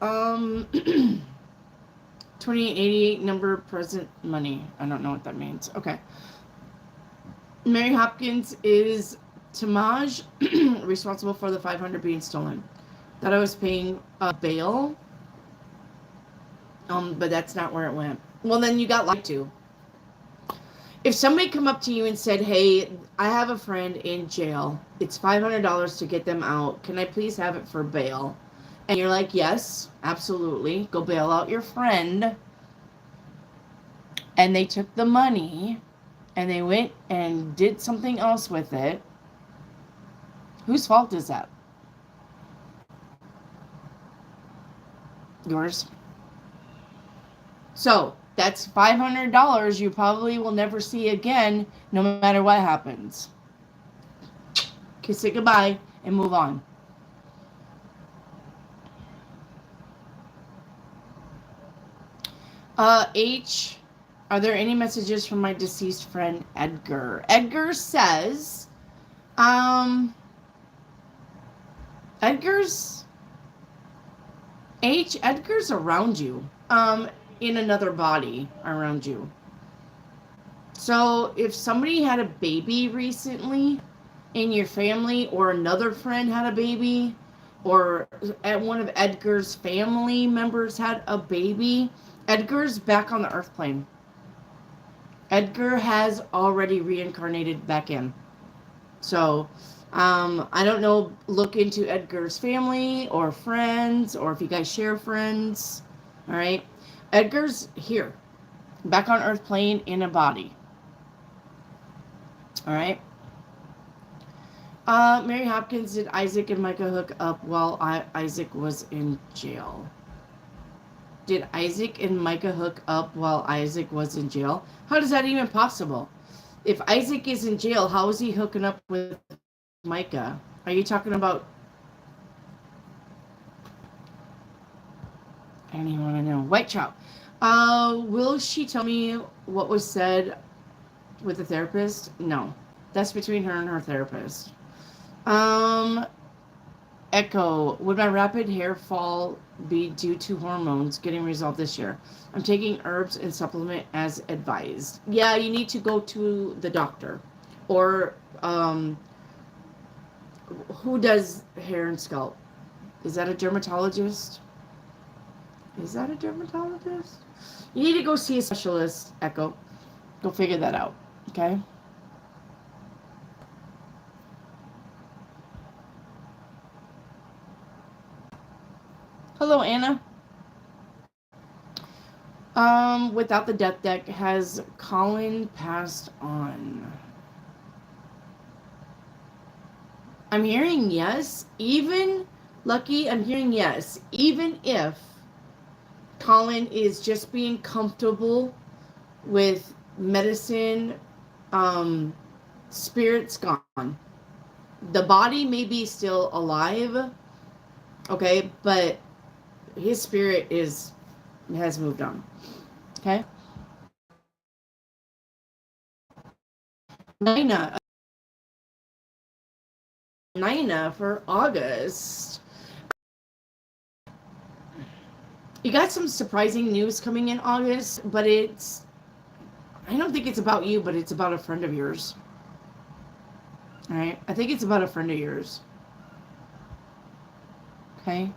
2888 number present money. I don't know what that means. Okay. Mary Hopkins, is Tamaj responsible for the 500 being stolen? Thought I was paying bail. But that's not where it went. Well, then you got lied to. If somebody come up to you and said, hey, I have a friend in jail. It's $500 to get them out. Can I please have it for bail? And you're like, yes, absolutely. Go bail out your friend. And they took the money and they went and did something else with it. Whose fault is that? Yours. So that's $500 you probably will never see again, no matter what happens. Kiss it goodbye and move on. H, are there any messages from my deceased friend Edgar? Edgar says, Edgar's around you, in another body around you. So if somebody had a baby recently in your family, or another friend had a baby, or one of Edgar's family members had a baby, Edgar's back on the earth plane. Edgar has already reincarnated back in. So, I don't know, look into Edgar's family or friends, or if you guys share friends. All right. Edgar's here, back on earth plane in a body. All right. Mary Hopkins, did Isaac and Micah hook up while Isaac was in jail? Did Isaac and Micah hook up while Isaac was in jail? How is that even possible? If Isaac is in jail, how is he hooking up with Micah? Are you talking about... I don't even want to know. White Trout. Will she tell me what was said with the therapist? No. That's between her and her therapist. Echo. Would my rapid hair fall be due to hormones getting resolved this year? I'm taking herbs and supplement as advised. Yeah, you need to go to the doctor. Or, who does hair and scalp? Is that a dermatologist? Is that a dermatologist? You need to go see a specialist, Echo. Go figure that out, okay? Hello, Anna. Without the death deck, has Colin passed on? I'm hearing yes. Even, Lucky, I'm hearing yes. Even if Colin is just being comfortable with medicine, spirit's gone. The body may be still alive, okay, but his spirit has moved on. Okay. Nina for August. You got some surprising news coming in August, but I don't think it's about you, but it's about a friend of yours. All right. I think it's about a friend of yours. Okay.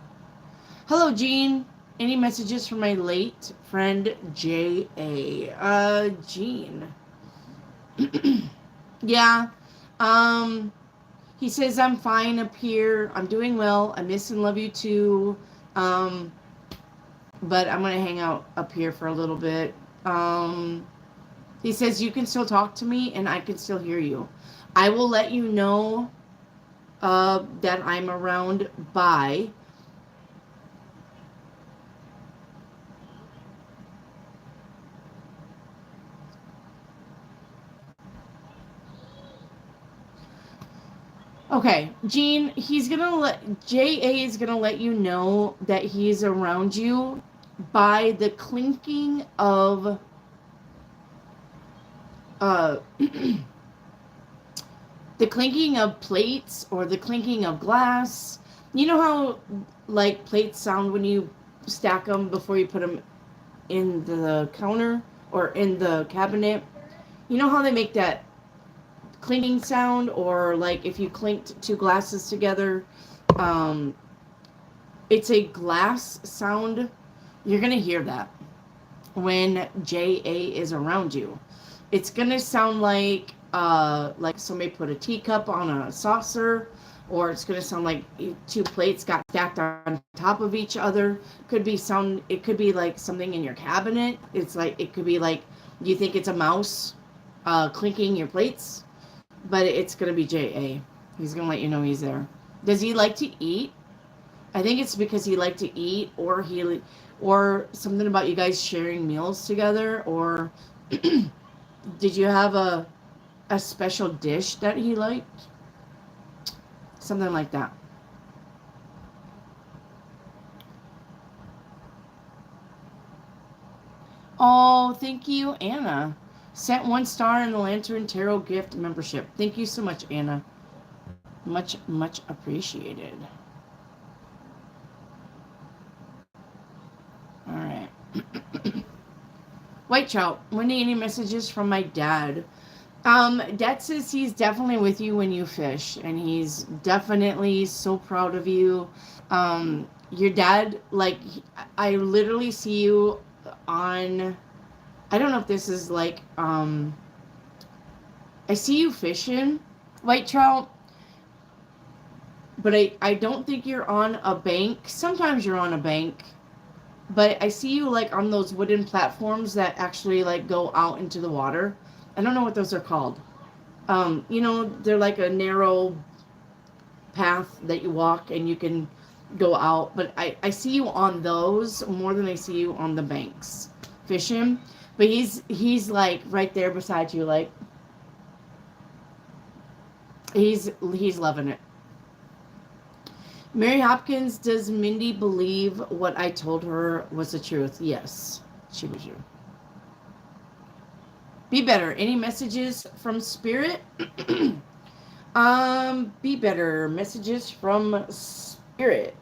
Hello, Jean. Any messages from my late friend J.A.? Jean. Yeah. He says, I'm fine up here. I'm doing well. I miss and love you too. But I'm going to hang out up here for a little bit. He says, you can still talk to me and I can still hear you. I will let you know that I'm around by... Okay, Gene, J.A. is gonna let you know that he's around you by the clinking of the clinking of plates or the clinking of glass. You know how like plates sound when you stack them before you put them in the counter or in the cabinet? You know how they make that clinking sound, or like if you clinked two glasses together, it's a glass sound. You're gonna hear that when J.A. is around you. It's gonna sound like somebody put a teacup on a saucer, or it's gonna sound like two plates got stacked on top of each other. It could be like something in your cabinet. It could be like you think it's a mouse clinking your plates. But it's going to be J.A. He's going to let you know he's there. Does he like to eat? I think it's because he liked to eat, or something about you guys sharing meals together, or did you have a special dish that he liked? Something like that. Oh, thank you, Anna. Sent 1 star in the Lantern Tarot gift membership. Thank you so much, Anna. Much, much appreciated. All right. White Trout. Wendy, any messages from my dad? Dad says he's definitely with you when you fish, and he's definitely so proud of you. Your dad, like, I literally see you on... I don't know if this is like, I see you fishing, White Trout, but I don't think you're on a bank. Sometimes you're on a bank, but I see you like on those wooden platforms that actually like go out into the water. I don't know what those are called. They're like a narrow path that you walk and you can go out. But I see you on those more than I see you on the banks fishing. But he's like right there beside you, like he's loving it. Mary Hopkins, does Mindy believe what I told her was the truth? Yes, she was you. Be better. Any messages from spirit? Be better. Messages from spirit.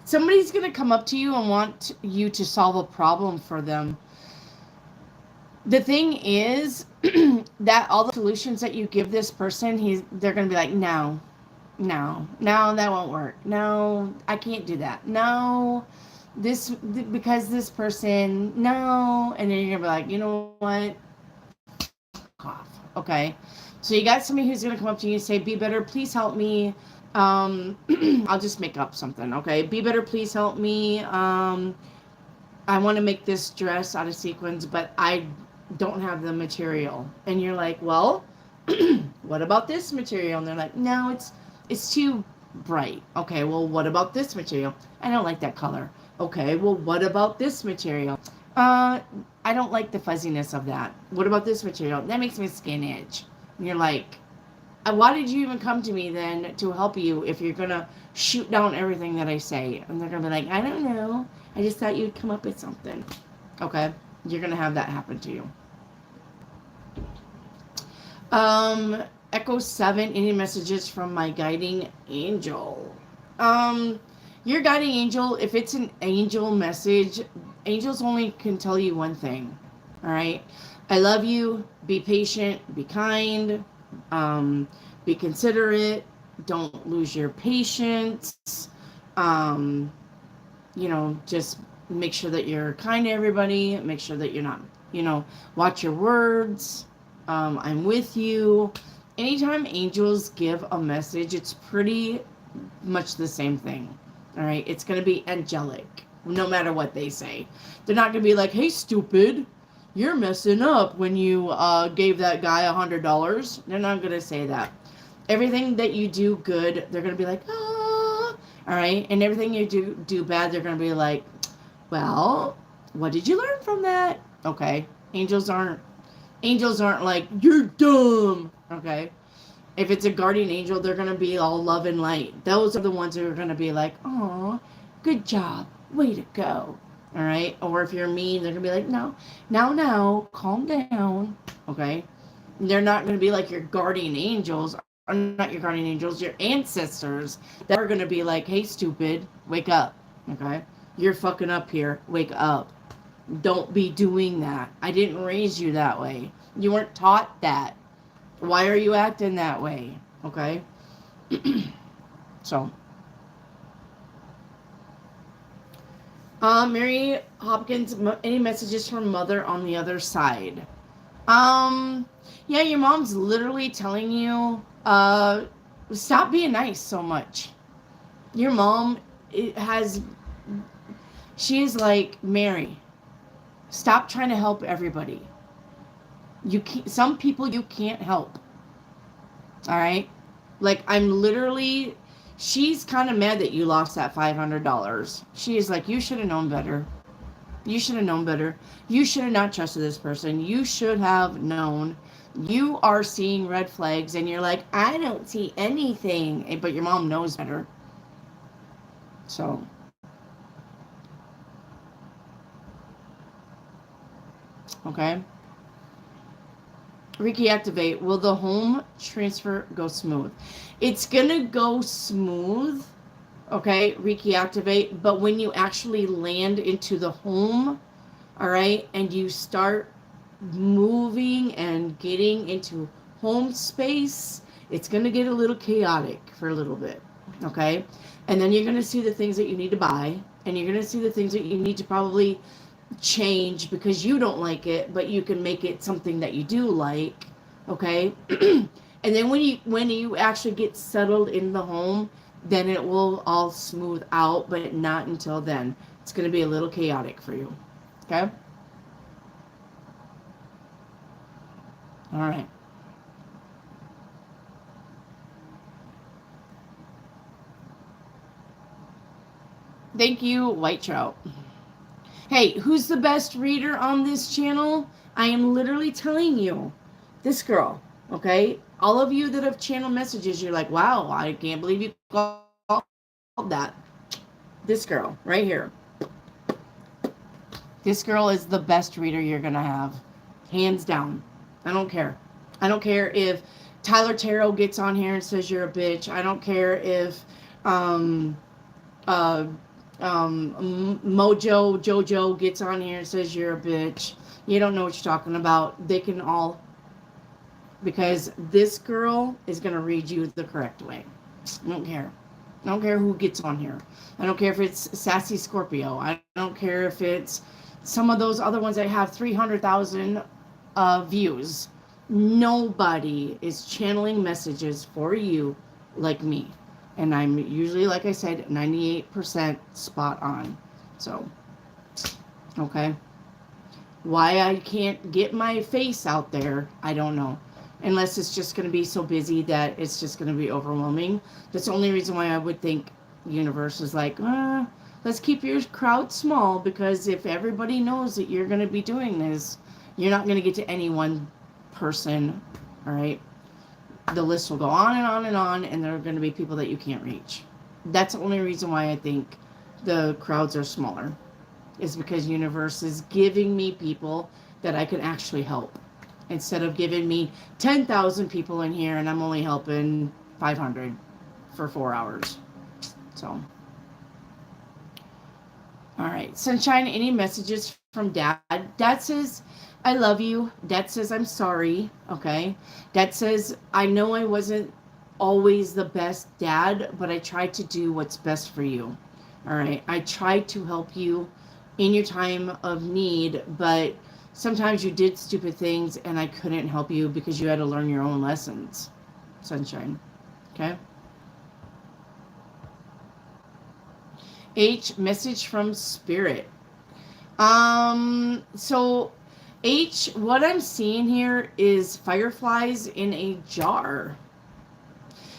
Somebody's going to come up to you and want you to solve a problem for them. The thing is that all the solutions that you give this person, they're going to be like, no, that won't work. No, I can't do that. No, because this person, no. And then you're going to be like, you know what? Cough. Okay. So you got somebody who's going to come up to you and say, be better, please help me. I'll just make up something. Okay. Be better, please help me. I want to make this dress out of sequins, but I don't have the material. And you're like, well, what about this material? And they're like, no, it's too bright. Okay, well, what about this material? I don't like that color. Okay, well, what about this material? I don't like the fuzziness of that. What about this material? That makes my skin itch. And you're like, why did you even come to me then to help you if you're going to shoot down everything that I say? And they're going to be like, I don't know. I just thought you'd come up with something. Okay, you're going to have that happen to you. Echo 7, any messages from my guiding angel? Your guiding angel, if it's an angel message, angels only can tell you one thing. All right. I love you. Be patient. Be kind. Be considerate. Don't lose your patience. Just make sure that you're kind to everybody. Make sure that you're not, watch your words. I'm with you. Anytime angels give a message, it's pretty much the same thing. All right. It's going to be angelic, no matter what they say. They're not going to be like, hey, stupid, you're messing up when you gave that guy $100. They're not going to say that. Everything that you do good, they're going to be like, ah. All right. And everything you do bad, they're going to be like, well, what did you learn from that? Okay. Angels aren't like, you're dumb. Okay. If it's a guardian angel, they're going to be all love and light. Those are the ones who are going to be like, oh, good job. Way to go. All right. Or if you're mean, they're going to be like, no, now, calm down. Okay. They're not going to be like your guardian angels. Or not your guardian angels, your ancestors. That are going to be like, hey, stupid, wake up. Okay. You're fucking up here. Wake up. Don't be doing that. I didn't raise you that way. You weren't taught that. Why are you acting that way? Okay. So. Mary Hopkins, any messages from mother on the other side? Yeah, your mom's literally telling you, stop being nice so much. Your mom she's like, Mary, stop trying to help everybody. Some people you can't help. All right? Like, she's kind of mad that you lost that $500. She is like, you should have known better. You should have known better. You should have not trusted this person. You should have known. You are seeing red flags and you're like, I don't see anything. But your mom knows better. So. Okay. Reiki activate. Will the home transfer go smooth? It's going to go smooth. Okay. Reiki activate. But when you actually land into the home, all right, and you start moving and getting into home space, it's going to get a little chaotic for a little bit. Okay. And then you're going to see the things that you need to buy. And you're going to see the things that you need to probably change because you don't like it, but you can make it something that you do like. Okay. And then when you actually get settled in the home, then it will all smooth out, but not until then. It's going to be a little chaotic for you. Okay. All right. Thank you, White Trout. Hey, who's the best reader on this channel? I am literally telling you. This girl, okay? All of you that have channel messages, you're like, wow, I can't believe you called that. This girl, right here. This girl is the best reader you're going to have. Hands down. I don't care. I don't care if Tyler Tarot gets on here and says you're a bitch. I don't care if uh, Mojo Jojo gets on here and says you're a bitch. You don't know what you're talking about. They can all, because this girl is going to read you the correct way. I don't care. I don't care who gets on here. I don't care if it's Sassy Scorpio. I don't care if it's some of those other ones that have 300,000 views. Nobody is channeling messages for you like me. And I'm usually, like I said, 98% spot on. So, okay. Why I can't get my face out there, I don't know. Unless it's just going to be so busy that it's just going to be overwhelming. That's the only reason why I would think universe is like, let's keep your crowd small, because if everybody knows that you're going to be doing this, you're not going to get to any one person, all right? The list will go on and on and on, and there are going to be people that you can't reach. That's the only reason why I think the crowds are smaller, is because universe is giving me people that I can actually help, instead of giving me 10,000 people in here and I'm only helping 500 for 4 hours. So, all right. Sunshine, any messages from Dad? Dad says, I love you. Dad says, I'm sorry. Okay. Dad says, I know I wasn't always the best dad, but I tried to do what's best for you. All right. I tried to help you in your time of need, but sometimes you did stupid things and I couldn't help you because you had to learn your own lessons. Sunshine. Okay. H, message from Spirit. So H, what I'm seeing here is fireflies in a jar.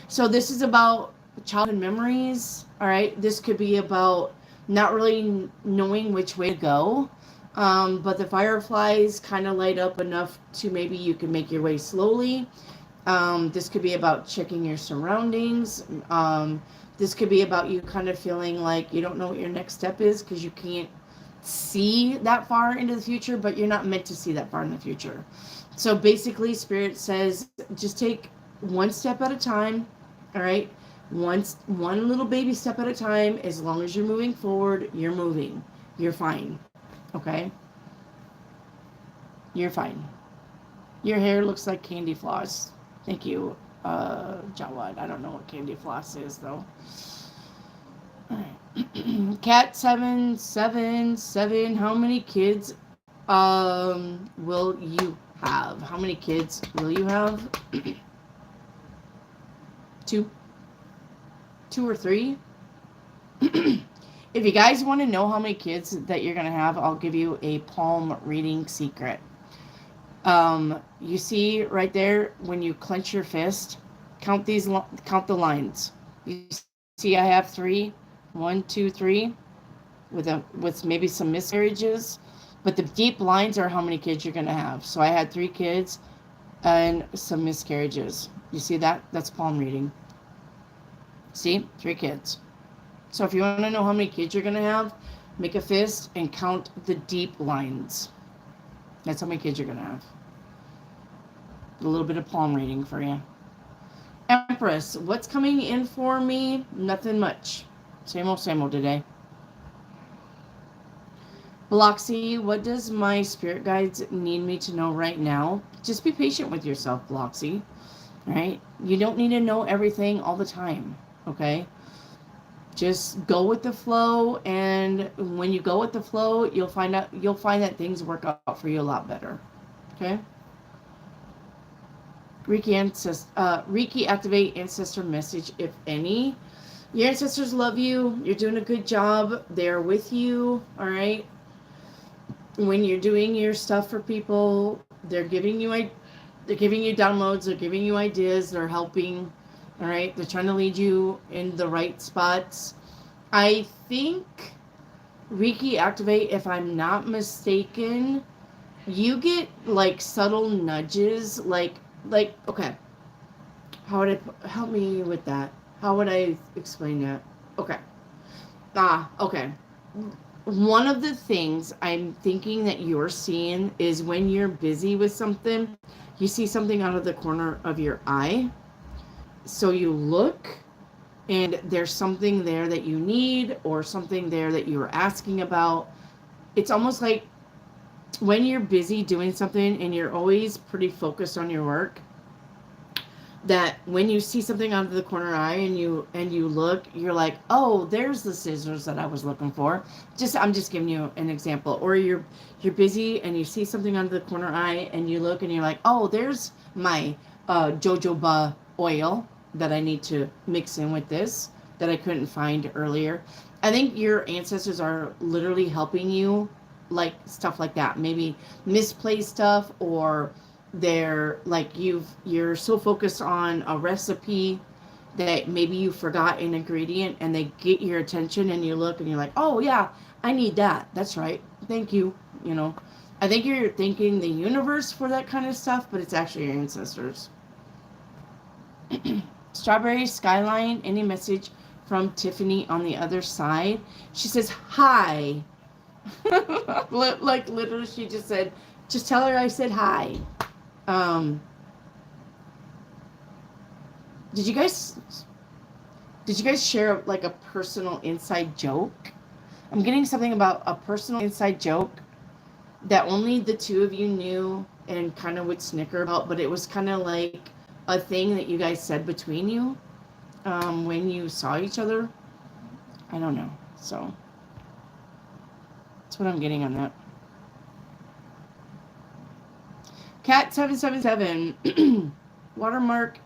So this is about childhood memories. All right. This could be about not really knowing which way to go. But the fireflies kind of light up enough to maybe you can make your way slowly. This could be about checking your surroundings. This could be about you kind of feeling like you don't know what your next step is because you can't see that far into the future, but you're not meant to see that far in the future. So basically, Spirit says just take one step at a time, all right? One little baby step at a time. As long as you're moving forward, you're moving. You're fine, okay? You're fine. Your hair looks like candy floss. Thank you, Jawad. I don't know what candy floss is, though. All right. Cat 777. How many kids will you have? How many kids will you have? Two or three? If you guys want to know how many kids that you're going to have, I'll give you a palm reading secret. You see right there, when you clench your fist, count the lines. You see I have 3, 1, 2, 3, with maybe some miscarriages, but the deep lines are how many kids you're going to have. So I had 3 kids and some miscarriages. You see that? That's palm reading. See? 3 kids. So if you want to know how many kids you're going to have, make a fist and count the deep lines. That's how many kids you're going to have. A little bit of palm reading for you. Empress, what's coming in for me? Nothing much. Same old today. Bloxy, what does my spirit guides need me to know right now? Just be patient with yourself, Bloxy. Right? You don't need to know everything all the time. Okay? Just go with the flow, and when you go with the flow, you'll find that things work out for you a lot better. Okay? Reiki activate ancestor message, if any. Your ancestors love you. You're doing a good job. They're with you. All right? When you're doing your stuff for people, they're giving you They're giving you downloads. They're giving you ideas. They're helping. All right. They're trying to lead you in the right spots. I think Reiki Activate, if I'm not mistaken, you get like subtle nudges. Okay. How would I help me with that? How would I explain that? Okay. Okay. One of the things I'm thinking that you're seeing is when you're busy with something, you see something out of the corner of your eye. So you look and there's something there that you need or something there that you were asking about. It's almost like when you're busy doing something and you're always pretty focused on your work, that when you see something out of the corner eye and you look, you're like, oh, there's the scissors that I was looking for. I'm just giving you an example. Or you're busy and you see something out of the corner eye and you look and you're like, oh, there's my jojoba oil that I need to mix in with this that I couldn't find earlier. I think your ancestors are literally helping you, like stuff like that. Maybe misplaced stuff, or they're like you're so focused on a recipe that maybe you forgot an ingredient and they get your attention and you look and you're like, oh yeah, I need that. That's right. Thank you. I think you're thanking the universe for that kind of stuff, but it's actually your ancestors. Strawberry Skyline, any message from Tiffany on the other side? She says, hi. Like literally she just said, just tell her I said hi. Did you guys share like a personal inside joke? I'm getting something about a personal inside joke that only the two of you knew and kind of would snicker about, but it was kind of like a thing that you guys said between you when you saw each other. I don't know. So that's what I'm getting on that. Cat 777 Watermark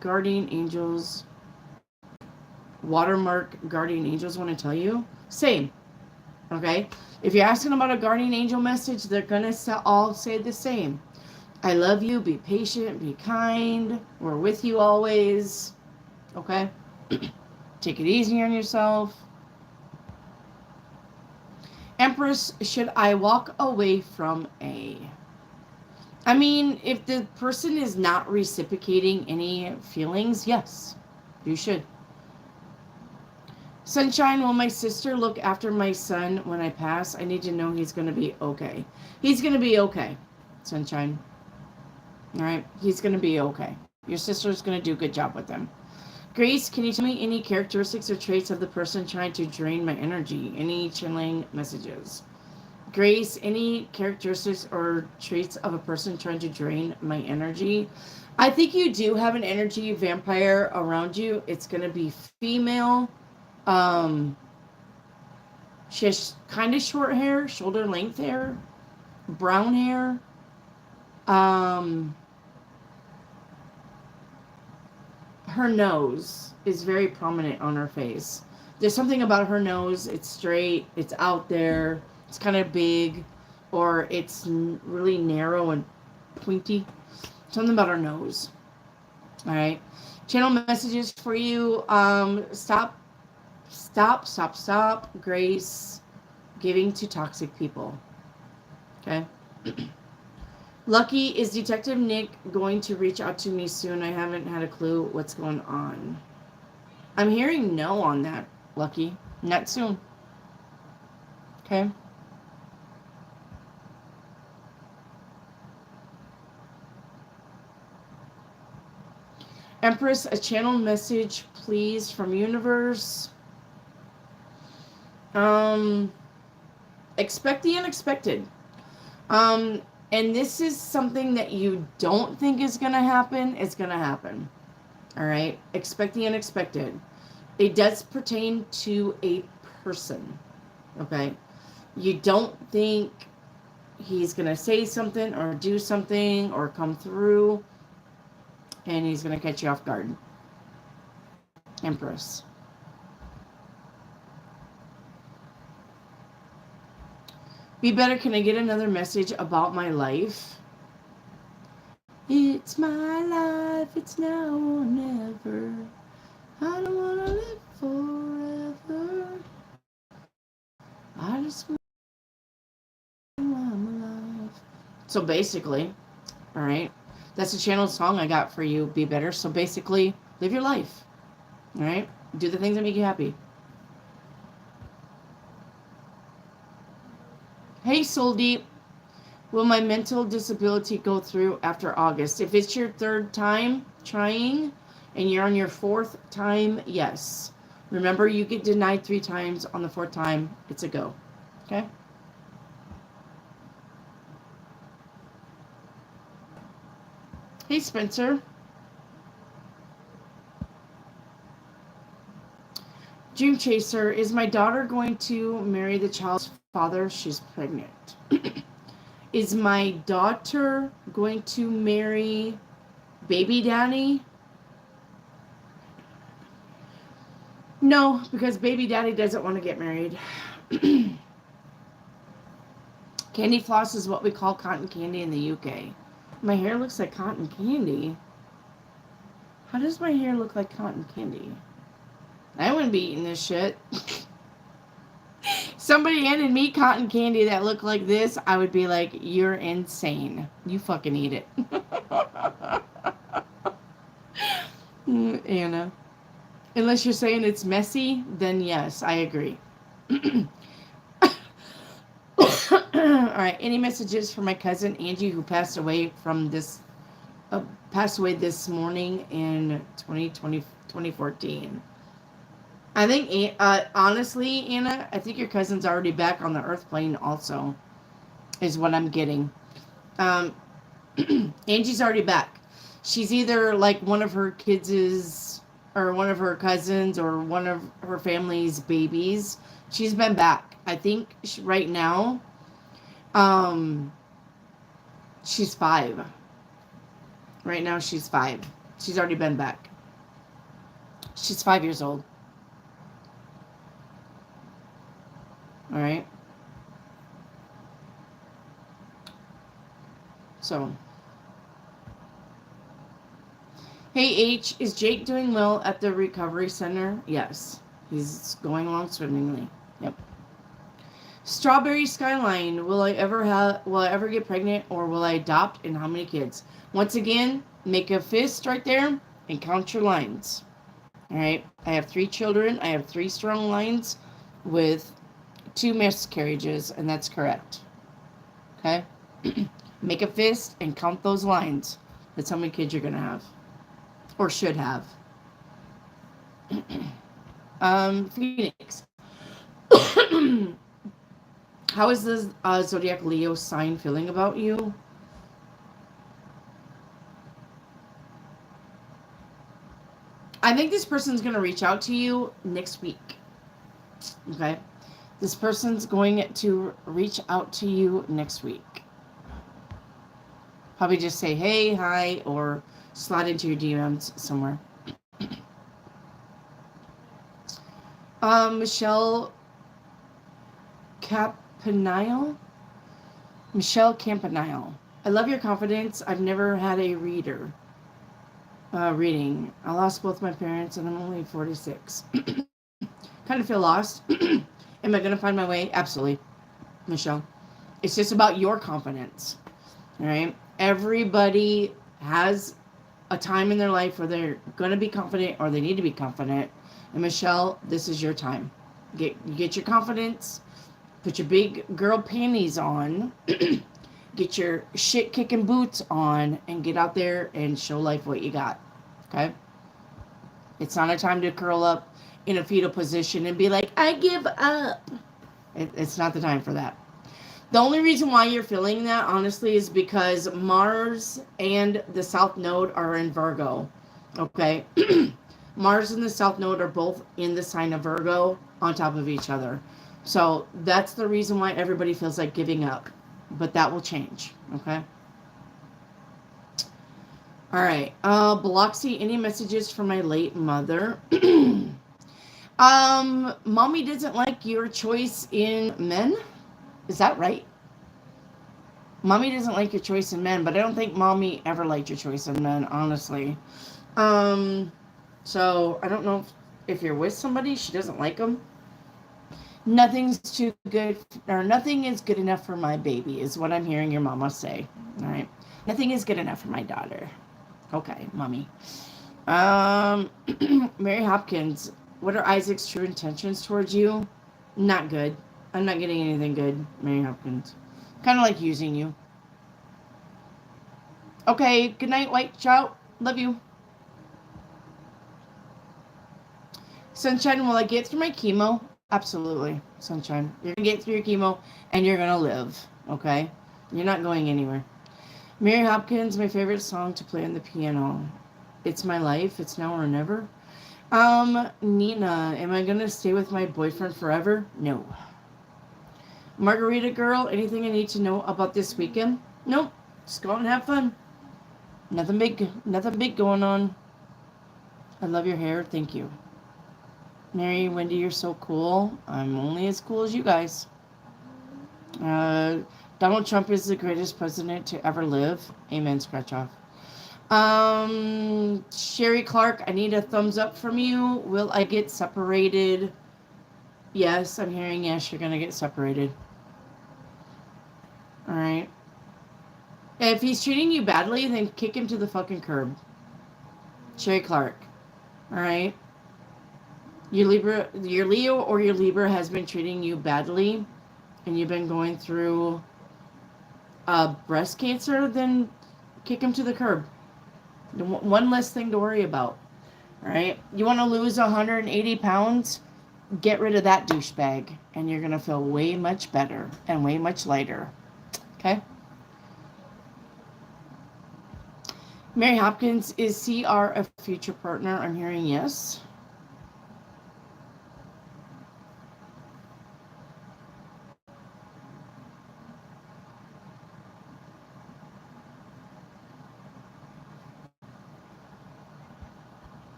Guardian Angels. Watermark Guardian Angels want to tell you? Same. Okay? If you're asking about a guardian angel message, they're going to all say the same. I love you. Be patient. Be kind. We're with you always. Okay? Take it easy on yourself. Empress, should I walk away from A? I mean, if the person is not reciprocating any feelings, yes, you should. Sunshine, will my sister look after my son when I pass? I need to know he's going to be okay. He's going to be okay, Sunshine. All right? He's going to be okay. Your sister's going to do a good job with him. Grace, can you tell me any characteristics or traits of the person trying to drain my energy? Any chilling messages? Grace, any characteristics or traits of a person trying to drain my energy? I think you do have an energy vampire around you. It's going to be female. She has kind of short hair, shoulder length hair, brown hair. Her nose is very prominent on her face. There's something about her nose. It's straight. It's out there. It's kind of big, or it's really narrow and pointy. Something about her nose. All right. Channel messages for you. Stop, Grace. Giving to toxic people. Okay. Lucky, is Detective Nick going to reach out to me soon? I haven't had a clue what's going on. I'm hearing no on that, Lucky. Not soon. Okay. Empress, a channel message, please, from universe. Expect the unexpected. And this is something that you don't think is going to happen. It's going to happen. All right. Expect the unexpected. It does pertain to a person. Okay. You don't think he's going to say something or do something or come through, and he's going to catch you off guard. Empress. Be better. Can I get another message about my life? Be It's my life, it's now or never. I don't want to live forever. I just want to know I'm alive. So basically, all right, that's a channel song I got for you, Be Better. So basically, live your life, all right? Do the things that make you happy. Hey, Soul Deep. Will my mental disability go through after August? If it's your third time trying and you're on your fourth time, yes. Remember, you get denied 3 times. On the 4th time, it's a go. Okay? Hey, Spencer. Dream Chaser, is my daughter going to marry the child's father? She's pregnant. Is my daughter going to marry baby daddy? No, because baby daddy doesn't want to get married. Candy floss is what we call cotton candy in the UK. My hair looks like cotton candy. How does my hair look like cotton candy? I wouldn't be eating this shit. Somebody handed me cotton candy that looked like this, I would be like, you're insane. You fucking eat it. Anna. Unless you're saying it's messy, then yes, I agree. Alright, any messages for my cousin Angie who passed away this morning in 2014. I think, honestly, Anna, I think your cousin's already back on the earth plane also, is what I'm getting. Angie's already back. She's either like one of her kids' or one of her cousins or one of her family's babies. She's been back. I think right now, she's 5. Right now she's 5. She's already been back. She's 5 years old. All right. So, hey H, is Jake doing well at the recovery center? Yes, he's going along swimmingly. Yep. Strawberry Skyline, will I ever get pregnant, or will I adopt, and how many kids? Once again, make a fist right there and count your lines. All right. I have 3 children. I have 3 strong lines with 2 miscarriages, and that's correct. Okay? Make a fist and count those lines. That's how many kids you're going to have. Or should have. Phoenix. How is the Zodiac Leo sign feeling about you? I think this person's going to reach out to you next week. Okay? This person's going to reach out to you next week. Probably just say, hey, hi, or slide into your DMs somewhere. Michelle Campanile. Michelle Campanile. I love your confidence. I've never had a reading. I lost both my parents and I'm only 46. Kind of feel lost. Am I going to find my way? Absolutely, Michelle. It's just about your confidence. All right? Everybody has a time in their life where they're going to be confident or they need to be confident. And Michelle, this is your time. Get your confidence. Put your big girl panties on. Get your shit-kicking boots on and get out there and show life what you got. Okay? It's not a time to curl up in a fetal position and be like, I give up. It's not the time for that. The only reason why you're feeling that, honestly, is because Mars and the South Node are in Virgo. Okay? Mars and the South Node are both in the sign of Virgo on top of each other. So that's the reason why everybody feels like giving up. But that will change. Okay? All right. Biloxi, any messages for my late mother? Mommy doesn't like your choice in men. Is that right? Mommy doesn't like your choice in men, but I don't think mommy ever liked your choice in men, honestly. So I don't know if you're with somebody, she doesn't like them. Nothing's too good, or nothing is good enough for my baby, is what I'm hearing your mama say. All right. Nothing is good enough for my daughter. Okay, mommy. Um, Mary Hopkins, what are Isaac's true intentions towards you? Not good. I'm not getting anything good, Mary Hopkins. Kind of like using you. Okay, good night, White Trout. Love you. Sunshine, will I get through my chemo? Absolutely, Sunshine. You're going to get through your chemo and you're going to live, okay? You're not going anywhere. Mary Hopkins, my favorite song to play on the piano. It's my life. It's now or never. Nina, am I going to stay with my boyfriend forever? No. Margarita girl, anything I need to know about this weekend? Nope. Just go out and have fun. Nothing big going on. I love your hair. Thank you. Mary, Wendy, you're so cool. I'm only as cool as you guys. Donald Trump is the greatest president to ever live. Amen, scratch off. Sherry Clark, I need a thumbs up from you. Will I get separated? Yes, I'm hearing yes, you're going to get separated. All right. If he's treating you badly, then kick him to the fucking curb. Sherry Clark. All right. Your Leo or your Libra has been treating you badly, and you've been going through breast cancer, then kick him to the curb. One less thing to worry about. All right. You want to lose 180 pounds? Get rid of that douchebag, and you're going to feel way much better and way much lighter. Okay? Mary Hopkins, is CR a future partner? I'm hearing yes.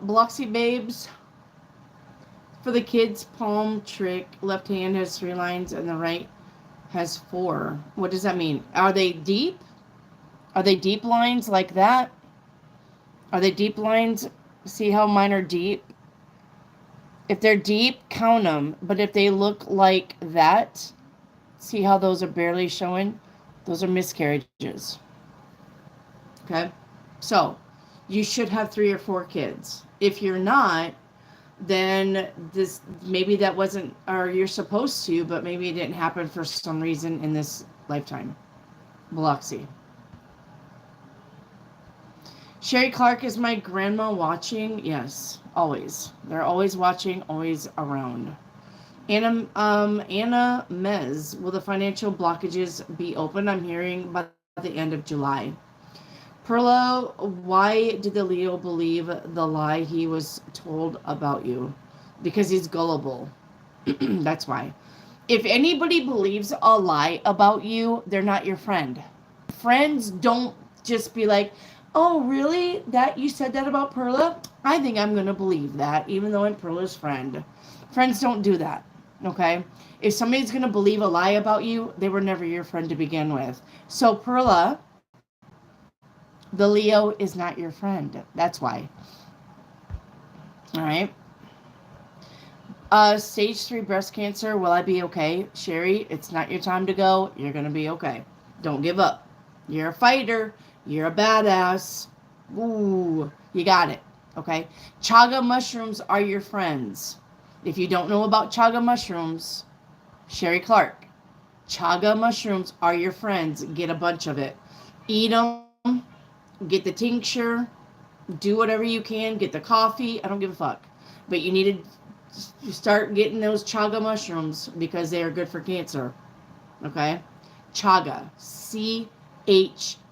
Bloxy Babes. For the kids, palm trick. Left hand has 3 lines and the right has 4. What does that mean? Are they deep? Are they deep lines like that? Are they deep lines? See how mine are deep? If they're deep, count them. But if they look like that, see how those are barely showing? Those are miscarriages. Okay? So, you should have 3 or 4 kids. If you're not, then this maybe that wasn't, or you're supposed to, but maybe it didn't happen for some reason in this lifetime. Biloxi. Sherry Clark, is my grandma watching? Yes, always. They're always watching, always around. Anna Mez, will the financial blockages be open? I'm hearing by the end of July. Perla, why did the Leo believe the lie he was told about you? Because he's gullible. That's why. If anybody believes a lie about you, they're not your friend. Friends don't just be like, oh, really? That you said that about Perla? I think I'm going to believe that, even though I'm Perla's friend. Friends don't do that, okay? If somebody's going to believe a lie about you, they were never your friend to begin with. So, Perla, the Leo is not your friend. That's why. All right. Stage 3 breast cancer. Will I be okay? Sherry, it's not your time to go. You're going to be okay. Don't give up. You're a fighter. You're a badass. Ooh, you got it. Okay. Chaga mushrooms are your friends. If you don't know about chaga mushrooms, Sherry Clark, chaga mushrooms are your friends. Get a bunch of it. Eat them. Get the tincture. Do whatever you can. Get the coffee. I don't give a fuck. But you need to start getting those chaga mushrooms because they are good for cancer. Okay? Chaga.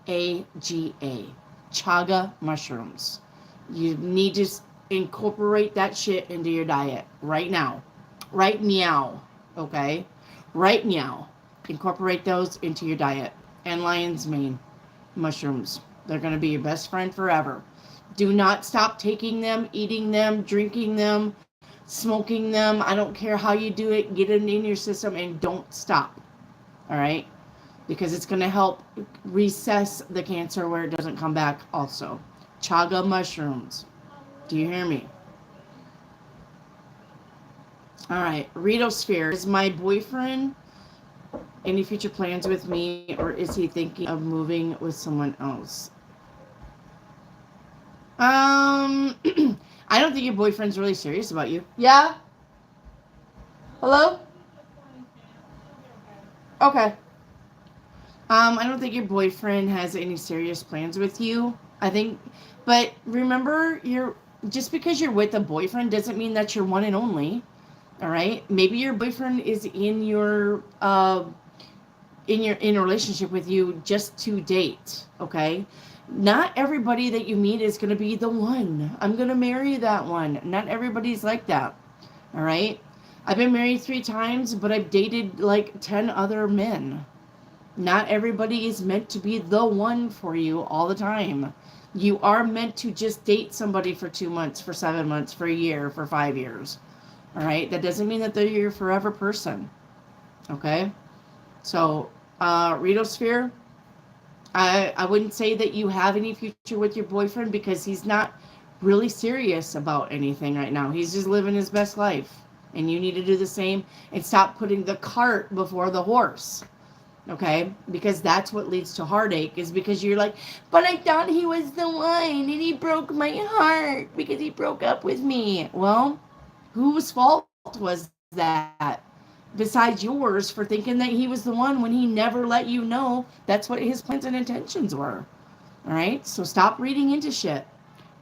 CHAGA. Chaga mushrooms. You need to incorporate that shit into your diet right now. Right meow. Okay? Right meow. Incorporate those into your diet. And lion's mane mushrooms. They're going to be your best friend forever. Do not stop taking them, eating them, drinking them. smoking them. I don't care how you do it. Get it in your system and don't stop. All right? Because it's going to help recess the cancer where it doesn't come back also. Chaga mushrooms. Do you hear me? All right. Ritosphere. Is my boyfriend any future plans with me, or is he thinking of moving with someone else? I don't think your boyfriend's really serious about you. Yeah? Hello? Okay. I don't think your boyfriend has any serious plans with you. I think, but remember, just because you're with a boyfriend doesn't mean that you're one and only. All right? Maybe your boyfriend is in a relationship with you just to date, okay? Not everybody that you meet is going to be the one. I'm going to marry that one. Not everybody's like that. All right? I've been married 3 times, but I've dated like 10 other men. Not everybody is meant to be the one for you all the time. You are meant to just date somebody for 2 months, for 7 months, for a year, for 5 years. All right? That doesn't mean that they're your forever person. Okay? So, Ritosphere, I wouldn't say that you have any future with your boyfriend because he's not really serious about anything right now. He's just living his best life. And you need to do the same and stop putting the cart before the horse. Okay? Because that's what leads to heartache, is because you're like, but I thought he was the one and he broke my heart because he broke up with me. Well, whose fault was that? Besides yours, for thinking that he was the one when he never let you know that's what his plans and intentions were. All right? So stop reading into shit.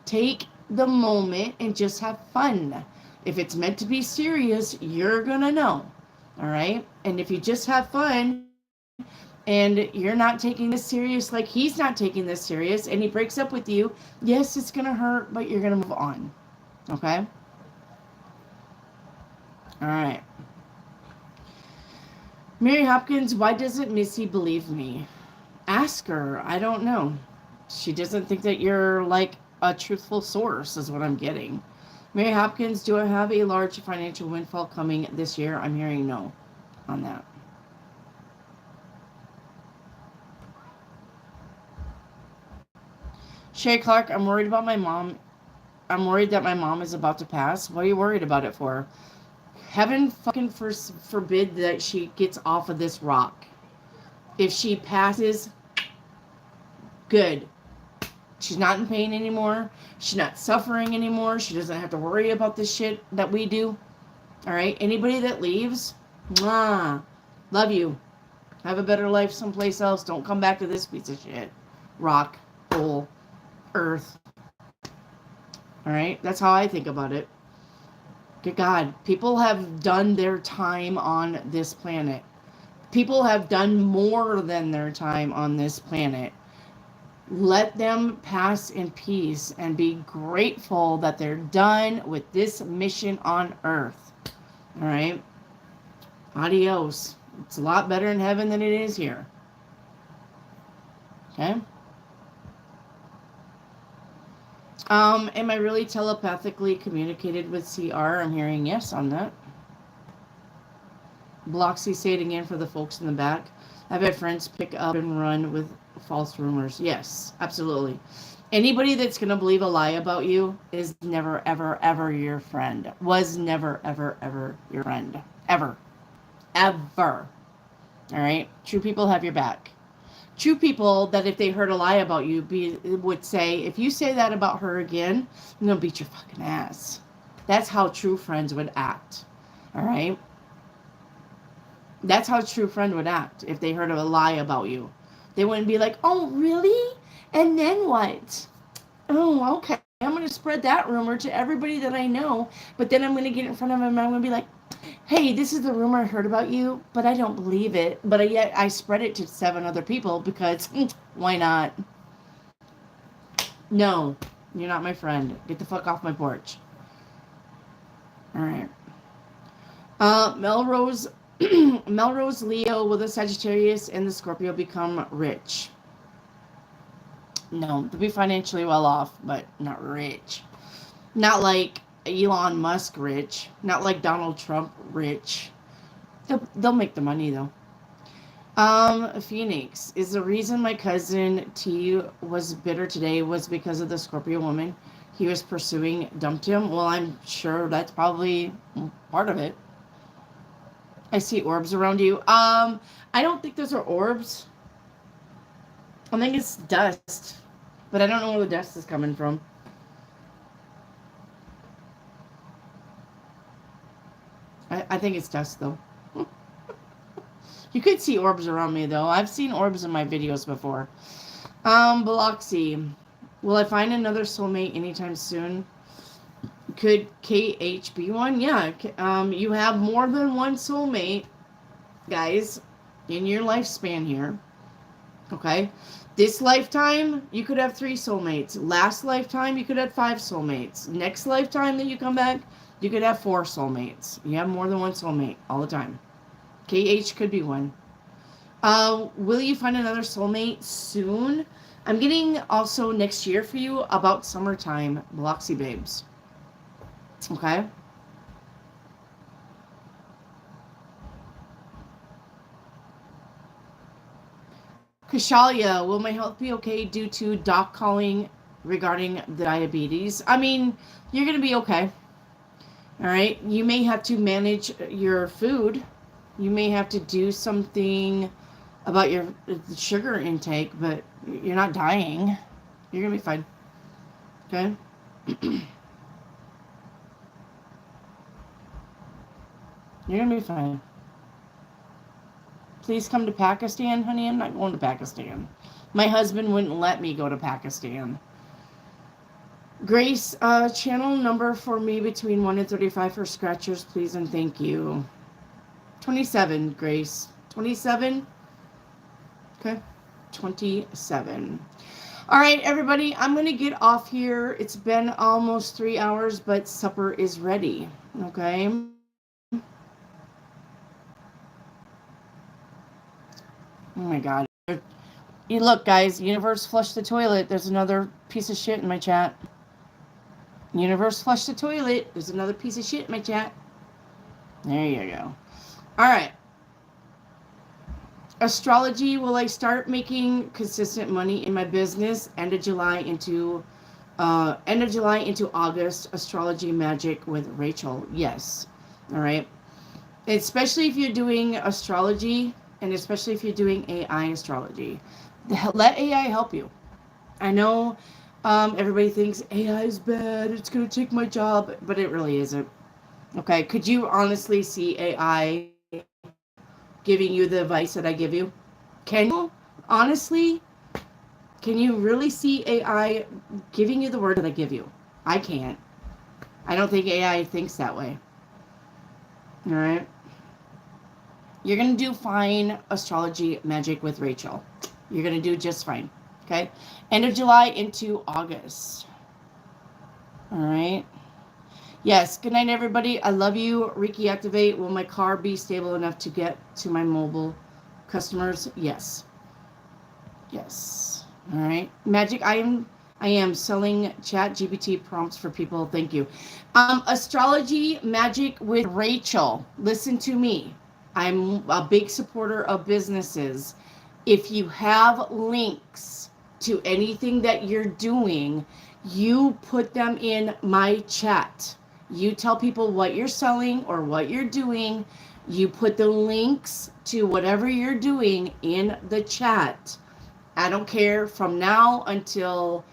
Take the moment and just have fun. If it's meant to be serious, you're going to know. All right? And if you just have fun and you're not taking this serious like he's not taking this serious and he breaks up with you, yes, it's going to hurt, but you're going to move on. Okay? All right. Mary Hopkins, why doesn't Missy believe me? Ask her. I don't know. She doesn't think that you're like a truthful source, is what I'm getting. Mary Hopkins, do I have a large financial windfall coming this year? I'm hearing no on that. Shay Clark, I'm worried about my mom. I'm worried that my mom is about to pass. What are you worried about it for? Heaven fucking forbid that she gets off of this rock. If she passes, good. She's not in pain anymore. She's not suffering anymore. She doesn't have to worry about this shit that we do. All right? Anybody that leaves, mwah, love you. Have a better life someplace else. Don't come back to this piece of shit. Rock, hole, earth. All right? That's how I think about it. Good God. People have done their time on this planet. People have done more than their time on this planet. Let them pass in peace and be grateful that they're done with this mission on earth. All right? Adios. It's a lot better in heaven than it is here. Okay? Am I really telepathically communicated with CR? I'm hearing yes on that. Bloxy, say it again for the folks in the back. I've had friends pick up and run with false rumors. Yes, absolutely. Anybody that's going to believe a lie about you is never, ever, ever your friend. Was never, ever, ever your friend. Ever. Ever. All right? True people have your back. True people that if they heard a lie about you would say, if you say that about her again, I'm going to beat your fucking ass. That's how true friends would act. All right? That's how a true friend would act if they heard of a lie about you. They wouldn't be like, oh, really? And then what? Oh, okay. I'm going to spread that rumor to everybody that I know, but then I'm going to get in front of them and I'm going to be like, hey, this is the rumor I heard about you, but I don't believe it. But yet I spread it to 7 other people because why not? No, you're not my friend. Get the fuck off my porch. All right. Melrose Leo with a Sagittarius and the Scorpio become rich. No, they'll be financially well off, but not rich. Not like Elon Musk rich, not like Donald Trump rich. They'll make the money though. Phoenix, is the reason my cousin T was bitter today was because of the Scorpio woman he was pursuing dumped him? Well, I'm sure that's probably part of it. I see orbs around you. I don't think those are orbs. I think it's dust, but I don't know where the dust is coming from. I think it's dust though. You could see orbs around me, though. I've seen orbs in my videos before. Biloxi. Will I find another soulmate anytime soon? Could KH be one? Yeah. You have more than one soulmate, guys, in your lifespan here. Okay? This lifetime, you could have 3 soulmates. Last lifetime, you could have 5 soulmates. Next lifetime that you come back, you could have 4 soulmates. You have more than one soulmate all the time. KH could be one. Will you find another soulmate soon? I'm getting also next year for you about summertime, Biloxi babes. Okay? Kashalia, will my health be okay due to doc calling regarding the diabetes? I mean, you're going to be okay. All right? You may have to manage your food. You may have to do something about your sugar intake, but you're not dying. You're going to be fine. Okay? You're going to be fine. Please come to Pakistan, honey. I'm not going to Pakistan. My husband wouldn't let me go to Pakistan. Grace, channel number for me between 1 and 35 for scratchers, please and thank you. 27, Grace. 27? Okay. 27. All right, everybody. I'm going to get off here. It's been almost 3 hours, but supper is ready. Okay. Oh, my God. You look, guys. Universe flushed the toilet. There's another piece of shit in my chat. Universe flushed the toilet. There's another piece of shit in my chat. There you go. All right. Astrology, will I start making consistent money in my business end of July into August? Astrology magic with Rachel. Yes. All right. Especially if you're doing astrology and especially if you're doing AI astrology. Let AI help you. I know everybody thinks AI is bad. It's going to take my job, but it really isn't. Okay. Could you honestly see AI giving you the advice that I give you? Can you? Honestly? Can you really see AI giving you the word that I give you? I can't. I don't think AI thinks that way. All right? You're going to do fine astrology magic with Rachel. You're going to do just fine. Okay? End of July into August. All right? Yes, good night, everybody. I love you. Reiki activate. Will my car be stable enough to get to my mobile customers? Yes. Yes. All right. Magic, I am selling chat GPT prompts for people. Thank you. Astrology magic with Rachel. Listen to me. I'm a big supporter of businesses. If you have links to anything that you're doing, you put them in my chat. You tell people what you're selling or what you're doing. You put the links to whatever you're doing in the chat. I don't care from now until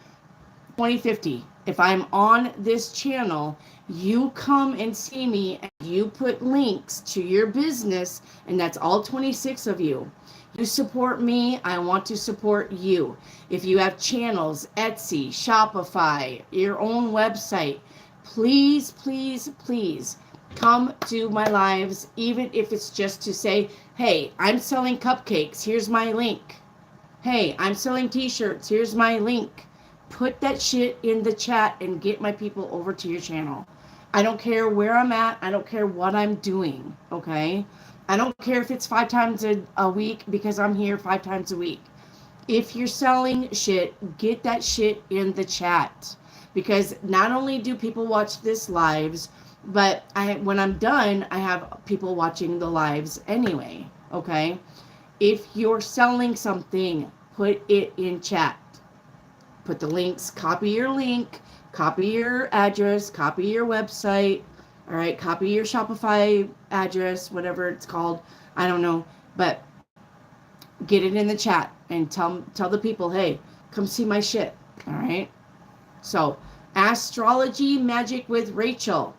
2050. If I'm on this channel, you come and see me and you put links to your business, and that's all 26 of you. You support me, I want to support you. If you have channels, Etsy, Shopify, your own website, please, please, please come to my lives, even if it's just to say, hey, I'm selling cupcakes, here's my link. Hey, I'm selling t-shirts, here's my link. Put that shit in the chat and get my people over to your channel. I don't care where I'm at, I don't care what I'm doing, okay? I don't care if it's 5 times a week because I'm here 5 times a week. If you're selling shit, get that shit in the chat. because not only do people watch this lives, but when I'm done, I have people watching the lives anyway. Okay, if you're selling something, put it in chat. Put the links, copy your link, copy your address, copy your website, all right, copy your Shopify address, whatever it's called, I don't know, but get it in the chat and tell the people, hey, come see my shit, all right? So, Astrology Magic with Rachel.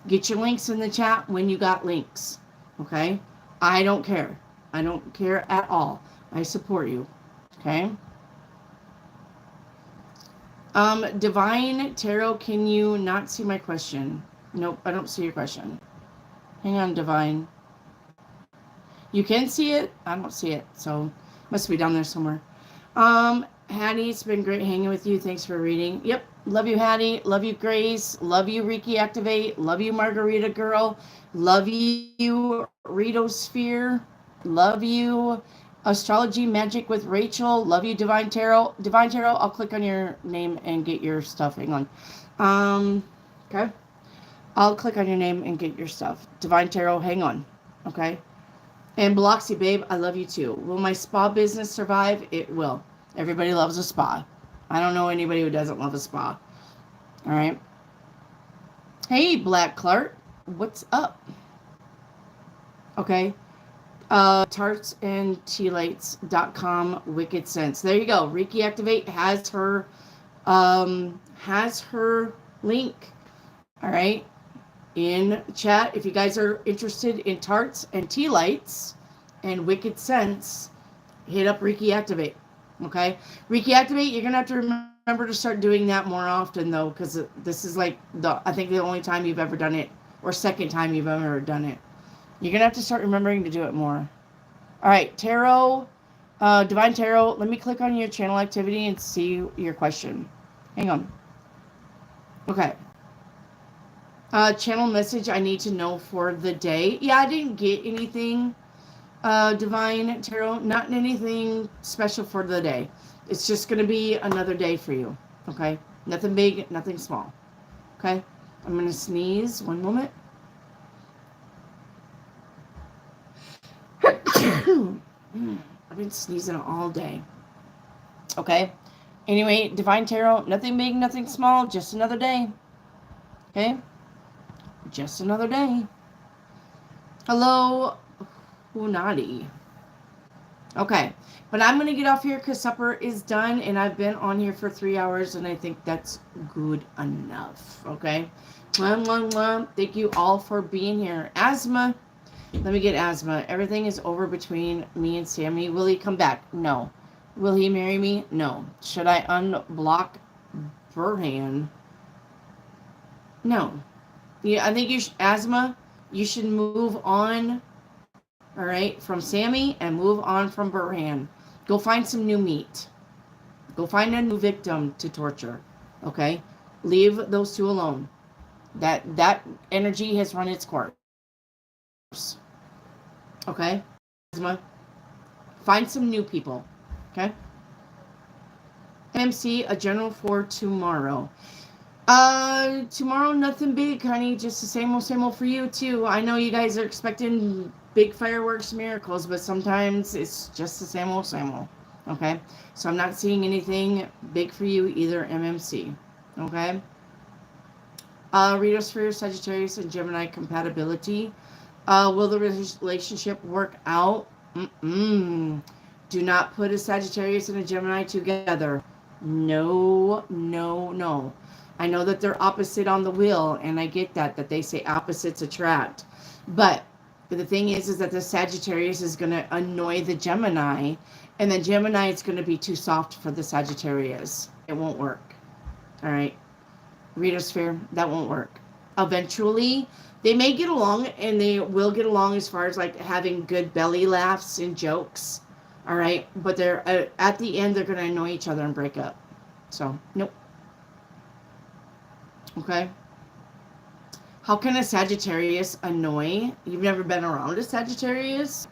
Get your links in the chat when you got links, okay? I don't care. I don't care at all. I support you, okay? Divine Tarot, can you not see my question? Nope, I don't see your question. Hang on, Divine. You can see it? I don't see it, so must be down there somewhere. Hattie, it's been great hanging with you. Thanks for reading. Yep, love you, Hattie. Love you, Grace. Love you, Reiki Activate. Love you, Margarita Girl. Love you, Ritosphere. Love you, Astrology Magic with Rachel. Love you, Divine Tarot. Divine Tarot, I'll click on your name and get your stuff. Hang on. Okay. I'll click on your name and get your stuff. Divine Tarot, hang on. Okay. And Biloxi, babe, I love you too. Will my spa business survive? It will. Everybody loves a spa. I don't know anybody who doesn't love a spa. All right. Hey, Black Clark. What's up? Okay. tartsandtealights.com, Wicked Sense. There you go. Reiki Activate has her link. All right. In chat, if you guys are interested in tarts and tea lights and Wicked Sense, hit up Reiki Activate. Okay, Reiki Activate, you're gonna have to remember to start doing that more often though, because this is like I think the only time you've ever done it, or second time you've ever done it. You're gonna have to start remembering to do it more. All right, Tarot, Divine Tarot. Let me click on your channel activity and see your question. Hang on. Okay. Channel message I need to know for the day. Yeah, I didn't get anything, Divine Tarot. Not anything special for the day. It's just going to be another day for you. Okay? Nothing big, nothing small. Okay? I'm going to sneeze. One moment. I've been sneezing all day. Okay? Anyway, Divine Tarot. Nothing big, nothing small. Just another day. Okay? Just another day. Hello, Hunadi. Okay, but I'm going to get off here because supper is done, and I've been on here for 3 hours, and I think that's good enough. Okay? Thank you all for being here. Asthma. Let me get Asthma. Everything is over between me and Sammy. Will he come back? No. Will he marry me? No. Should I unblock Burhan? No. Yeah, I think you should, Asthma, you should move on, all right, from Sammy and move on from Burhan. Go find some new meat. Go find a new victim to torture, okay? Leave those two alone. That energy has run its course. Okay? Asthma, find some new people, okay? MC, a general for tomorrow. Tomorrow, nothing big, honey. Just the same old for you, too. I know you guys are expecting big fireworks, miracles, but sometimes it's just the same old. Okay? So I'm not seeing anything big for you either, MMC. Okay? Readers for Sagittarius and Gemini compatibility. Will the relationship work out? Do not put a Sagittarius and a Gemini together. No. I know that they're opposite on the wheel, and I get that they say opposites attract. But the thing is that the Sagittarius is going to annoy the Gemini, and the Gemini is going to be too soft for the Sagittarius. It won't work. All right? Reader Sphere, that won't work. Eventually, they may get along, and they will get along as far as like having good belly laughs and jokes. All right? But they're at the end, they're going to annoy each other and break up. So, nope. Okay. How can a Sagittarius annoy? You've never been around a Sagittarius?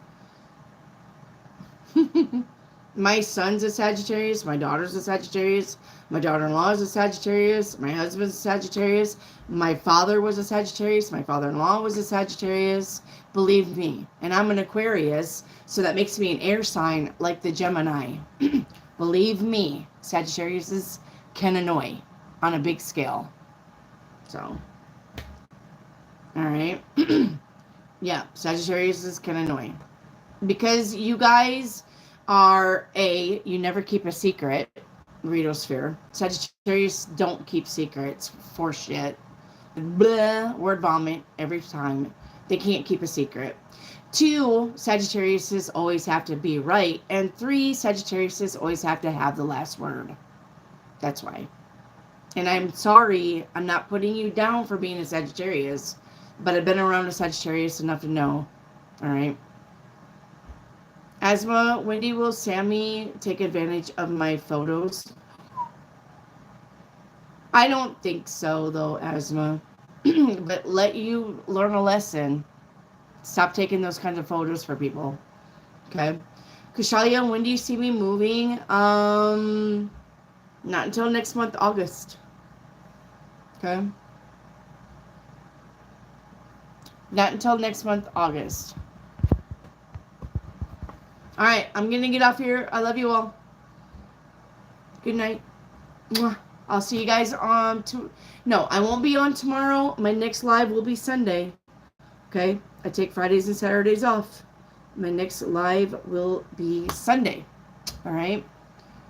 My son's a Sagittarius. My daughter's a Sagittarius. My daughter-in-law is a Sagittarius. My husband's a Sagittarius. My father was a Sagittarius. My father-in-law was a Sagittarius. Believe me. And I'm an Aquarius, so that makes me an air sign like the Gemini. Believe me, Sagittariuses can annoy on a big scale. So, all right. Yeah, Sagittariuses can annoy. Because you guys are you never keep a secret. Ritosphere. Sagittarius don't keep secrets for shit. Blah, word vomit every time. They can't keep a secret. 2, Sagittariuses always have to be right. And 3, Sagittariuses always have to have the last word. That's why. And I'm sorry, I'm not putting you down for being a Sagittarius, but I've been around a Sagittarius enough to know. All right. Asma, Wendy, will Sammy take advantage of my photos? I don't think so, though, Asma. But let you learn a lesson. Stop taking those kinds of photos for people. Okay? Kushalia, when do you see me moving? Not until next month, August. Okay? Not until next month, August. All right, I'm going to get off here. I love you all. Good night. I'll see you guys on... No, I won't be on tomorrow. My next live will be Sunday. Okay? I take Fridays and Saturdays off. My next live will be Sunday. All right?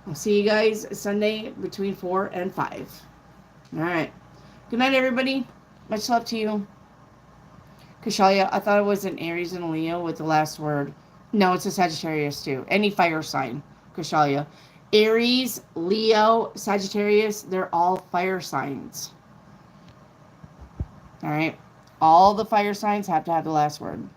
I'll see you guys Sunday between 4 and 5. All right. Good night, everybody. Much love to you. Kashalia, I thought it was an Aries and a Leo with the last word. No, it's a Sagittarius too. Any fire sign, Kashalia. Aries, Leo, Sagittarius, they're all fire signs. All right. All the fire signs have to have the last word.